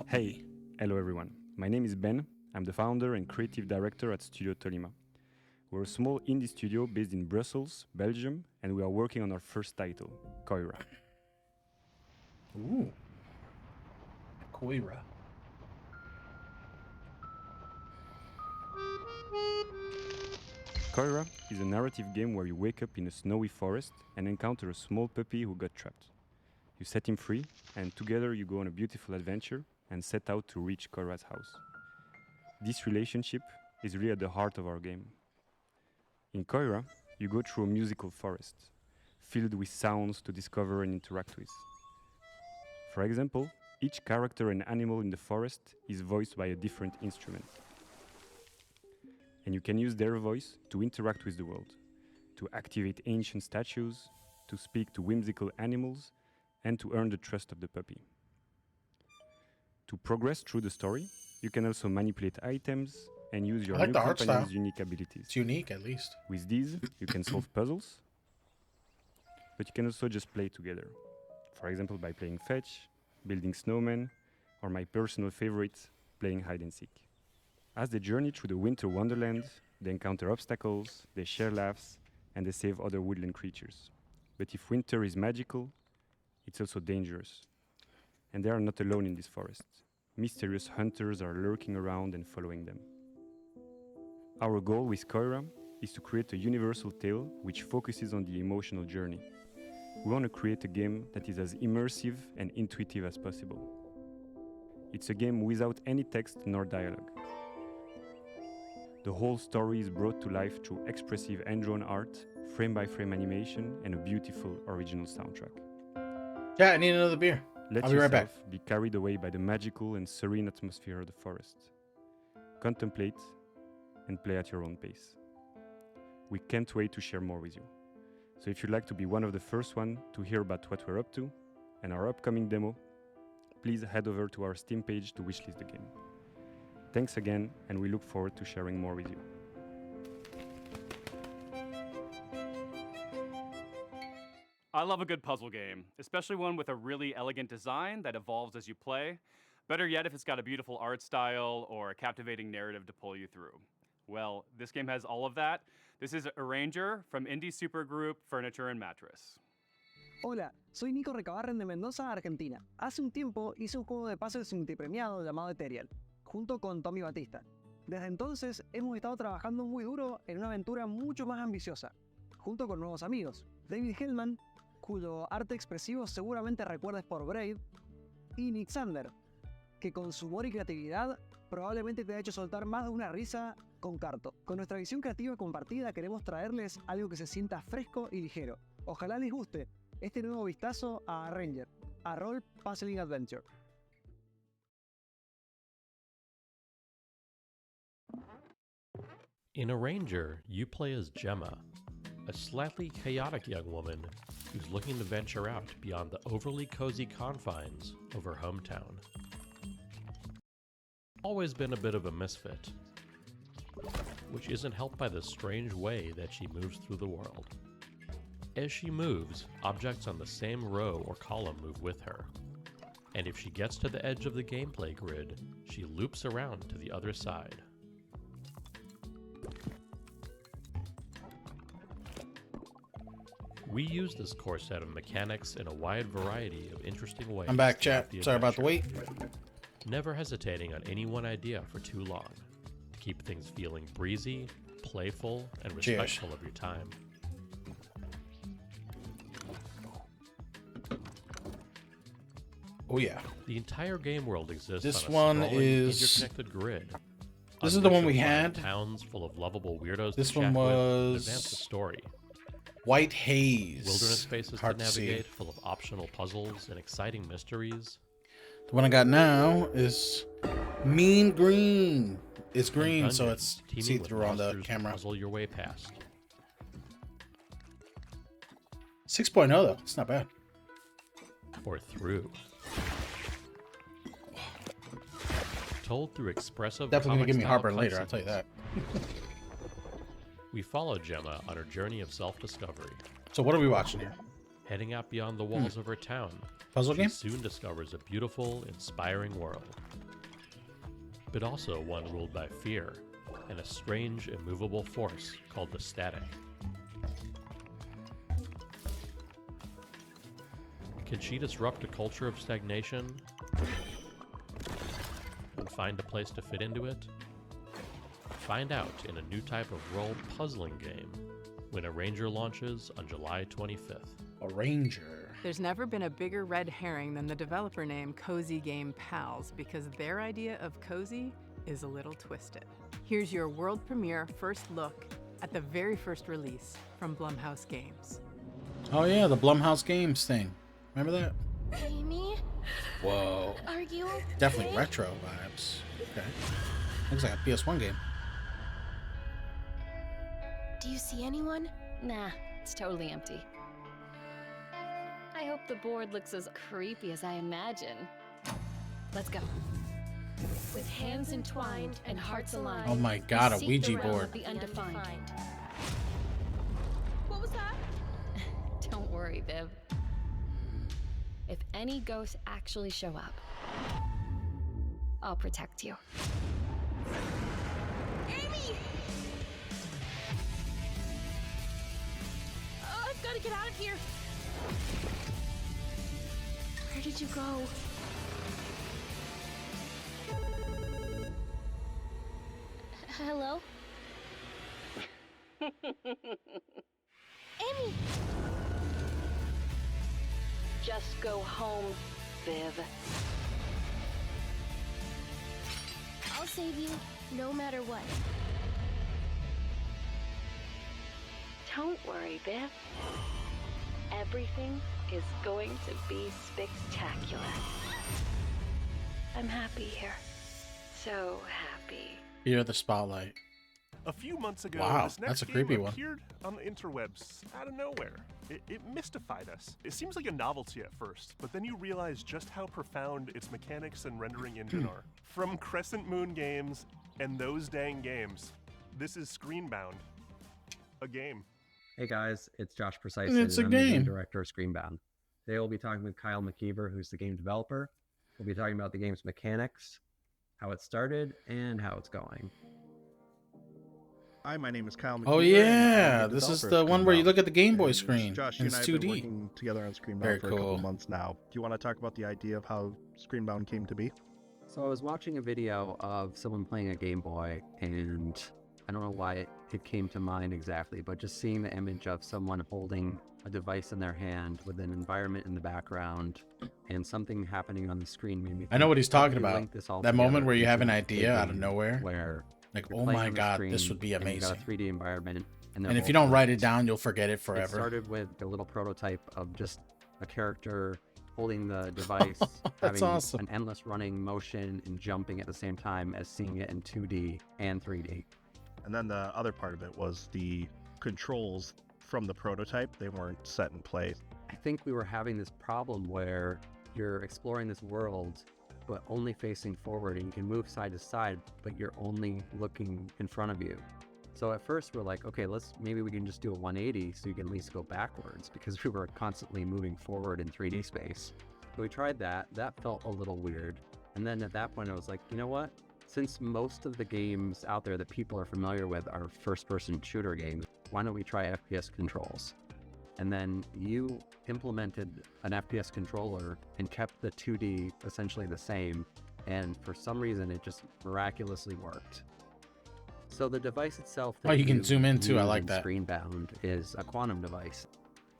Hey, hello everyone. My name is Ben. I'm the founder and creative director at Studio Tolima. We're a small indie studio based in Brussels, Belgium, and we are working on our first title, Koira. Ooh. Koira. Koira is a narrative game where you wake up in a snowy forest and encounter a small puppy who got trapped. You set him free, and together you go on a beautiful adventure and set out to reach Koira's house. This relationship is really at the heart of our game. In Koira, you go through a musical forest, filled with sounds to discover and interact with. For example, each character and animal in the forest is voiced by a different instrument. And you can use their voice to interact with the world, to activate ancient statues, to speak to whimsical animals, and to earn the trust of the puppy. To progress through the story, you can also manipulate items and use your new companion's unique abilities. It's unique, at least. With these, you can solve puzzles, but you can also just play together. For example, by playing fetch, building snowmen, or my personal favorite, playing hide and seek. As they journey through the winter wonderland, they encounter obstacles, they share laughs, and they save other woodland creatures. But if winter is magical, it's also dangerous. And they are not alone in this forest. Mysterious hunters are lurking around and following them. Our goal with Koira is to create a universal tale which focuses on the emotional journey. We want to create a game that is as immersive and intuitive as possible. It's a game without any text nor dialogue. The whole story is brought to life through expressive hand-drawn art, frame-by-frame animation, and a beautiful original soundtrack. Yeah, I need another beer. Let I'll be right back. yourself be carried away by the magical and serene atmosphere of the forest. Contemplate and play at your own pace. We can't wait to share more with you. So if you'd like to be one of the first one to hear about what we're up to and our upcoming demo, please head over to our Steam page to wishlist the game. Thanks again, and we look forward to sharing more with you. I love a good puzzle game, especially one with a really elegant design that evolves as you play. Better yet if it's got a beautiful art style or a captivating narrative to pull you through. Well, this game has all of that. This is Arranger from indie supergroup Furniture and Mattress. Hola, soy Nico Recabarren de Mendoza, Argentina. Hace un tiempo hice un juego de puzzles multipremiado llamado Ethereal, junto con Tommy Batista. Desde entonces hemos estado trabajando muy duro en una aventura mucho más ambiciosa, junto con nuevos amigos, David Hellman, cuyo arte expresivo seguramente recuerdes por Brave, y Nick Sander, que con su humor y creatividad probablemente te ha hecho soltar más de una risa con Carto. Con nuestra visión creativa compartida queremos traerles algo que se sienta fresco y ligero. Ojalá les guste este nuevo vistazo a Arranger, a Role Puzzling Adventure. In Arranger, you play as Gemma, a slightly chaotic young woman who's looking to venture out beyond the overly cozy confines of her hometown. Always been a bit of a misfit, which isn't helped by the strange way that she moves through the world. As she moves, objects on the same row or column move with her, and if she gets to the edge of the gameplay grid, she loops around to the other side. We use this core set of mechanics in a wide variety of interesting ways. I'm back, chat. Sorry about the wait. Never hesitating on any one idea for too long. Keep things feeling breezy, playful, and respectful of your time. Oh yeah. The entire game world exists This on a one sprawling, is interconnected grid. This is the one we had. Towns full of lovable weirdos. This to one chat with and was advance the story. White Haze. Wilderness spaces Hard to to see. navigate, full of optional puzzles and exciting mysteries. The one I got now is Mean Green. It's green, so it's see-through on the camera. Puzzle your way past. 6.0 though. It's not bad. Or through. Told through expressive. Definitely gonna give me comic-style heartburn later, I'll cutscenes. tell you that. We follow Gemma on her journey of self-discovery. So what are we watching here? Heading out beyond the walls of her town, Puzzle she game? soon discovers a beautiful, inspiring world. But also one ruled by fear and a strange, immovable force called the Static. Can she disrupt a culture of stagnation and find a place to fit into it? Find out in a new type of role puzzling game when Arranger launches on July 25th. Arranger. There's never been a bigger red herring than the developer name Cozy Game Pals, because their idea of cozy is a little twisted. Here's your world premiere first look at the very first release from Blumhouse Games. Oh yeah, the Blumhouse Games thing. Remember that? Amy? Whoa. Are you okay? Definitely retro vibes. Okay. Looks like a PS1 game. Do you see anyone? Nah, it's totally empty. I hope the board looks as creepy as I imagine. Let's go. With hands entwined and hearts aligned. Oh my god, a we seek Ouija the realm board. of the undefined. What was that? Don't worry, Viv. If any ghosts actually show up, I'll protect you. Amy! I've got to get out of here. Where did you go? Hello? Amy! Just go home, Viv. I'll save you, no matter what. Don't worry, Viv. Everything is going to be spectacular. I'm happy here. So happy. Fear the spotlight. A few months ago, Wow, this next that's a game creepy one. appeared on the interwebs out of nowhere. It mystified us. It seems like a novelty at first, but then you realize just how profound its mechanics and rendering engine are. From Crescent Moon Games and Those Dang Games, this is Screenbound, a game. Hey guys, it's Josh Precise, And it's a I'm the game. game director of Screenbound. Today we'll be talking with Kyle McKeever, who's the game developer. We'll be talking about the game's mechanics, how it started, and how it's going. Hi, my name is Kyle McKeever. Oh yeah, this is the one where you look at the Game Boy screen. Josh, And you and I it's have 2D. been working together on Screenbound Very for a couple cool. months now. Do you want to talk about the idea of how Screenbound came to be? So I was watching a video of someone playing a Game Boy, and I don't know why it came to mind exactly, but just seeing the image of someone holding a device in their hand with an environment in the background and something happening on the screen made me I know think, what he's how talking can we about. link this all That moment together where you have an into a idea out of game nowhere. where Like, you're oh playing my on the god, screen this would be and you got amazing. a 3D environment, and And if you don't write it down, you'll forget it forever. It started with a little prototype of just a character holding the device, having awesome. an endless running motion and jumping at the same time as seeing it in 2D and 3D. And then the other part of it was the controls from the prototype. They weren't set in place. I think we were having this problem where you're exploring this world, but only facing forward, and you can move side to side, but you're only looking in front of you. So at first we're like, okay, maybe we can just do a 180 so you can at least go backwards, because we were constantly moving forward in 3D space. So we tried that. That felt a little weird. And then at that point I was like, you know what? Since most of the games out there that people are familiar with are first-person shooter games, why don't we try FPS controls? And then you implemented an FPS controller and kept the 2D essentially the same, and for some reason it just miraculously worked. So the device itself that Oh, you can zoom in too, I use like in that. Screenbound is a quantum device.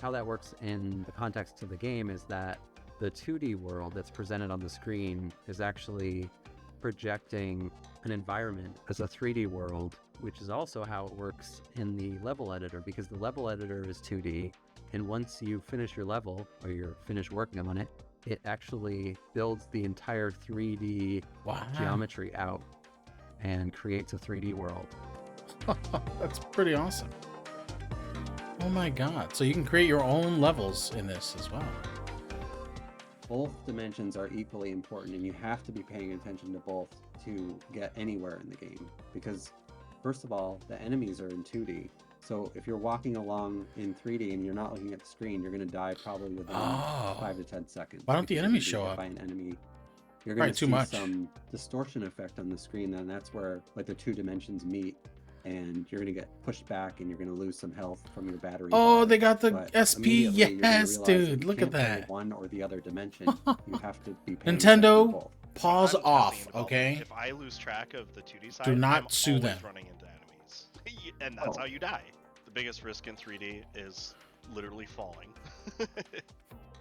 How that works in the context of the game is that the 2D world that's presented on the screen is actually projecting an environment as a 3D world, which is also how it works in the level editor, because the level editor is 2D, and once you finish your level or you're finished working on it, it actually builds the entire 3D geometry out and creates a 3D world. That's pretty awesome. Oh my god. So you can create your own levels in this as well. Both dimensions are equally important, and you have to be paying attention to both to get anywhere in the game, because first of all, the enemies are in 2D. So if you're walking along in 3D and you're not looking at the screen, you're going to die probably within 5 to 10 seconds. Why don't the Because enemies if you show get up? By an enemy, you're Probably going to too see much. some distortion effect on the screen, and that's where like the two dimensions meet, and you're going to get pushed back and you're going to lose some health from your battery. Oh, bar. they got the But SP. immediately you're gonna Yes, realize that dude. you Look at can't play that. one or the other dimension. You have to be paying Nintendo, attention to both. Pause I'm off, happy about okay? If I lose track of the 2D side, Do not I'm sue always them. running into enemies, and that's how you die. The biggest risk in 3D is literally falling.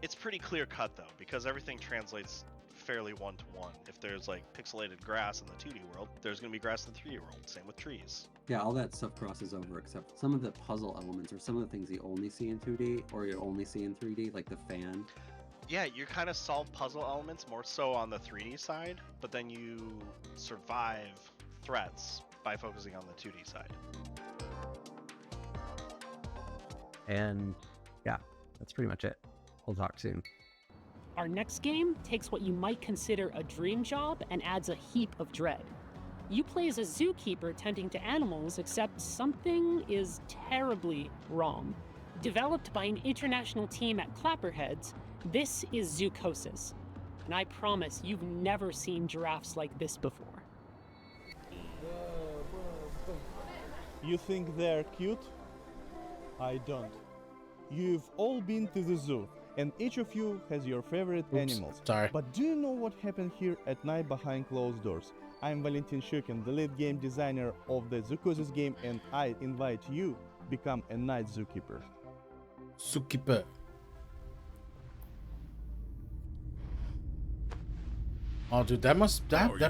It's pretty clear cut though, because everything translates fairly one-to-one. If there's like pixelated grass in the 2D world, there's going to be grass in the 3D world. Same with trees. Yeah, all that stuff crosses over except some of the puzzle elements or some of the things you only see in 2D or you only see in 3D, like the fan. Yeah, you kind of solve puzzle elements more so on the 3D side, but then you survive threats by focusing on the 2D side. And yeah, that's pretty much it. We'll talk soon. Our next game takes what you might consider a dream job and adds a heap of dread. You play as a zookeeper tending to animals, except something is terribly wrong. Developed by an international team at Clapperheads, this is Zoocosis. And I promise you've never seen giraffes like this before. You think they're cute? I don't. You've all been to the zoo, and each of you has your favorite animals. Sorry. But do you know what happened here at night behind closed doors? I'm Valentin Shukin, the lead game designer of the Zoocosis game, and I invite you to become a night zookeeper. Zookeeper. Oh, dude, that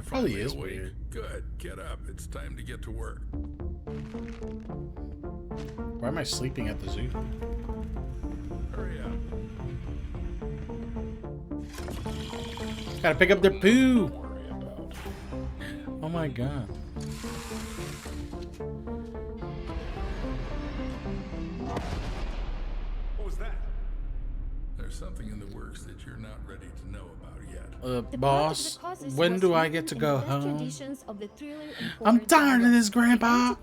probably is weird. Good. Get up. It's time to get to work. Why am I sleeping at the zoo? Hurry up. Gotta pick up their poo. Oh my god. What was that? There's something in the works that you're not ready to know about yet. Boss, when do I get to go home? I'm tired of this, Grandpa.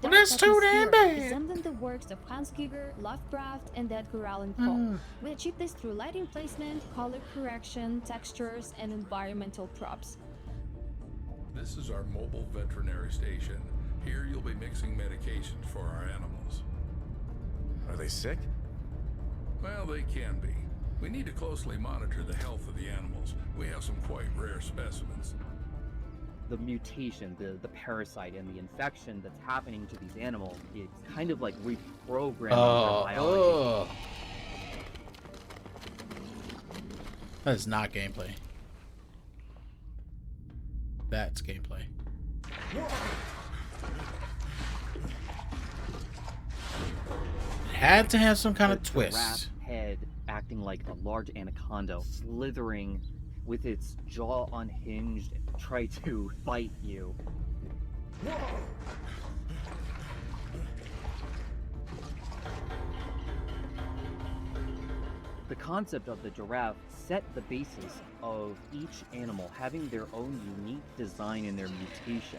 But that's too damn bad. Resembling the works of Hans Giger, Lovecraft, and Edgar Allan Poe. We achieve this through lighting placement, color correction, textures, and environmental props. This is our mobile veterinary station. Here you'll be mixing medications for our animals. Are they sick? Well, they can be. We need to closely monitor the health of the animals. We have some quite rare specimens. The mutation, the parasite, and the infection that's happening to these animals, it's kind of like reprogramming their biology. That is not gameplay. That's gameplay. It had to have some kind of twist. Giraffe head acting like a large anaconda, slithering with its jaw unhinged, try to bite you. The concept of the giraffe set the basis of each animal having their own unique design in their mutation.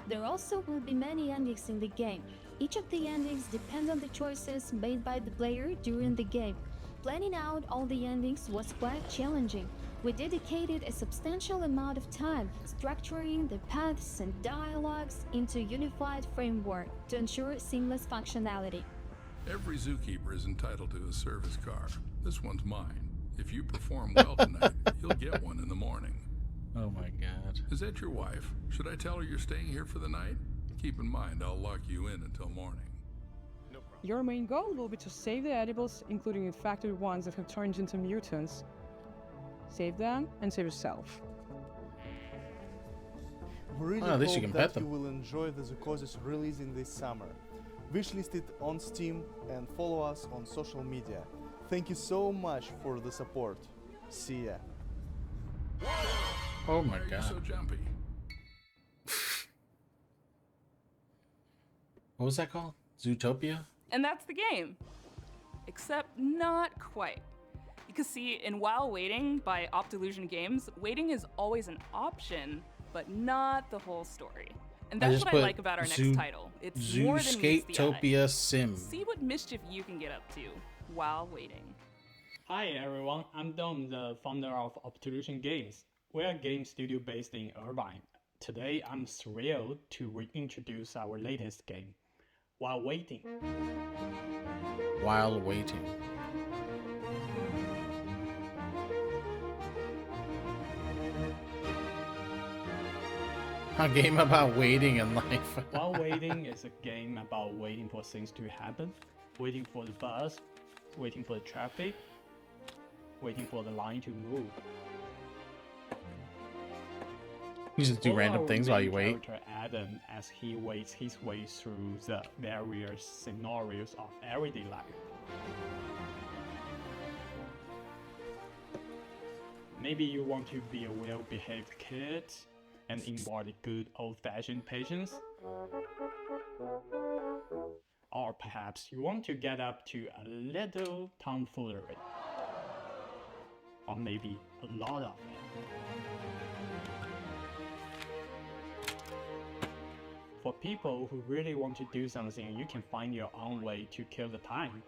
There also will be many endings in the game. Each of the endings depend on the choices made by the player during the game. Planning out all the endings was quite challenging. We dedicated a substantial amount of time structuring the paths and dialogues into a unified framework to ensure seamless functionality. Every zookeeper is entitled to a service car. This one's mine. If you perform well tonight, you'll get one in the morning. Oh my god. Is that your wife? Should I tell her you're staying here for the night? Keep in mind, I'll lock you in until morning. Your main goal will be to save the edibles, including infected ones that have turned into mutants. Save them and save yourself. We really at least you hope can pet that them. you will enjoy the Zoocosis release in this summer. Wishlist it on Steam and follow us on social media. Thank you so much for the support. See ya. Oh my Why are you god. so jumpy? What was that called? Zootopia? And that's the game. Except not quite. Because see, in While Waiting by Optilusion Games, waiting is always an option, but not the whole story. And that's what I like about our next title. It's more than meets the eye. Zooscapetopia Sim. See what mischief you can get up to while waiting. Hi everyone, I'm Dom, the founder of Optilusion Games. We're a game studio based in Irvine. Today I'm thrilled to reintroduce our latest game, While Waiting. While waiting. A game about waiting in life. While waiting is a game about waiting for things to happen, waiting for the bus, waiting for the traffic, waiting for the line to move. You just do random things while you wait. Character Adam, as he waits his way through the various scenarios of everyday life. Maybe you want to be a well-behaved kid and embody good old-fashioned patience. Or perhaps you want to get up to a little tomfoolery. Or maybe a lot of it. For people who really want to do something, you can find your own way to kill the time.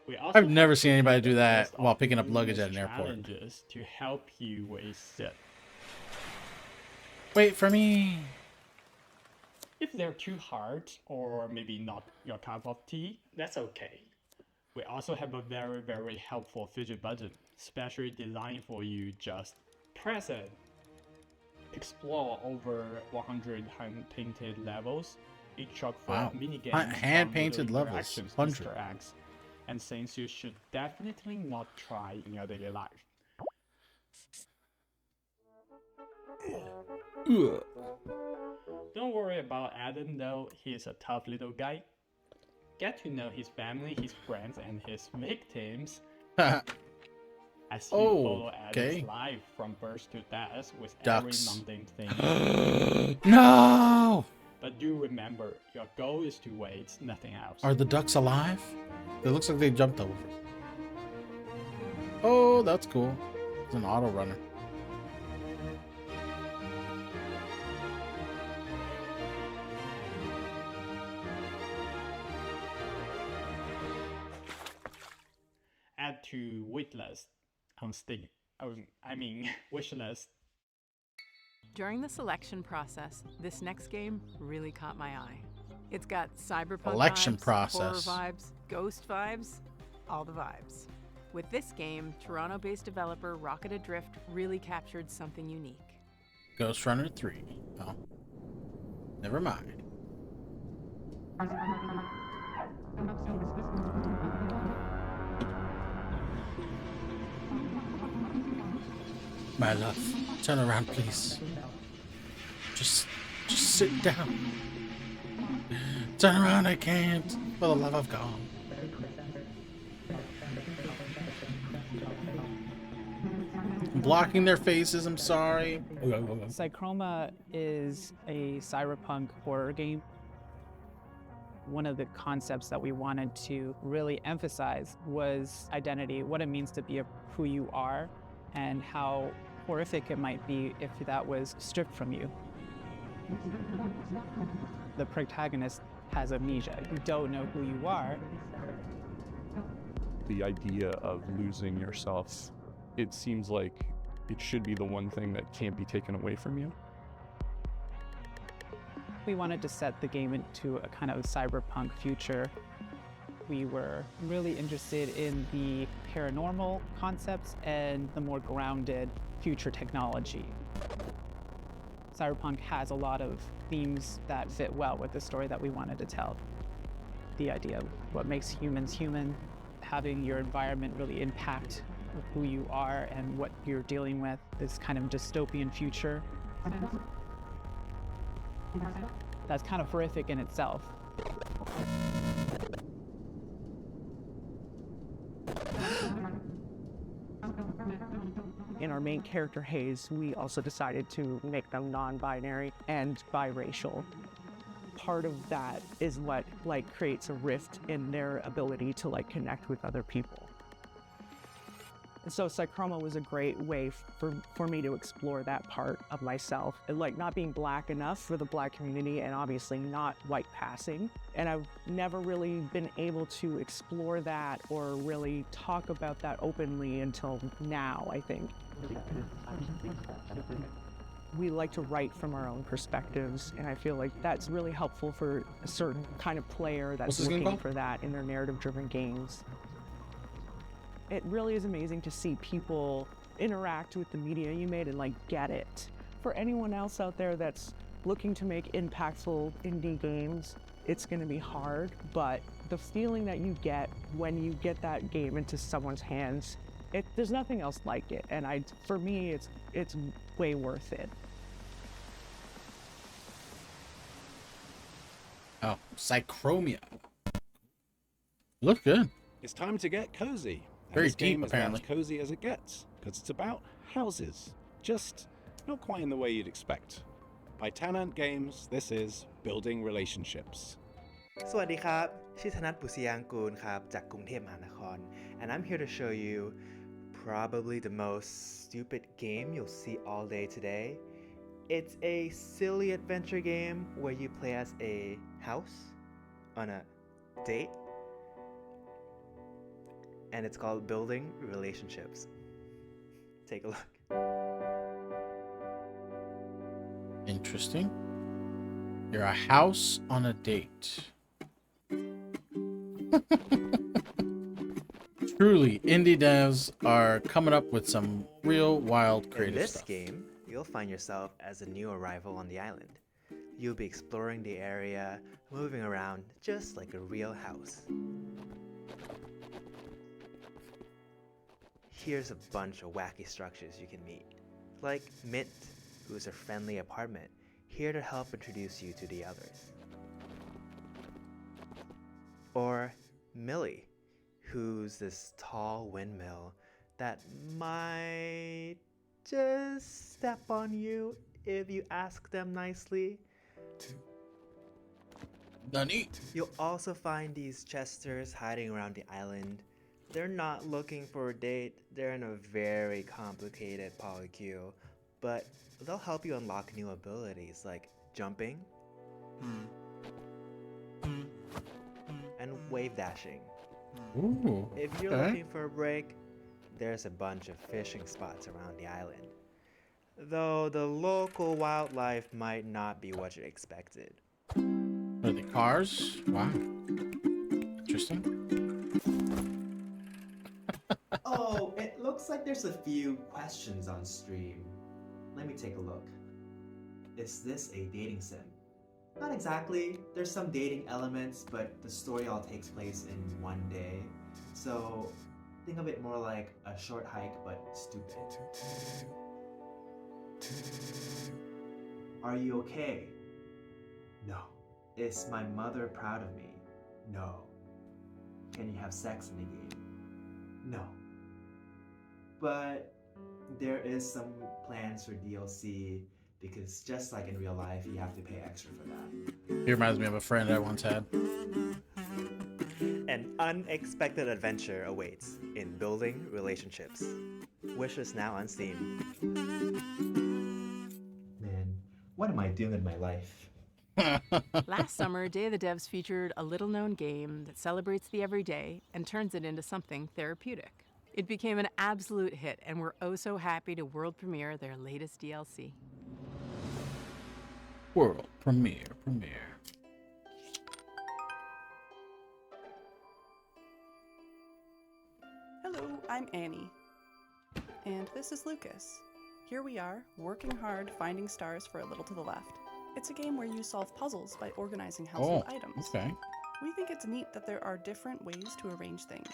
We also I've never seen anybody do a that list while of picking up luggage at an numerous airport. challenges to help you with it. Wait for me. If they're too hard or maybe not your cup of tea, that's okay. We also have a very helpful fidget button, specially designed for you. Just press it. Explore over 100 hand-painted levels, each chock full of minigames, hand-painted levels, interactions, 100. Easter eggs, and things you should definitely not try in your daily life. Don't worry about Adam though, he's a tough little guy. Get to know his family, his friends, and his victims as you follow Adam's life from birth to death with Ducks. every mundane thing. No! But do remember, your goal is to wait, nothing else. Are the ducks alive? It looks like they jumped over. Oh, that's cool. It's an auto runner. Add to waitlist on Steam. Wishlist. During the selection process, this next game really caught my eye. It's got cyberpunk Selection vibes, process. horror vibes, ghost vibes, all the vibes. With this game, Toronto-based developer Rocket Adrift really captured something unique. Ghost Runner 3. Oh. Never mind. My love, turn around, please. Just sit down. Turn around, I can't. For the love of God. I'm blocking their faces, I'm sorry. Psychroma is a cyberpunk horror game. One of the concepts that we wanted to really emphasize was identity, what it means to be who you are, and how horrific it might be if that was stripped from you. The protagonist has amnesia. You don't know who you are. The idea of losing yourself, it seems like it should be the one thing that can't be taken away from you. We wanted to set the game into a kind of cyberpunk future. We were really interested in the paranormal concepts and the more grounded future technology. Cyberpunk has a lot of themes that fit well with the story that we wanted to tell. The idea of what makes humans human, having your environment really impact who you are and what you're dealing with, this kind of dystopian future. That's kind of horrific in itself. In our main character, Hayes, we also decided to make them non-binary and biracial. Part of that is what creates a rift in their ability to connect with other people. And so Psychroma was a great way for me to explore that part of myself. Not being black enough for the black community and obviously not white passing. And I've never really been able to explore that or really talk about that openly until now, I think. We like to write from our own perspectives, and I feel like that's really helpful for a certain kind of player that's looking for that in their narrative-driven games. It really is amazing to see people interact with the media you made and get it. For anyone else out there that's looking to make impactful indie games, it's going to be hard, but the feeling that you get when you get that game into someone's hands, there's nothing else like it. And for me, it's way worth it. Oh, Psychromia. Look good. It's time to get cozy. And Very this game deep, is apparently. as cozy as it gets, because it's about houses. Just not quite in the way you'd expect. By Tanant Games, this is Building Relationships. สวัสดีครับ ชื่อธนัท บุษยางกูล ครับ จากกรุงเทพมหานคร and I'm here to show you probably the most stupid game you'll see all day today. It's a silly adventure game where you play as a house on a date, and it's called Building Relationships. Take a look. Interesting. You're a house on a date. Truly, indie devs are coming up with some real wild creative In this stuff. game, you'll find yourself as a new arrival on the island. You'll be exploring the area, moving around just like a real house. Here's a bunch of wacky structures you can meet, like Mint, who's a friendly apartment, here to help introduce you to the others. Or Millie, who's this tall windmill that might just step on you if you ask them nicely. Nani? You'll also find these chesters hiding around the island. They're not looking for a date, they're in a very complicated polycule, but they'll help you unlock new abilities like jumping and wave dashing. Ooh, If you're okay. looking for a break, there's a bunch of fishing spots around the island. Though the local wildlife might not be what you expected. Are they cars? Wow. Interesting. Oh, it looks like there's a few questions on stream. Let me take a look. Is this a dating sim? Not exactly. There's some dating elements, but the story all takes place in one day. So think of it more like a short hike, but stupid. Are you okay? No. Is my mother proud of me? No. Can you have sex in the game? No. But there is some plans for DLC because just like in real life, you have to pay extra for that. He reminds me of a friend I once had. An unexpected adventure awaits in Building Relationships. Wishes now on Steam. Man, what am I doing in my life? Last summer, Day of the Devs featured a little-known game that celebrates the everyday and turns it into something therapeutic. It became an absolute hit, and we're oh so happy to world premiere their latest DLC. World premiere. Hello, I'm Annie. And this is Lucas. Here we are, working hard, finding stars for A Little to the Left. It's a game where you solve puzzles by organizing household items. Okay. We think it's neat that there are different ways to arrange things.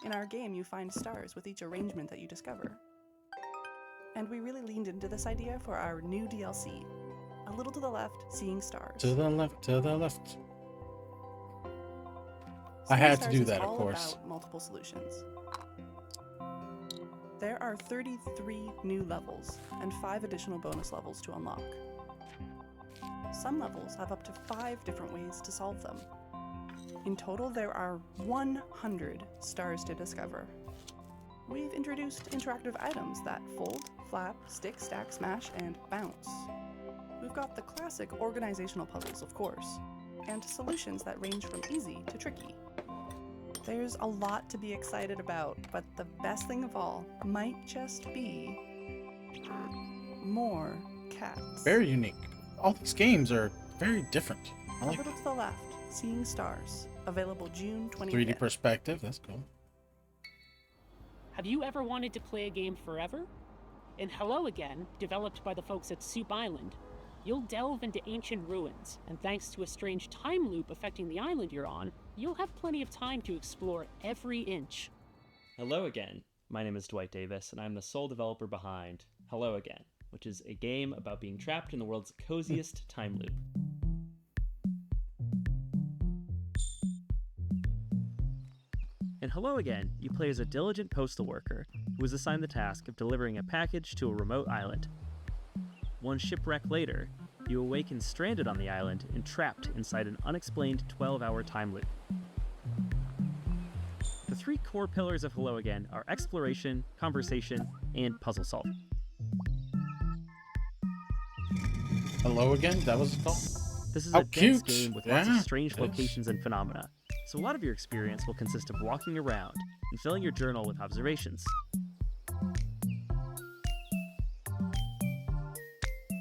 In our game, you find stars with each arrangement that you discover. And we really leaned into this idea for our new DLC, A Little to the Left, Seeing Stars. To the left, to the left. I Seeing had to Stars do is that, of all course. about multiple solutions. There are 33 new levels and 5 additional bonus levels to unlock. Some levels have up to 5 different ways to solve them. In total, there are 100 stars to discover. We've introduced interactive items that fold, flap, stick, stack, smash, and bounce. We've got the classic organizational puzzles, of course, and solutions that range from easy to tricky. There's a lot to be excited about, but the best thing of all might just be more cats. Very unique. All these games are very different. I A like Little to the Left, Seeing Stars, available June 25th. 3D perspective. That's cool. Have you ever wanted to play a game forever? In Hello Again, developed by the folks at Soup Island, You'll delve into ancient ruins, and thanks to a strange time loop affecting the island you're on, you'll have plenty of time to explore every inch. Hello again. My name is Dwight Davis, and I'm the sole developer behind Hello Again, which is a game about being trapped in the world's coziest time loop. In Hello Again, you play as a diligent postal worker who was assigned the task of delivering a package to a remote island. One shipwreck later, you awaken stranded on the island and trapped inside an unexplained 12-hour time loop. The three core pillars of Hello Again are exploration, conversation, and puzzle solving. Hello Again? That was it called? This is How a dense cute. game with Yeah, lots of strange it is. locations and phenomena, so a lot of your experience will consist of walking around and filling your journal with observations.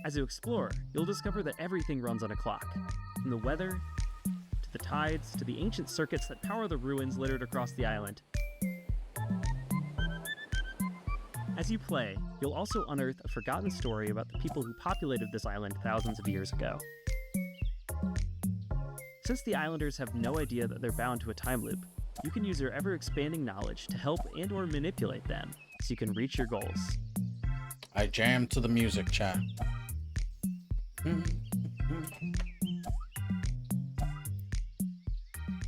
As you explore, you'll discover that everything runs on a clock, from the weather, to the tides, to the ancient circuits that power the ruins littered across the island. As you play, you'll also unearth a forgotten story about the people who populated this island thousands of years ago. Since the islanders have no idea that they're bound to a time loop, you can use your ever-expanding knowledge to help and/or manipulate them so you can reach your goals. I jammed to the music, chat.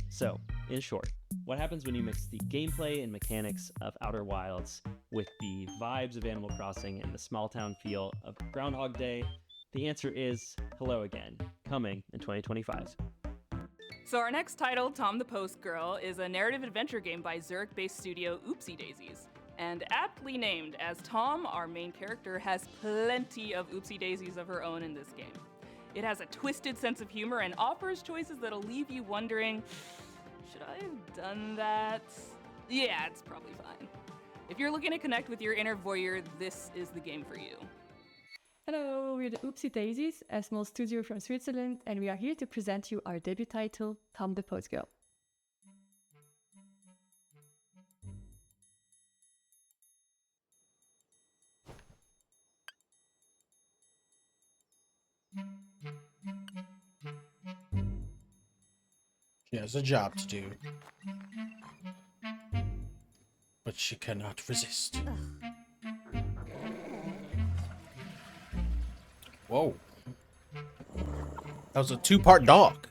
So, in short, what happens when you mix the gameplay and mechanics of Outer Wilds with the vibes of Animal Crossing and the small town feel of Groundhog Day? The answer is Hello Again, coming in 2025. So our next title, Tom the Post Girl, is a narrative adventure game by Zurich-based studio Oopsie Daisies. And aptly named, as Tom, our main character, has plenty of oopsie daisies of her own in this game. It has a twisted sense of humor and offers choices that'll leave you wondering, should I have done that? Yeah, it's probably fine. If you're looking to connect with your inner voyeur, this is the game for you. Hello, we're the Oopsie Daisies, a small studio from Switzerland, and we are here to present you our debut title, Tom the Post Girl. She has a job to do. But she cannot resist. Whoa. That was a two-part dog.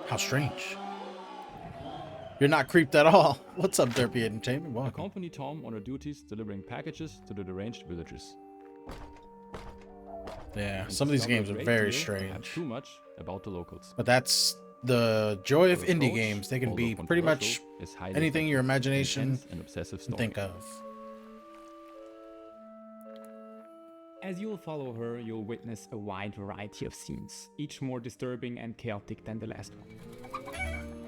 How strange. You're not creeped at all. What's up, Derpy Entertainment? Welcome. Accompany Tom on her duties delivering packages to the deranged villagers. Yeah, And some of these discover a games are great very deal, strange. perhaps too much about the locals. But that's the joy of Her indie approach, games. They can although be pretty much controversial, is highly anything your effective, imagination intense and obsessive can story. think of. As you'll follow her, you'll witness a wide variety of scenes, each more disturbing and chaotic than the last one.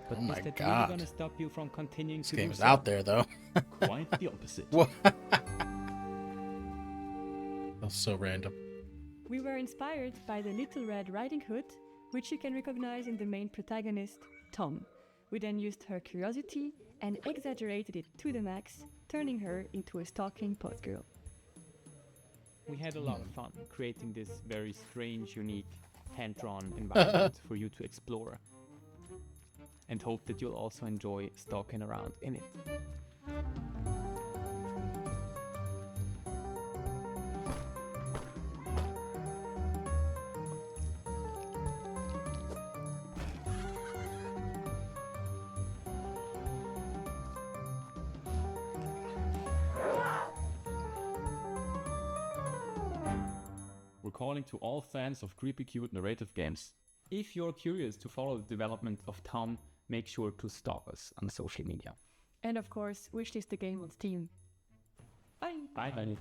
But Oh my is that God. really gonna stop you from continuing This to game do is so? out there, though. Quite the opposite. What? That's so random. We were inspired by the Little Red Riding Hood, which you can recognize in the main protagonist, Tom. We then used her curiosity and exaggerated it to the max, turning her into a stalking post girl. We had a lot of fun creating this very strange, unique, hand-drawn environment for you to explore. And hope that you'll also enjoy stalking around in it. We're calling to all fans of creepy cute narrative games. If you're curious to follow the development of Tom, make sure to stalk us on social media. And of course, wishlist the game on Steam. Bye! Bye.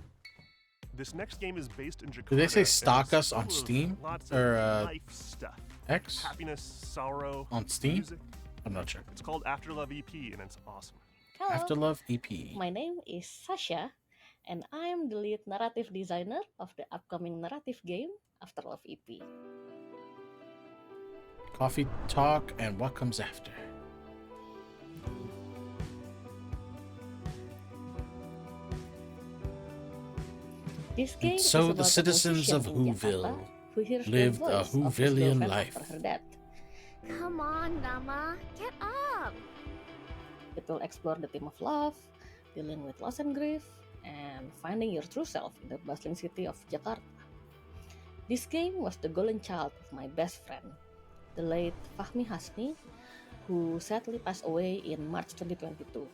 This next game is based in Jakarta. Did they say and stock it's us on full of Steam? lots Or, of life stuff. X? Happiness, sorrow, On Steam? music. I'm not sure. It's called After Love EP, and it's awesome. Hello. Afterlove EP. My name is Sasha, and I am the lead narrative designer of the upcoming narrative game After Love EP. Coffee talk and what comes after. This And game is so the about a citizens musician of in Whoville Jakarta who hears the lived a voice of his Whovillian girlfriend life. after her death. Come on, Nama, get up! It will explore the theme of love, dealing with loss and grief, and finding your true self in the bustling city of Jakarta. This game was the golden child of my best friend, the late Fahmi Hasni, who sadly passed away in March 2022.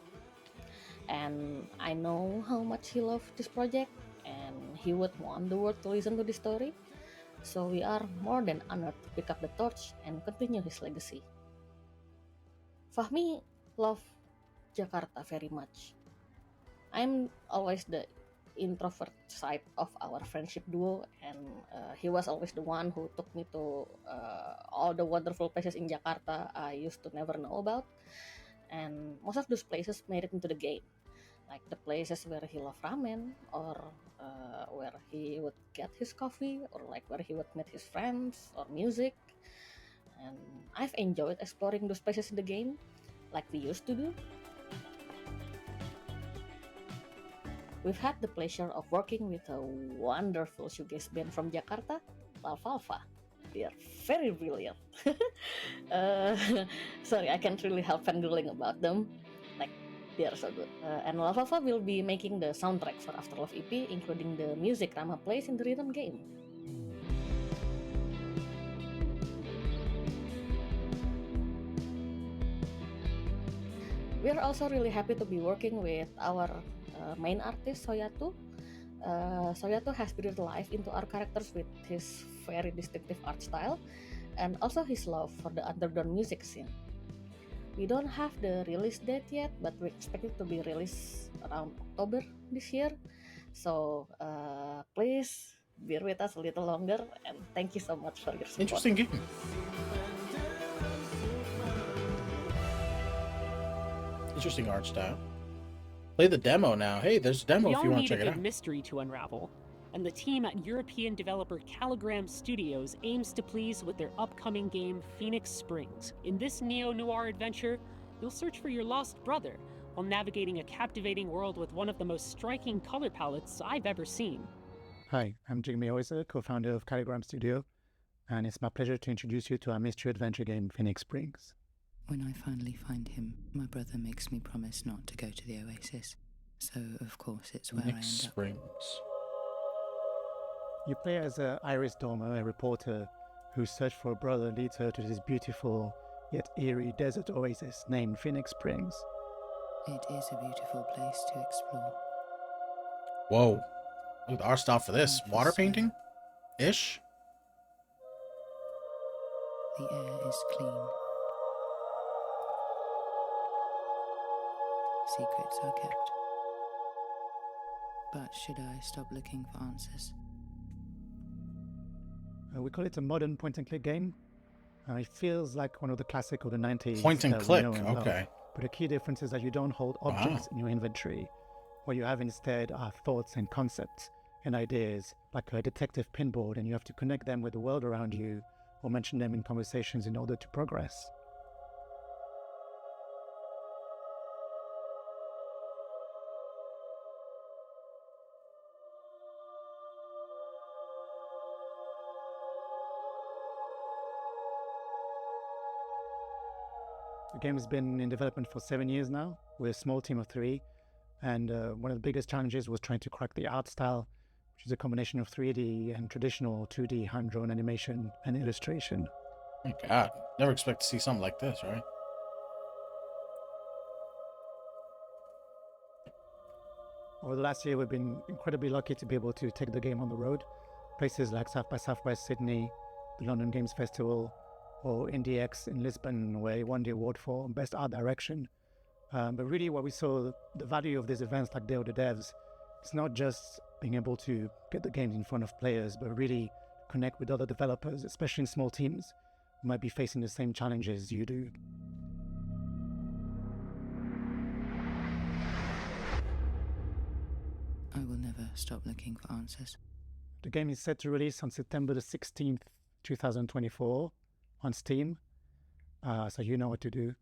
And I know how much he loved this project, and he would want the world to listen to this story. So we are more than honored to pick up the torch and continue his legacy. Fahmi loved Jakarta very much. I'm always the introvert side of our friendship duo, and he was always the one who took me to all the wonderful places in Jakarta I used to never know about. And most of those places made it into the game, like the places where he loved ramen, or where he would get his coffee, or like where he would meet his friends, or music. And I've enjoyed exploring those places in the game, like we used to do. We've had the pleasure of working with a wonderful shoegaze band from Jakarta, Lalfalfa. They are very brilliant. Sorry, I can't really help fangirling about them. Like, they are so good. And Lalfalfa will be making the soundtrack for Afterlife EP, including the music Rama plays in the rhythm game. We are also really happy to be working with our main artist, Soyatu. Soyatu has breathed life into our characters with his very distinctive art style and also his love for the underground music scene. We don't have the release date yet, but we expect it to be released around October this year. So please bear with us a little longer, and thank you so much for your support. Interesting game. Interesting art style. Play the demo now. Hey, there's a demo We if all you want need to a check it good out. mystery to unravel, and the team at European developer Caligram Studios aims to please with their upcoming game Phoenix Springs. In this neo-noir adventure, you'll search for your lost brother while navigating a captivating world with one of the most striking color palettes I've ever seen. Hi, I'm Jigme Oiser, co-founder of Caligram Studio, and it's my pleasure to introduce you to our mystery adventure game Phoenix Springs. When I finally find him, my brother makes me promise not to go to the Oasis. So, of course, it's where Phoenix I end up. Springs. You play as Iris Dormer, a reporter whose search for a brother leads her to this beautiful yet eerie desert oasis named Phoenix Springs. It is a beautiful place to explore. Whoa. Look at the art style for this. Water painting? Ish? The air is clean. Secrets are kept. But should I stop looking for answers? We call it a modern point-and-click game. It feels like one of the classic of the 90s. Point and that we click, know and love. okay. But the key difference is that you don't hold objects in your inventory. What you have instead are thoughts and concepts and ideas, like a detective pinboard, and you have to connect them with the world around you or mention them in conversations in order to progress. The game has been in development for 7 years now. We're a small team of 3, and one of the biggest challenges was trying to crack the art style, which is a combination of 3D and traditional 2D hand-drawn animation and illustration. Oh my God, never expect to see something like this, right? Over the last year, we've been incredibly lucky to be able to take the game on the road. Places like South by Southwest Sydney, the London Games Festival, or IndieX in Lisbon, where he won the award for Best Art Direction. But really what we saw, the value of these events like Day of the Devs, it's not just being able to get the games in front of players, but really connect with other developers, especially in small teams who might be facing the same challenges you do. I will never stop looking for answers. The game is set to release on September the 16th, 2024 on Steam, so you know what to do.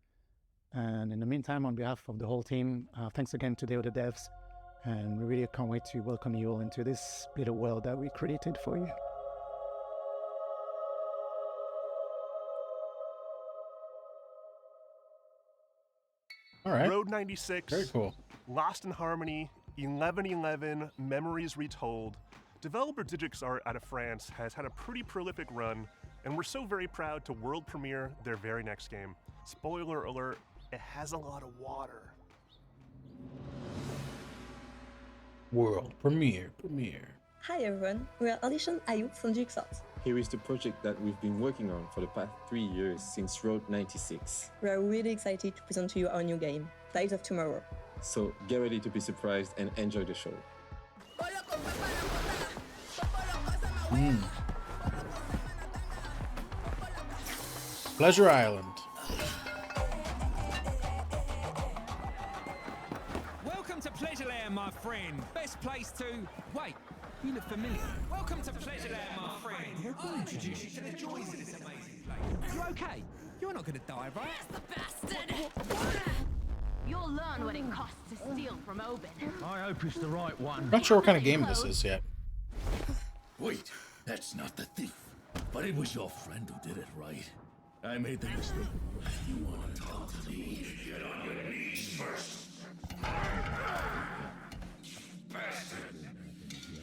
And in the meantime, on behalf of the whole team, thanks again to Day of the Devs, And we really can't wait to welcome you all into this little world that we created for you. All right. Road 96. Very cool. Lost in Harmony, 1111, Memories Retold. Developer Digix Art out of France has had a pretty prolific run, and we're so very proud to world premiere their very next game. Spoiler alert, it has a lot of water. World premiere. Hi everyone, we are Audition Ayub from Jigsaw. Here is the project that we've been working on for the past 3 years since Road 96. We are really excited to present to you our new game, Tides of Tomorrow. So get ready to be surprised and enjoy the show. Pleasure Island. Welcome to Pleasureland, my friend. Best place to... Wait, you look familiar. Welcome to Pleasureland, my friend. I'll introduce you to the joys of this amazing place. You okay? You're not going to die, right? You'll learn what it costs to steal from Oben. I hope it's the right one. I'm not sure what kind of game this is yet. Wait, that's not the thief. But it was your friend who did it, right? I made the mistake. You want to talk to me? Get on your knees first. Bastard!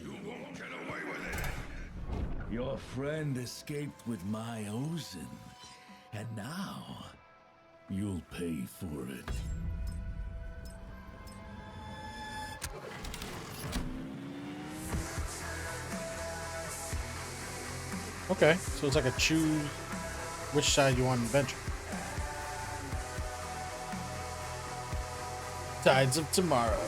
You won't get away with it. Your friend escaped with my Ozen, and now you'll pay for it. Okay, so it's like a choose which side you want to venture. Tides of Tomorrow.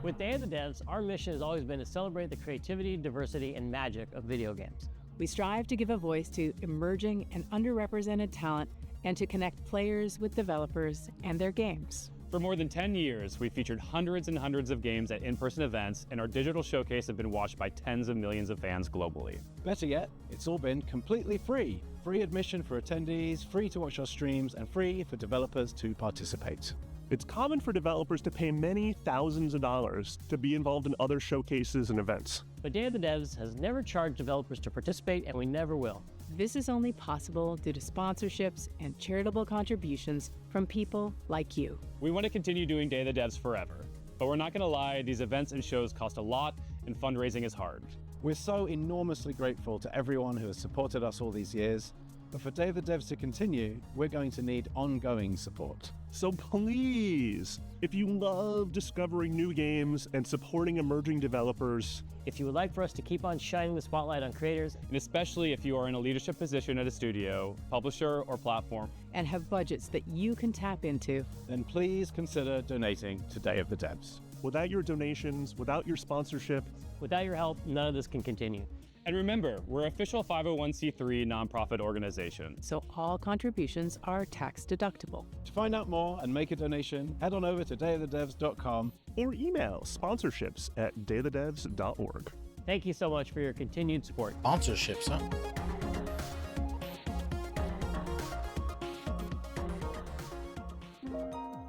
With Day of the Devs, our mission has always been to celebrate the creativity, diversity, and magic of video games. We strive to give a voice to emerging and underrepresented talent and to connect players with developers and their games. For more than 10 years, we've featured hundreds and hundreds of games at in-person events, and our digital showcase have been watched by tens of millions of fans globally. Better yet, it's all been completely free. Free admission for attendees, free to watch our streams, and free for developers to participate. It's common for developers to pay many thousands of dollars to be involved in other showcases and events. But Day of the Devs has never charged developers to participate, and we never will. This is only possible due to sponsorships and charitable contributions from people like you. We want to continue doing Day of the Devs forever, but we're not going to lie, these events and shows cost a lot, and fundraising is hard. We're so enormously grateful to everyone who has supported us all these years, but for Day of the Devs to continue, we're going to need ongoing support. So please, if you love discovering new games and supporting emerging developers, if you would like for us to keep on shining the spotlight on creators, and especially if you are in a leadership position at a studio, publisher, or platform, and have budgets that you can tap into, then please consider donating to Day of the Devs. Without your donations, without your sponsorship, without your help, none of this can continue. And remember, we're an official 501c3 nonprofit organization. So all contributions are tax deductible. To find out more and make a donation, head on over to dayofthedevs.com or email sponsorships@dayofthedevs.org. Thank you so much for your continued support. Sponsorships, huh?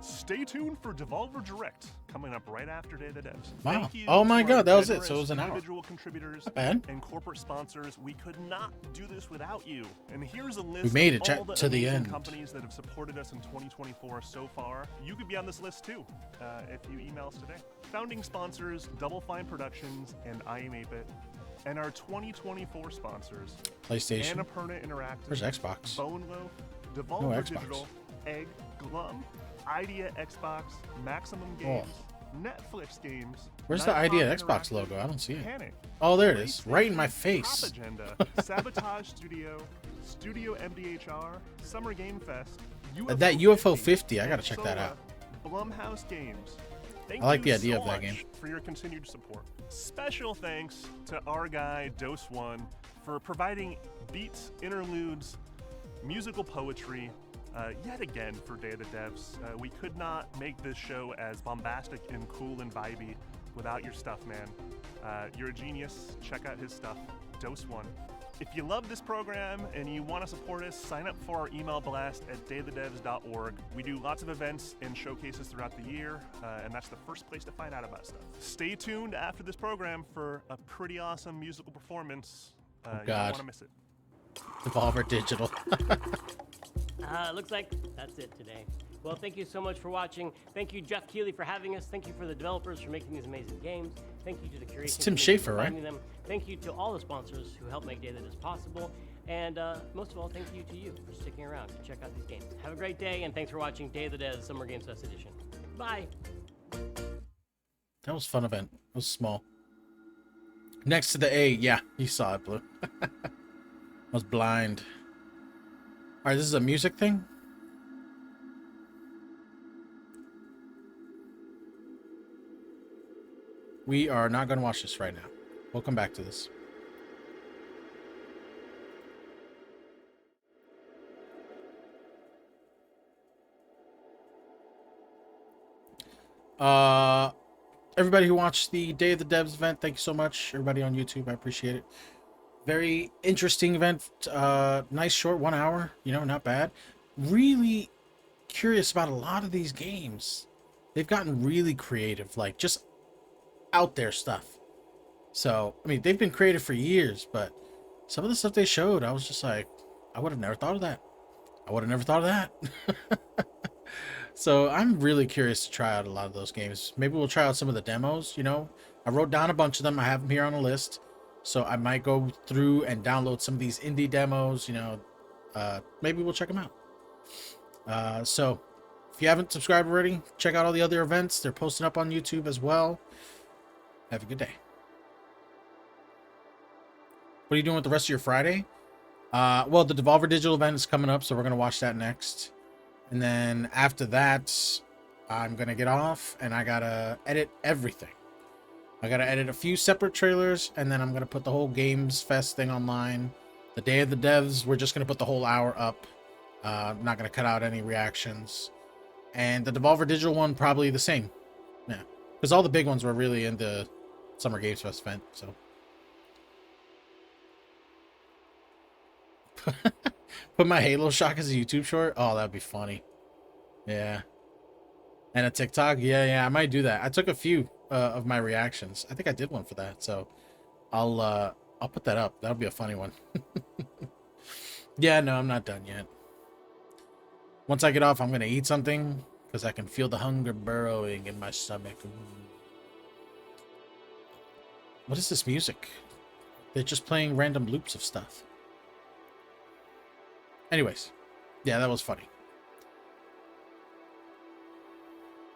Stay tuned for Devolver Direct coming up right after Day of the Devs. Wow. Thank you Oh my to God, our that was it. generous So it was an hour. Individual contributors Not bad. and corporate sponsors. We could not do this without you. And here's a list We made of it all the to the amazing end. companies that have supported us in 2024 so far. You could be on this list too if you email us today. Founding sponsors, Double Fine Productions and I Am 8-Bit. And our 2024 sponsors, PlayStation. Annapurna Interactive. Where's Xbox? Bone Loaf, No Devolver Xbox. Digital, Egg, Glum, Idea Xbox, Maximum Games, Netflix Games. Where's the Nightbot Idea Xbox Interactive, logo? I don't see it. Panic, Oh, there it is. PlayStation, Right in my Top face. Agenda, Sabotage Studio, Studio MDHR, Summer Game Fest, That UFO 50, I gotta check that out. Blumhouse Games. Thank I like you the idea so of that much game. for your continued support. Special thanks to our guy Dose One for providing beats, interludes, musical poetry. Yet again for Day of the Devs. We could not make this show as bombastic and cool and vibey without your stuff, man. You're a genius. Check out his stuff. Dose One. If you love this program and you want to support us, sign up for our email blast at dayofthedevs.org. We do lots of events and showcases throughout the year, and that's the first place to find out about stuff. Stay tuned after this program for a pretty awesome musical performance. Oh, You don't God. want to miss it. Devolver Digital. Looks like that's it today. Well, thank you so much for watching. Thank you, Jeff Keighley, for having us. Thank you for the developers for making these amazing games. Thank you to the curation It's Tim community Schafer, for right? finding them. Thank you to all the sponsors who help make Day That Is possible. And most of all, thank you to you for sticking around to check out these games. Have a great day, and thanks for watching Day of the Dead Summer Games Fest Edition. Bye. That was a fun event. It was small. Next to the A, yeah, you saw it, Blue. I was blind. All right, this is a music thing. We are not going to watch this right now. We'll come back to this. Everybody who watched the Day of the Devs event, thank you so much. Everybody on YouTube, I appreciate it. Very interesting event. Nice short 1 hour, you know, not bad. Really curious about a lot of these games. They've gotten really creative, like just out there stuff. So, I mean, they've been creative for years, but some of the stuff they showed, I was just like, I would have never thought of that. I would have never thought of that. So I'm really curious to try out a lot of those games. Maybe we'll try out some of the demos, you know. I wrote down a bunch of them. I have them here on a list. So I might go through and download some of these indie demos, you know. Maybe we'll check them out. So if you haven't subscribed already, check out all the other events. They're posting up on YouTube as well. Have a good day. What are you doing with the rest of your Friday? Well, the Devolver Digital event is coming up, so we're going to watch that next. And then after that, I'm going to get off and I got to edit everything. I got to edit a few separate trailers, and then I'm going to put the whole Games Fest thing online. The Day of the Devs, we're just going to put the whole hour up. I'm not going to cut out any reactions. And the Devolver Digital one, probably the same. Yeah. Because all the big ones were really in the Summer Games Fest event, so. Put my Halo Shock as a YouTube short? Oh, that'd be funny. Yeah. And a TikTok? Yeah, I might do that. I took a few of my reactions. I think I did one for that, so I'll put that up. That'll be a funny one. Yeah, no, I'm not done yet. Once I get off, I'm gonna eat something because I can feel the hunger burrowing in my stomach. What is this music? They're just playing random loops of stuff. Anyways, yeah, that was funny.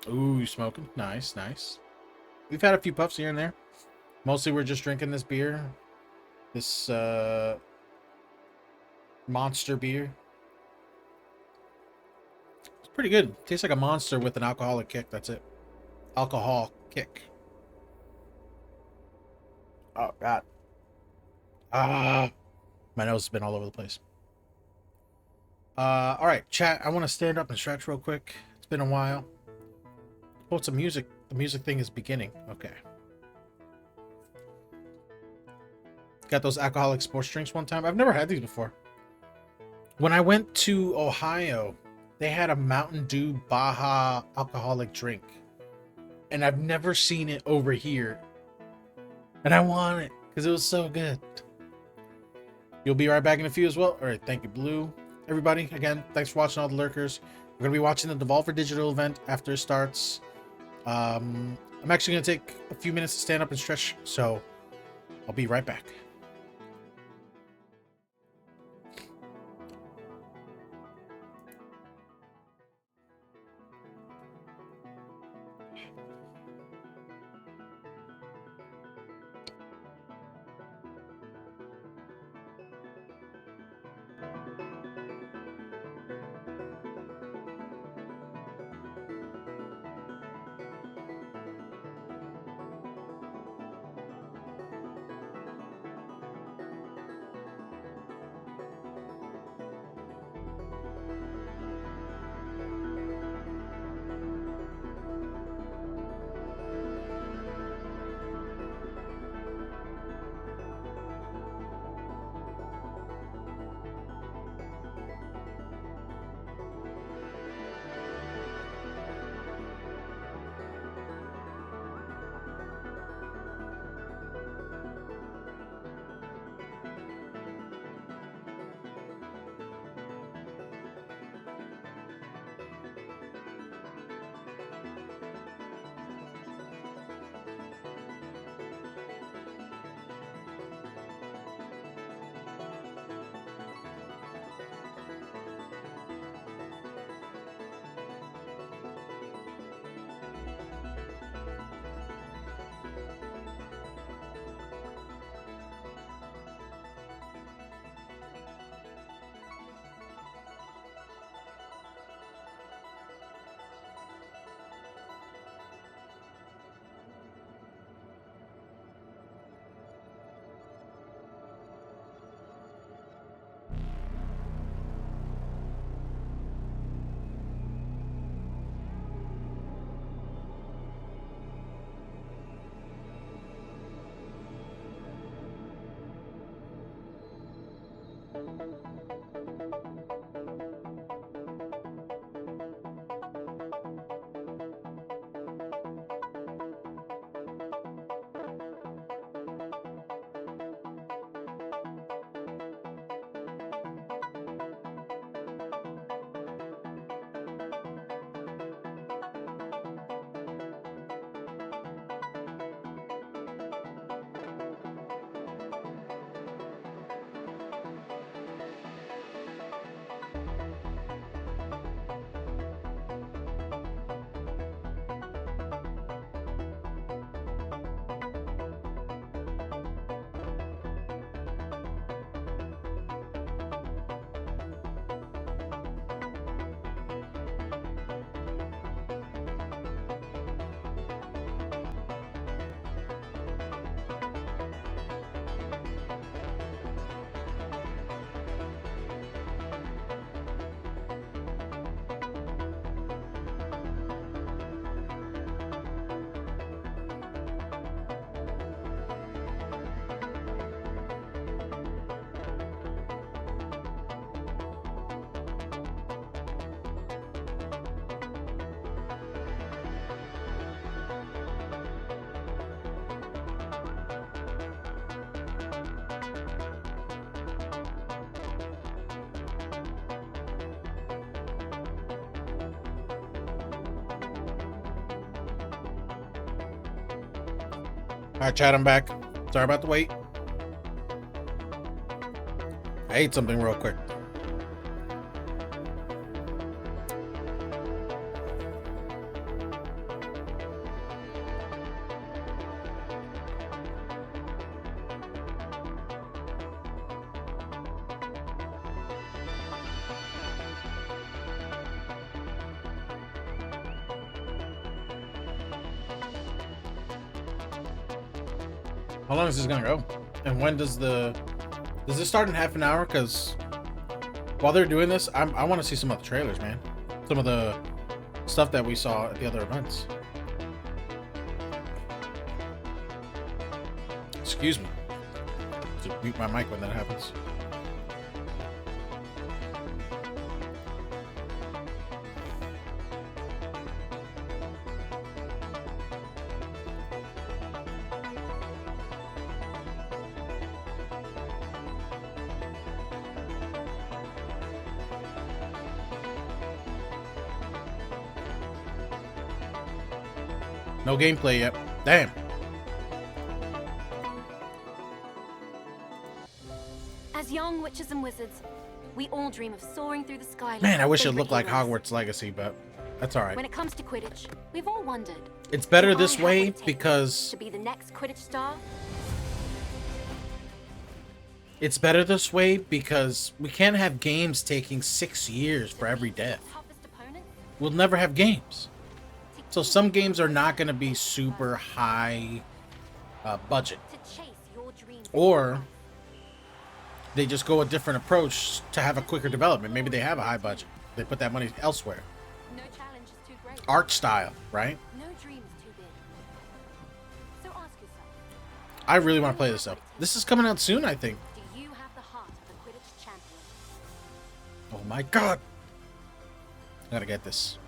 Ooh, you smoking? Nice, nice. We've had a few puffs here and there. Mostly we're just drinking this beer. This monster beer. It's pretty good. Tastes like a monster with an alcoholic kick. That's it. Alcohol kick. Oh, God. Ah. My nose has been all over the place. All right, chat. I want to stand up and stretch real quick. It's been a while. Oh, it's a music. The music thing is beginning. Okay. Got those alcoholic sports drinks one time. I've never had these before. When I went to Ohio, they had a Mountain Dew Baja alcoholic drink. And I've never seen it over here. And I want it because it was so good. You'll be right back in a few as well. All right, thank you, Blue. Everybody, again, thanks for watching all the lurkers. We're going to be watching the Devolver Digital event after it starts. I'm actually going to take a few minutes to stand up and stretch, so I'll be right back. Alright, chat, I'm back. Sorry about the wait. I ate something real quick. How long is this gonna go? And when does this start in half an hour? Because while they're doing this, I want to see some of the trailers, man. Some of the stuff that we saw at the other events. Excuse me. To mute my mic when that happens. No gameplay yet. Damn. As young witches and wizards, we all dream of soaring through the sky. Man, I wish it favorite looked like heroes. Hogwarts Legacy, but that's all right. When it comes to Quidditch, we've all wondered. It's better do this I have what way it takes because to be the next Quidditch star. it's better this way because we can't have games taking 6 years for every death. We'll never have games. So some games are not going to be super high budget. Or they just go a different approach to have a quicker development. Maybe they have a high budget. They put that money elsewhere. No challenge is too great. Art style, right? No dream is too big. So ask yourself, I really want to play this though. This is coming out soon, I think. do you have the heart of a Quidditch champion? Oh my god. I gotta get this.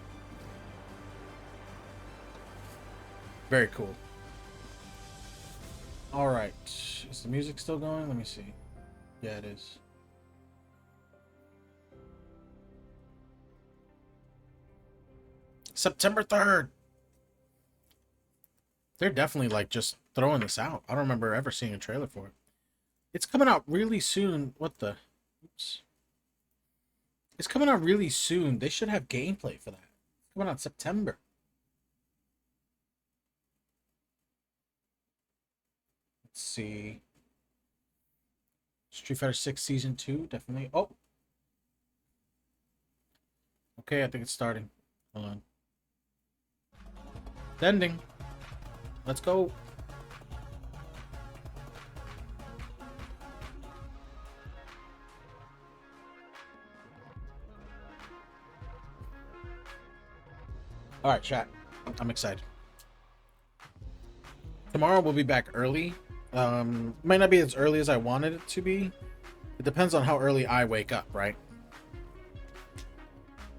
Very cool. All right. Is the music still going? Let me see. Yeah, it is. September 3rd. They're definitely like just throwing this out. I don't remember ever seeing a trailer for it. It's coming out really soon. What the? Oops. It's coming out really soon. They should have gameplay for that. It's coming out September. Let's see. Street Fighter 6 Season 2, definitely. Oh. Okay, I think it's starting. Hold on. It's ending. Let's go. All right, chat. I'm excited. Tomorrow we'll be back early. Might not be as early as I wanted it to be, It depends on how early I wake up, right?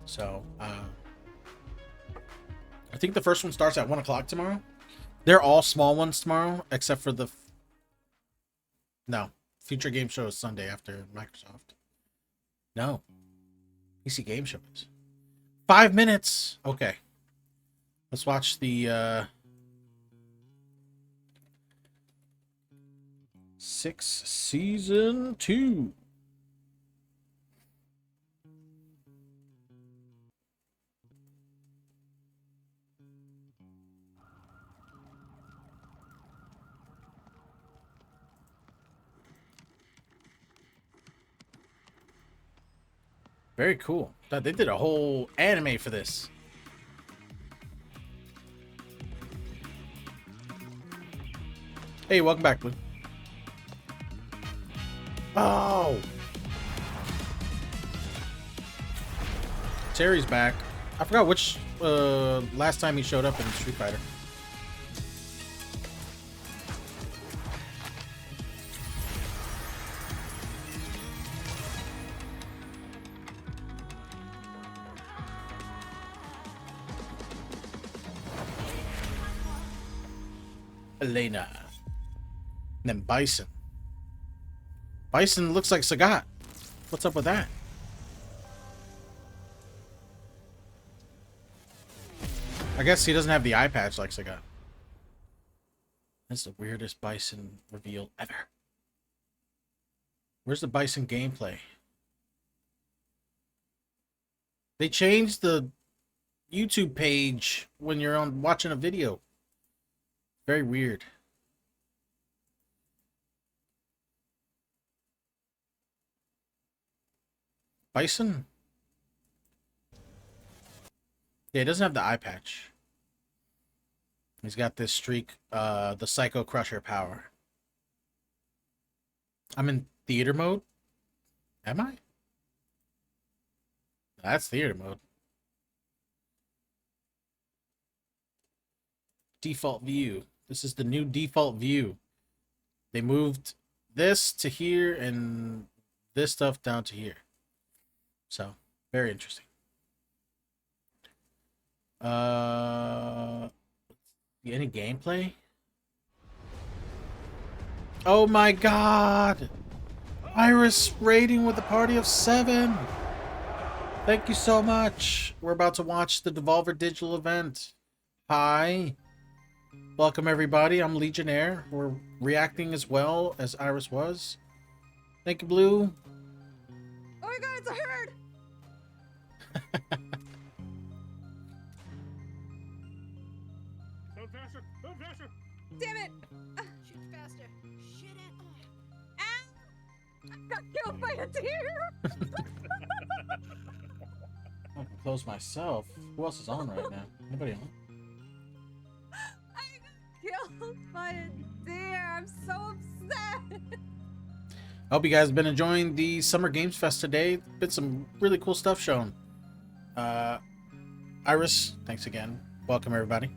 So, I think the first one starts at 1 o'clock tomorrow. They're all small ones tomorrow, except for the... No. Future Game Show is Sunday after Microsoft. No. PC Game Show is. 5 minutes! Okay. Let's watch the, 6 Season 2. Very cool. They did a whole anime for this. Hey, welcome back, Blue. Oh! Terry's back. I forgot which last time he showed up in Street Fighter. Elena. And then Bison. Bison looks like Sagat. What's up with that? I guess he doesn't have the eye patch like Sagat. That's the weirdest Bison reveal ever. Where's the Bison gameplay? They changed the YouTube page when you're on watching a video. Very weird. Bison? Yeah, he doesn't have the eye patch. He's got this streak, the Psycho Crusher power. I'm in theater mode? Am I? That's theater mode. Default view. This is the new default view. They moved this to here and this stuff down to here. So, very interesting. Any gameplay? Oh my god! Iris raiding with a party of 7! Thank you so much! We're about to watch the Devolver Digital event. Hi! Welcome everybody, I'm Legionnaire. We're reacting as well as Iris was. Thank you, Blue. Oh my god, it's a herd! Go faster! Go faster! Damn it! Shoot faster. Shit it. Ah! I got killed by a deer! I can close myself. Who else is on right now? Anybody on? Killed by a deer! I'm so upset! I hope you guys have been enjoying the Summer Games Fest today. Been some really cool stuff shown. Iris, thanks again. Welcome everybody.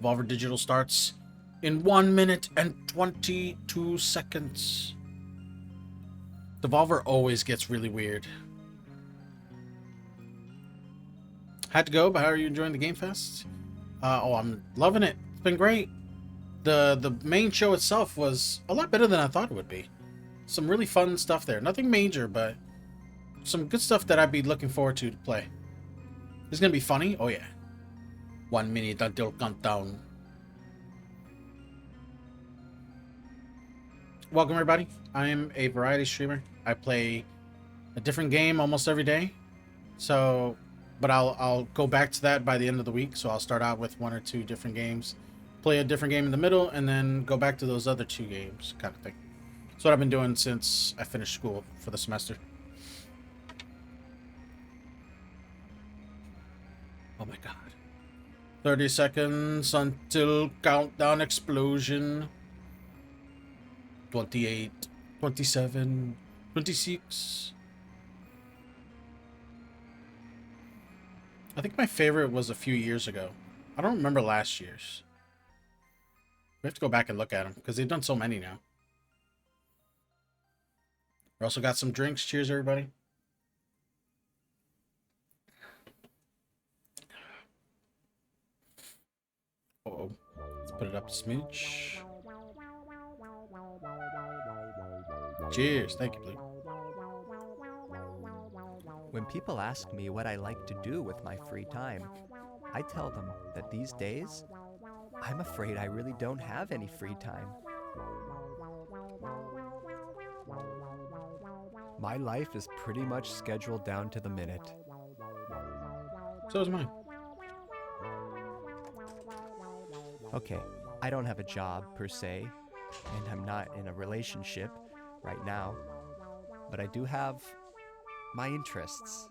Devolver Digital starts in 1 minute and 22 seconds. Devolver always gets really weird. Had to go, but how are you enjoying the Game Fest? Oh, I'm loving it. It's been great. The main show itself was a lot better than I thought it would be. Some really fun stuff there. Nothing major, but some good stuff that I'd be looking forward to play. It's gonna be funny. Oh yeah. 1 minute until countdown. Welcome everybody. I am a variety streamer. I play a different game almost every day. So, but I'll go back to that by the end of the week. So I'll start out with 1 or 2 different games, play a different game in the middle, and then go back to those other 2 games, kind of thing. That's what I've been doing since I finished school for the semester. Oh my god. 30 seconds until countdown explosion. 28, 27, 26. I think my favorite was a few years ago. I don't remember last year's. We have to go back and look at them because they've done so many now. We also got some drinks. Cheers, everybody. Uh-oh. Let's put it up a smidge. Cheers. Thank you, Blue. When people ask me what I like to do with my free time, I tell them that these days, I'm afraid I really don't have any free time. My life is pretty much scheduled down to the minute. So is mine. Okay, I don't have a job per se, and I'm not in a relationship right now, but I do have my interests.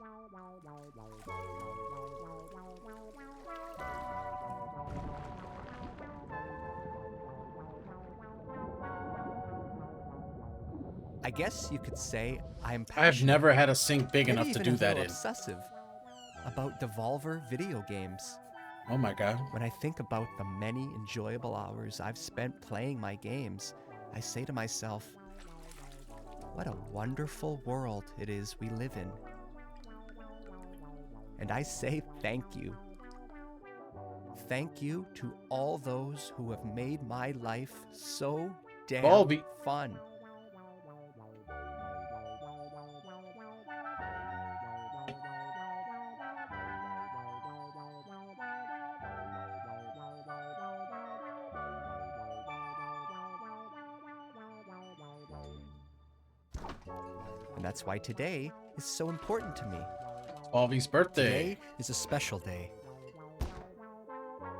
I guess you could say I'm passionate. I've never had a sink big enough to do that in. Obsessive about Devolver video games. Oh my god. When I think about the many enjoyable hours I've spent playing my games, I say to myself, what a wonderful world it is we live in. And I say thank you. Thank you to all those who have made my life so damn fun. And that's why today is so important to me. Volvy's birthday. Today is a special day.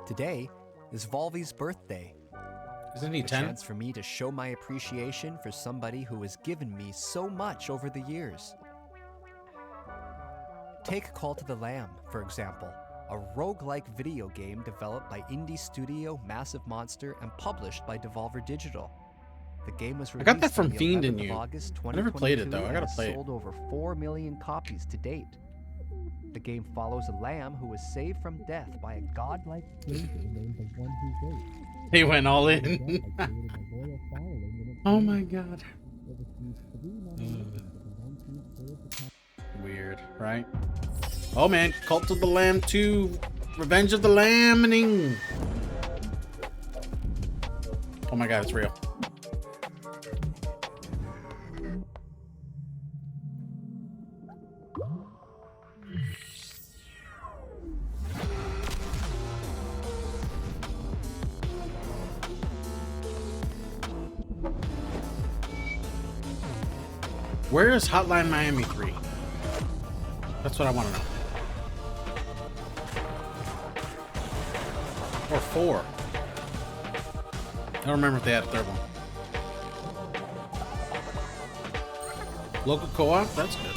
Today is Volvy's birthday. Isn't he 10? A chance for me to show my appreciation for somebody who has given me so much over the years. Take Call to the Lamb, for example, a roguelike video game developed by indie studio Massive Monster and published by Devolver Digital. The game was released I got that from on the Fiend 11th and of You. August I never played it 2022 though. I gotta and play it. sold over 4 million copies to date. The game follows a lamb who is saved from death by a godlike savior named the One Who Waits. He went all in. Oh my god. Weird, right? Oh man, Cult of the Lamb 2, Revenge of the Lambing. Oh my god, it's real. Where is Hotline Miami 3? That's what I want to know. Or 4. I don't remember if they had a third one. Local co-op? That's good.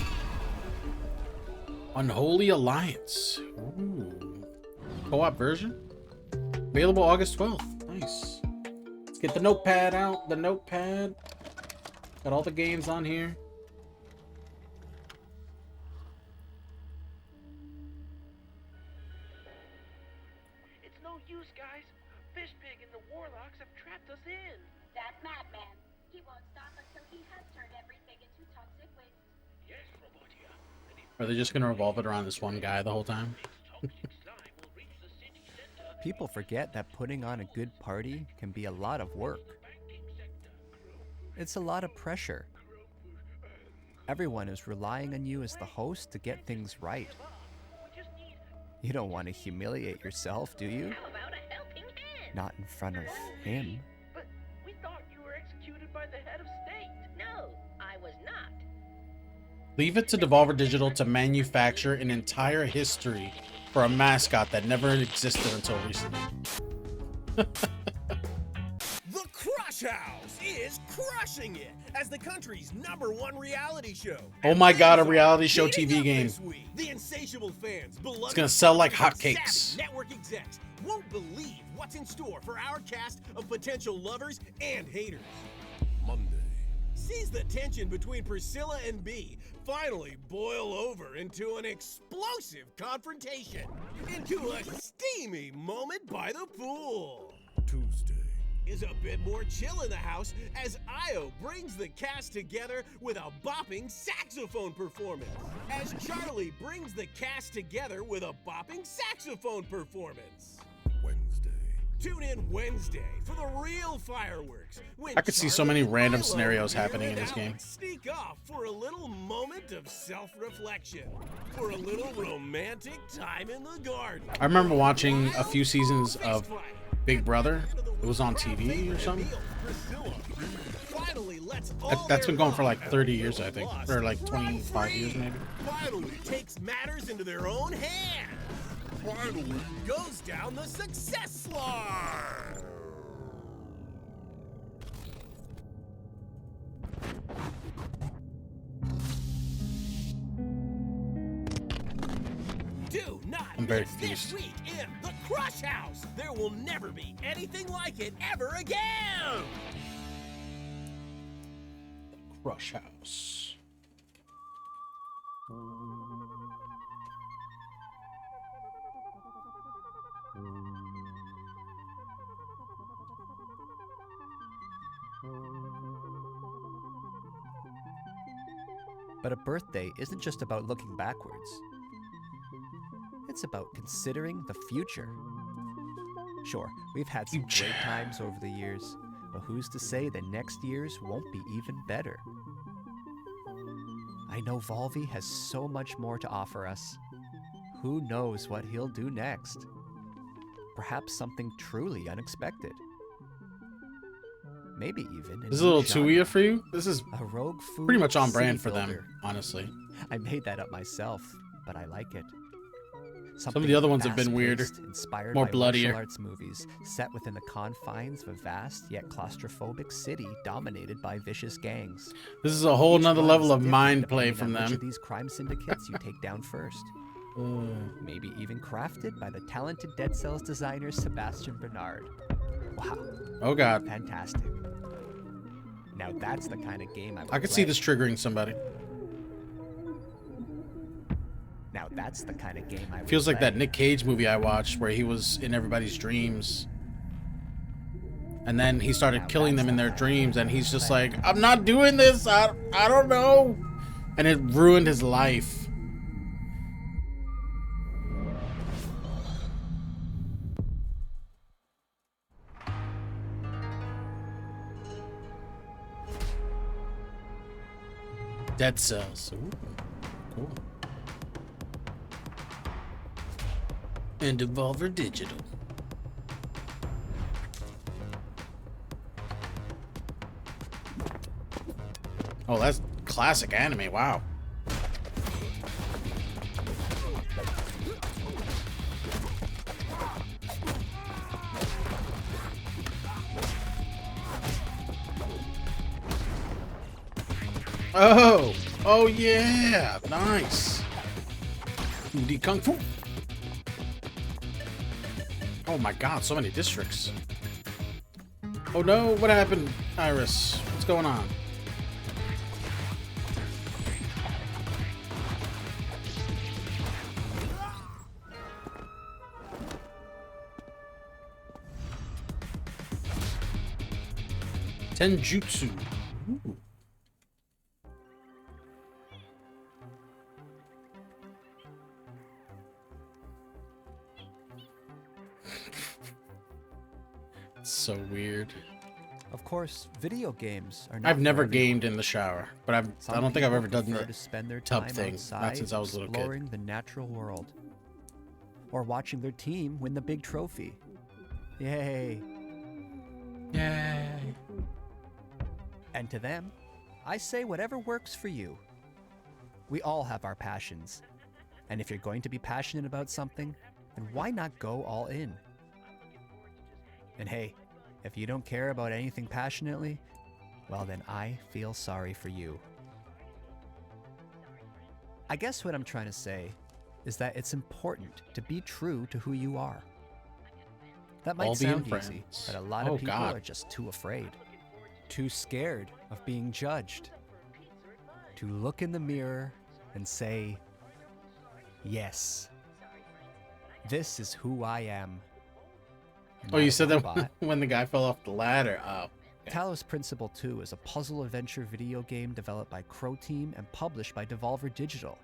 Unholy Alliance. Ooh. Co-op version? Available August 12th. Nice. Let's get the notepad out. The notepad. Got all the games on here. That madman. He won't stop until he has turned everything into toxic waste. Yes, Robotia. Are they just going to revolve it around this one guy the whole time? People forget that putting on a good party can be a lot of work. It's a lot of pressure. Everyone is relying on you as the host to get things right. You don't want to humiliate yourself, do you? Not in front of him. We thought you were executed by the head of state. No, I was not. Leave it to Devolver Digital to manufacture an entire history for a mascot that never existed until recently. The Crush House is crushing it as the country's #1 reality show. Oh my god, a reality show TV game. The insatiable fans, beloved It's gonna sell like savvy hotcakes. network execs won't believe what's in store for our cast of potential lovers and haters. Monday sees the tension between Priscilla and B finally boil over into an explosive confrontation, into a steamy moment by the pool. Tuesday is a bit more chill in the house as Io brings the cast together with a bopping saxophone performance. As Charlie brings the cast together with a bopping saxophone performance. Tune in Wednesday for the real fireworks. When I could see so Charlie many and random Milo scenarios here happening in and this game. Alex sneak off for a little moment of self-reflection, for a little romantic time in the garden. I remember watching a few seasons of Big Brother. It was on TV or something. Finally, let's all That's been their going for like love 30 years, I think, or like run 25 free. years maybe. Finally takes matters into their own hands. Finally goes down the success slide. Do not I'm very miss this confused. week in the Crush House. There will never be anything like it ever again. Crush House. But a birthday isn't just about looking backwards. It's about considering the future. Sure, we've had some great times over the years, but who's to say that next year's won't be even better? I know Volvi has so much more to offer us. Who knows what he'll do next? Perhaps something truly unexpected. Maybe even This is a little too weird for you. This is a rogue food pretty much on city brand for them, builder. honestly. I made that up myself, but I like it. Some of the other ones have been weirder, fast-paced, inspired more by bloodier. martial arts movies, set within the confines of a vast yet claustrophobic city dominated by vicious gangs. This is a whole Each nother one level is of different mind play depending from on which them. of these crime syndicates you take down first. Maybe even crafted by the talented Dead Cells designer Sebastian Bernard. Wow. Oh god. Fantastic. Now that's the kind of game I could see this triggering somebody. Now that's the kind of game I would Feels like that play. Nick Cage movie I watched where he was in everybody's dreams. And then he started killing them in their dreams and he's just like, I'm not doing this. I don't know. And it ruined his life. Dead Cells. Ooh, cool. And Devolver Digital. Oh, that's classic anime. Wow. Oh, oh yeah, nice. 2D Kung Fu. Oh my god, so many districts. Oh no, what happened, Iris? What's going on? Tenjutsu. Ooh. So weird. Of course, video games are not I've for never everyone. gamed in the shower, but I Some don't think I've people ever done prefer the to spend their tub time thing. outside Not since I was a little exploring kid. the natural world, or watching their team win the big trophy. Yay! Yay! And to them, I say whatever works for you. We all have our passions, and if you're going to be passionate about something, then why not go all in? And hey, if you don't care about anything passionately, well then I feel sorry for you. I guess what I'm trying to say is that it's important to be true to who you are. That might All being sound easy, friends. but a lot Oh, of people God. are just too afraid, too scared of being judged, to look in the mirror and say, yes, this is who I am. Oh, you said that robot. when the guy fell off the ladder. Oh. Talos Principle 2 is a puzzle adventure video game developed by Crow Team and published by Devolver Digital.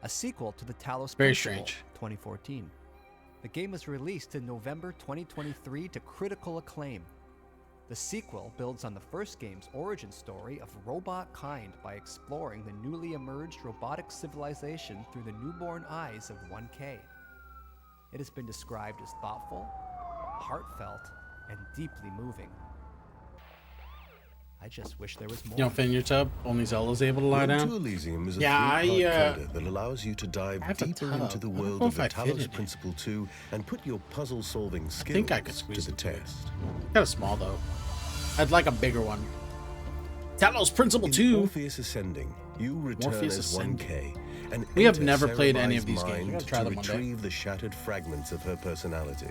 A sequel to the Talos Very Principle, strange. 2014. The game was released in November 2023 to critical acclaim. The sequel builds on the first game's origin story of robot kind by exploring the newly emerged robotic civilization through the newborn eyes of 1K. It has been described as thoughtful, heartfelt, and deeply moving. I just wish there was more. You don't fit in your tub? Only Zelda's able to lie Road down? to Elysium is a Yeah, three-part coder that allows you to dive have a deeper tub. into the I don't world know of if the I fit Talos it. Principle 2 and put your puzzle-solving skills think I could to squeeze the into it. test. Kind of small though. I'd like a bigger one. Talos Principle In 2. Morpheus Ascending, you return Morpheus as Ascending. 1K and We have enter never played any of Sarabai's these games. mind We gotta try to them one day. retrieve the shattered fragments of her personality.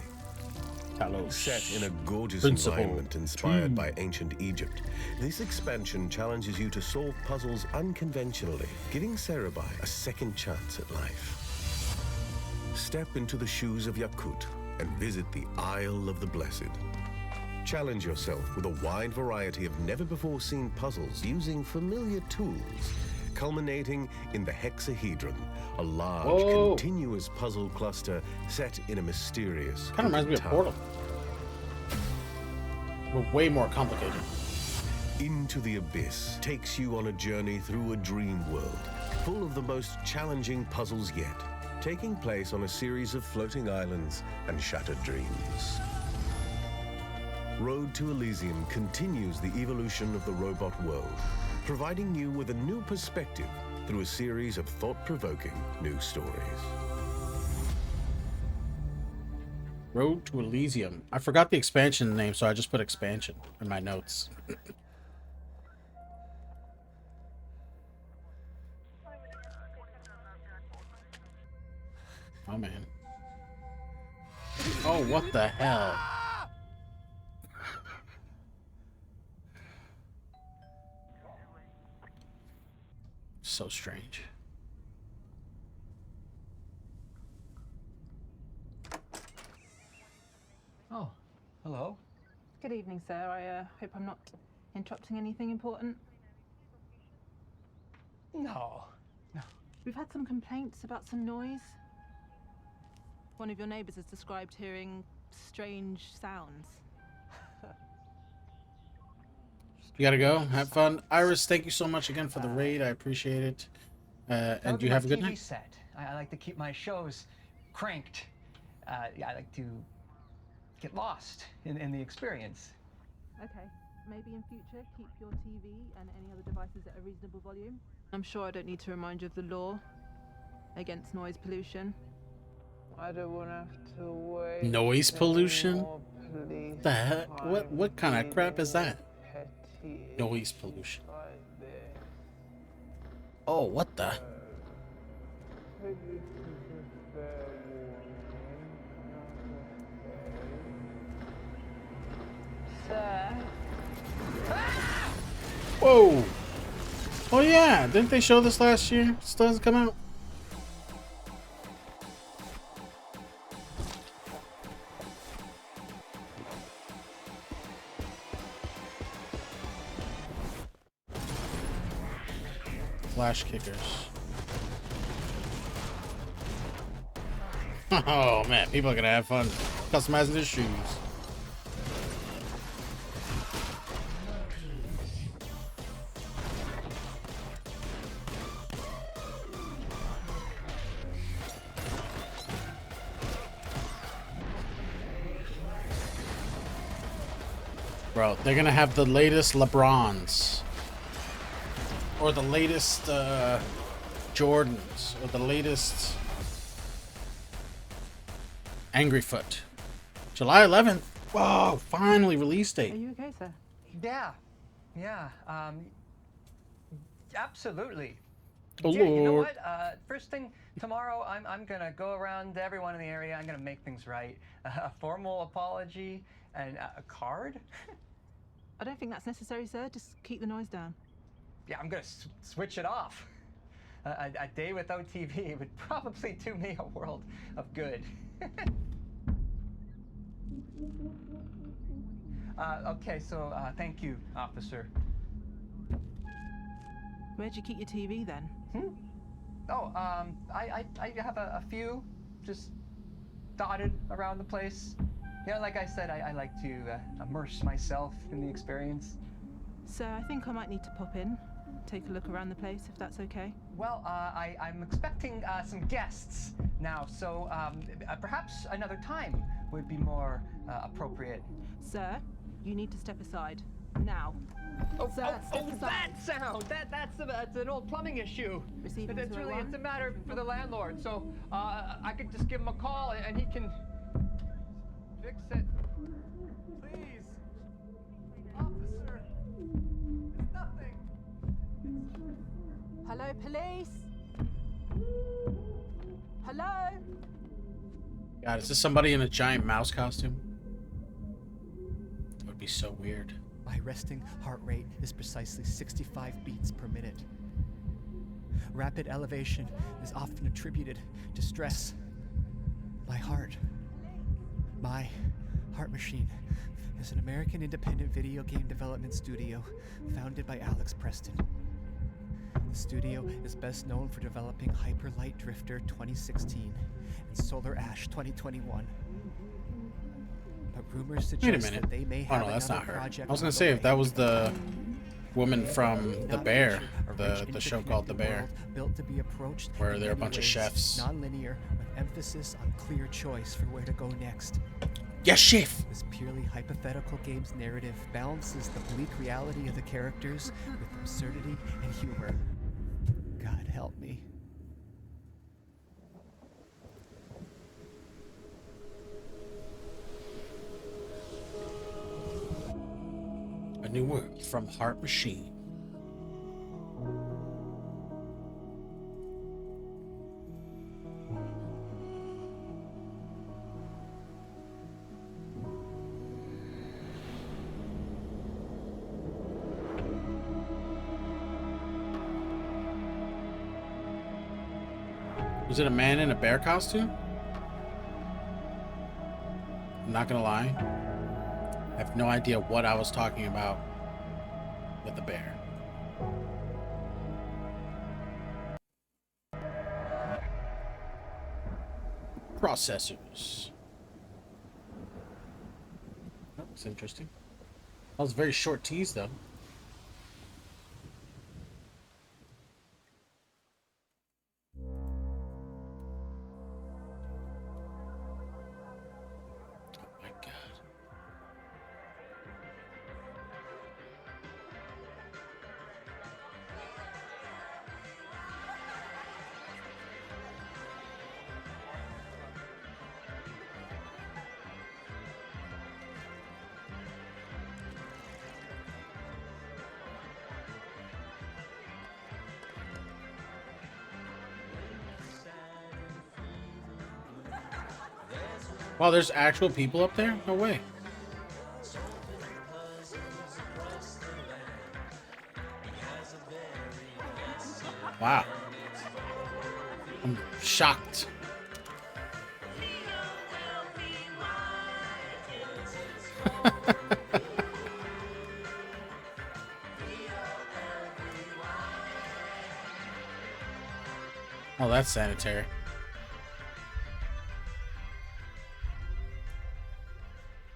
Talos Set in a gorgeous Principle environment inspired 2. by ancient Egypt, this expansion challenges you to solve puzzles unconventionally, giving Sarabai a second chance at life. Step into the shoes of Yakut and visit the Isle of the Blessed. Challenge yourself with a wide variety of never-before-seen puzzles using familiar tools, culminating in the hexahedron, a large, continuous puzzle cluster set in a mysterious Kind of reminds me of tower. Portal. But way more complicated. Into the Abyss takes you on a journey through a dream world, full of the most challenging puzzles yet, taking place on a series of floating islands and shattered dreams. Road to Elysium continues the evolution of the robot world, providing you with a new perspective through a series of thought-provoking new stories. Road to Elysium. I forgot the expansion name, so I just put expansion in my notes. Oh man. Oh, what the hell? So strange. Oh, hello. Good evening, sir. I hope I'm not interrupting anything important. No. We've had some complaints about some noise. One of your neighbors has described hearing strange sounds. You gotta go. Have fun. Iris, thank you so much again for the raid. I appreciate it. That And would you be have a my good TV night. set. I like to keep my shows cranked. Yeah, I like to get lost in the experience. Okay. Maybe in future, keep your TV and any other devices at a reasonable volume. I'm sure I don't need to remind you of the law against noise pollution. I don't want to have to wait. Noise pollution? anymore, please. The heck? What kind of crap is that? Petty Noise pollution. like this. Oh, what the? Maybe this is a fair warning. Sir? Whoa! Oh yeah, didn't they show this last year? Still hasn't come out. Flash kickers. Oh man, people are gonna have fun customizing their shoes. Bro, they're gonna have the latest LeBrons. Or the latest Jordans. Or the latest Angry Foot. July 11th. Whoa, finally release Are date. you okay, sir? Yeah, absolutely. Oh, Yeah, you know Lord. what? First thing tomorrow, I'm gonna go around to everyone in the area. I'm gonna make things right. A formal apology and a card. I don't think that's necessary, sir. Just keep the noise down. Yeah, I'm gonna switch it off. A day without TV would probably do me a world of good. Okay, so thank you, officer. Where'd you keep your TV then? Oh, I have a few just dotted around the place. You know, like I said, I like to immerse myself in the experience. So I think I might need to pop in, take a look around the place, if that's okay. Well, I'm expecting some guests now, so perhaps another time would be more appropriate. Sir, you need to step aside. Now. Sir, step aside. That sound! That's an old plumbing issue. Receiving It's really, 201? it's a matter for the landlord, so I could just give him a call and he can fix it. Please. Officer. It's nothing. Hello, police? Hello? God, is this somebody in a giant mouse costume? That would be so weird. My resting heart rate is precisely 65 beats per minute. Rapid elevation is often attributed to stress. My heart machine is an American independent video game development studio founded by Alex Preston. The studio is best known for developing Hyper Light Drifter 2016 and Solar Ash 2021. But rumors Wait a suggest minute. that they may Oh have no, that's not another her. project I was on gonna the say if way. that was the woman from The Not Bear, feature a the rich, show called The Bear, interconnected world built to be approached where in they're a many bunch of ways, chefs. non-linear, with emphasis on clear choice for where to go next. Yes, chef. This purely hypothetical game's narrative balances the bleak reality of the characters with absurdity and humor. God help me. A new world from Heart Machine. Was it a man in a bear costume? I'm not gonna lie. I have no idea what I was talking about with the bear. Processors. That was interesting. That was a very short tease, though. Oh my god. Wow, there's actual people up there? No way. Wow. I'm shocked. Oh, that's sanitary.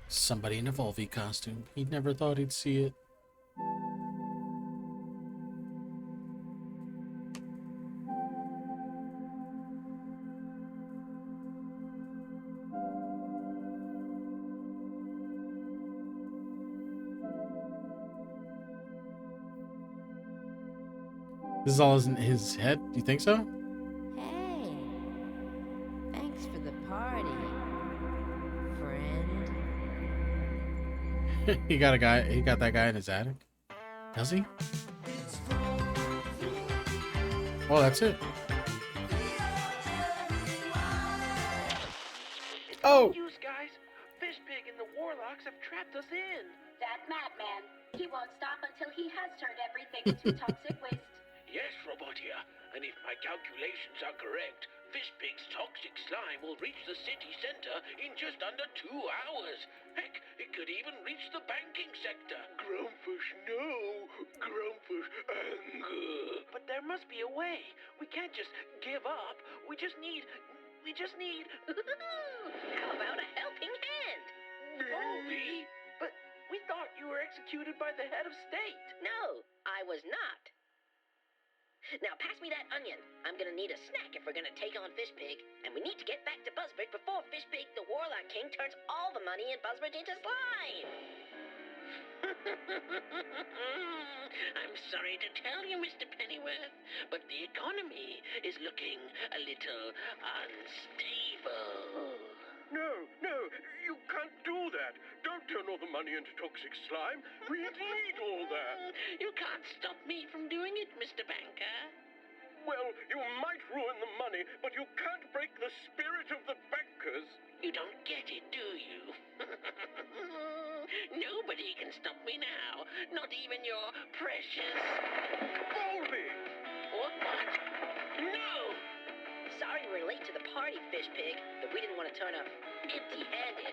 Somebody in a Volvi costume. He never thought he'd see it. This is all in his head? Do you think so? Hey, thanks for the party, friend. He got that guy in his attic. Does he? Oh, that's it. Oh! Use, guys. Fishpig and the Warlocks have trapped us in. That madman. He won't stop until he has turned everything into toxic waste. Yes, Robotia, and if my calculations are correct, Fishpig's toxic slime will reach the city center in just under 2 hours. Heck, it could even reach the banking sector. Grumpfish, no. Grumpfish, anger. But there must be a way. We can't just give up. We just need... How about a helping hand? Voldy? But we thought you were executed by the head of state. No, I was not. Now pass me that onion. I'm gonna need a snack if we're gonna take on Fishpig, and we need to get back to Buzzbridge before Fishpig, the Warlock King, turns all the money in Buzzbridge into slime. I'm sorry to tell you, Mr. Pennyworth, but the economy is looking a little unstable. No, you can't do that. Don't turn all the money into toxic slime. We need all that. You can't stop me from doing it, Mr. Banker. Well, you might ruin the money, but you can't break the spirit of the bankers. You don't get it, do you? Nobody can stop me now. Not even your precious... Voldy! What? No! Sorry we're late to the party, Fishpig, but we didn't want to turn up empty-handed.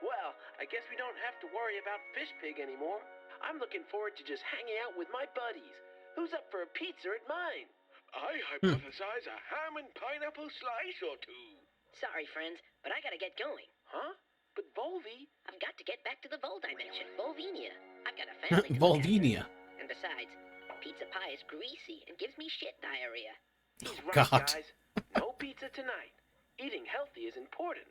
Well, I guess we don't have to worry about Fishpig anymore. I'm looking forward to just hanging out with my buddies. Who's up for a pizza at mine? I hypothesize a ham and pineapple slice or two. Sorry, friends, but I gotta get going. Huh? But Volvi... I've got to get back to the Vol dimension, Volvinia. I've got a family to Volvinia. And besides, pizza pie is greasy and gives me shit diarrhea. He's right, God. guys. No pizza tonight. Eating healthy is important.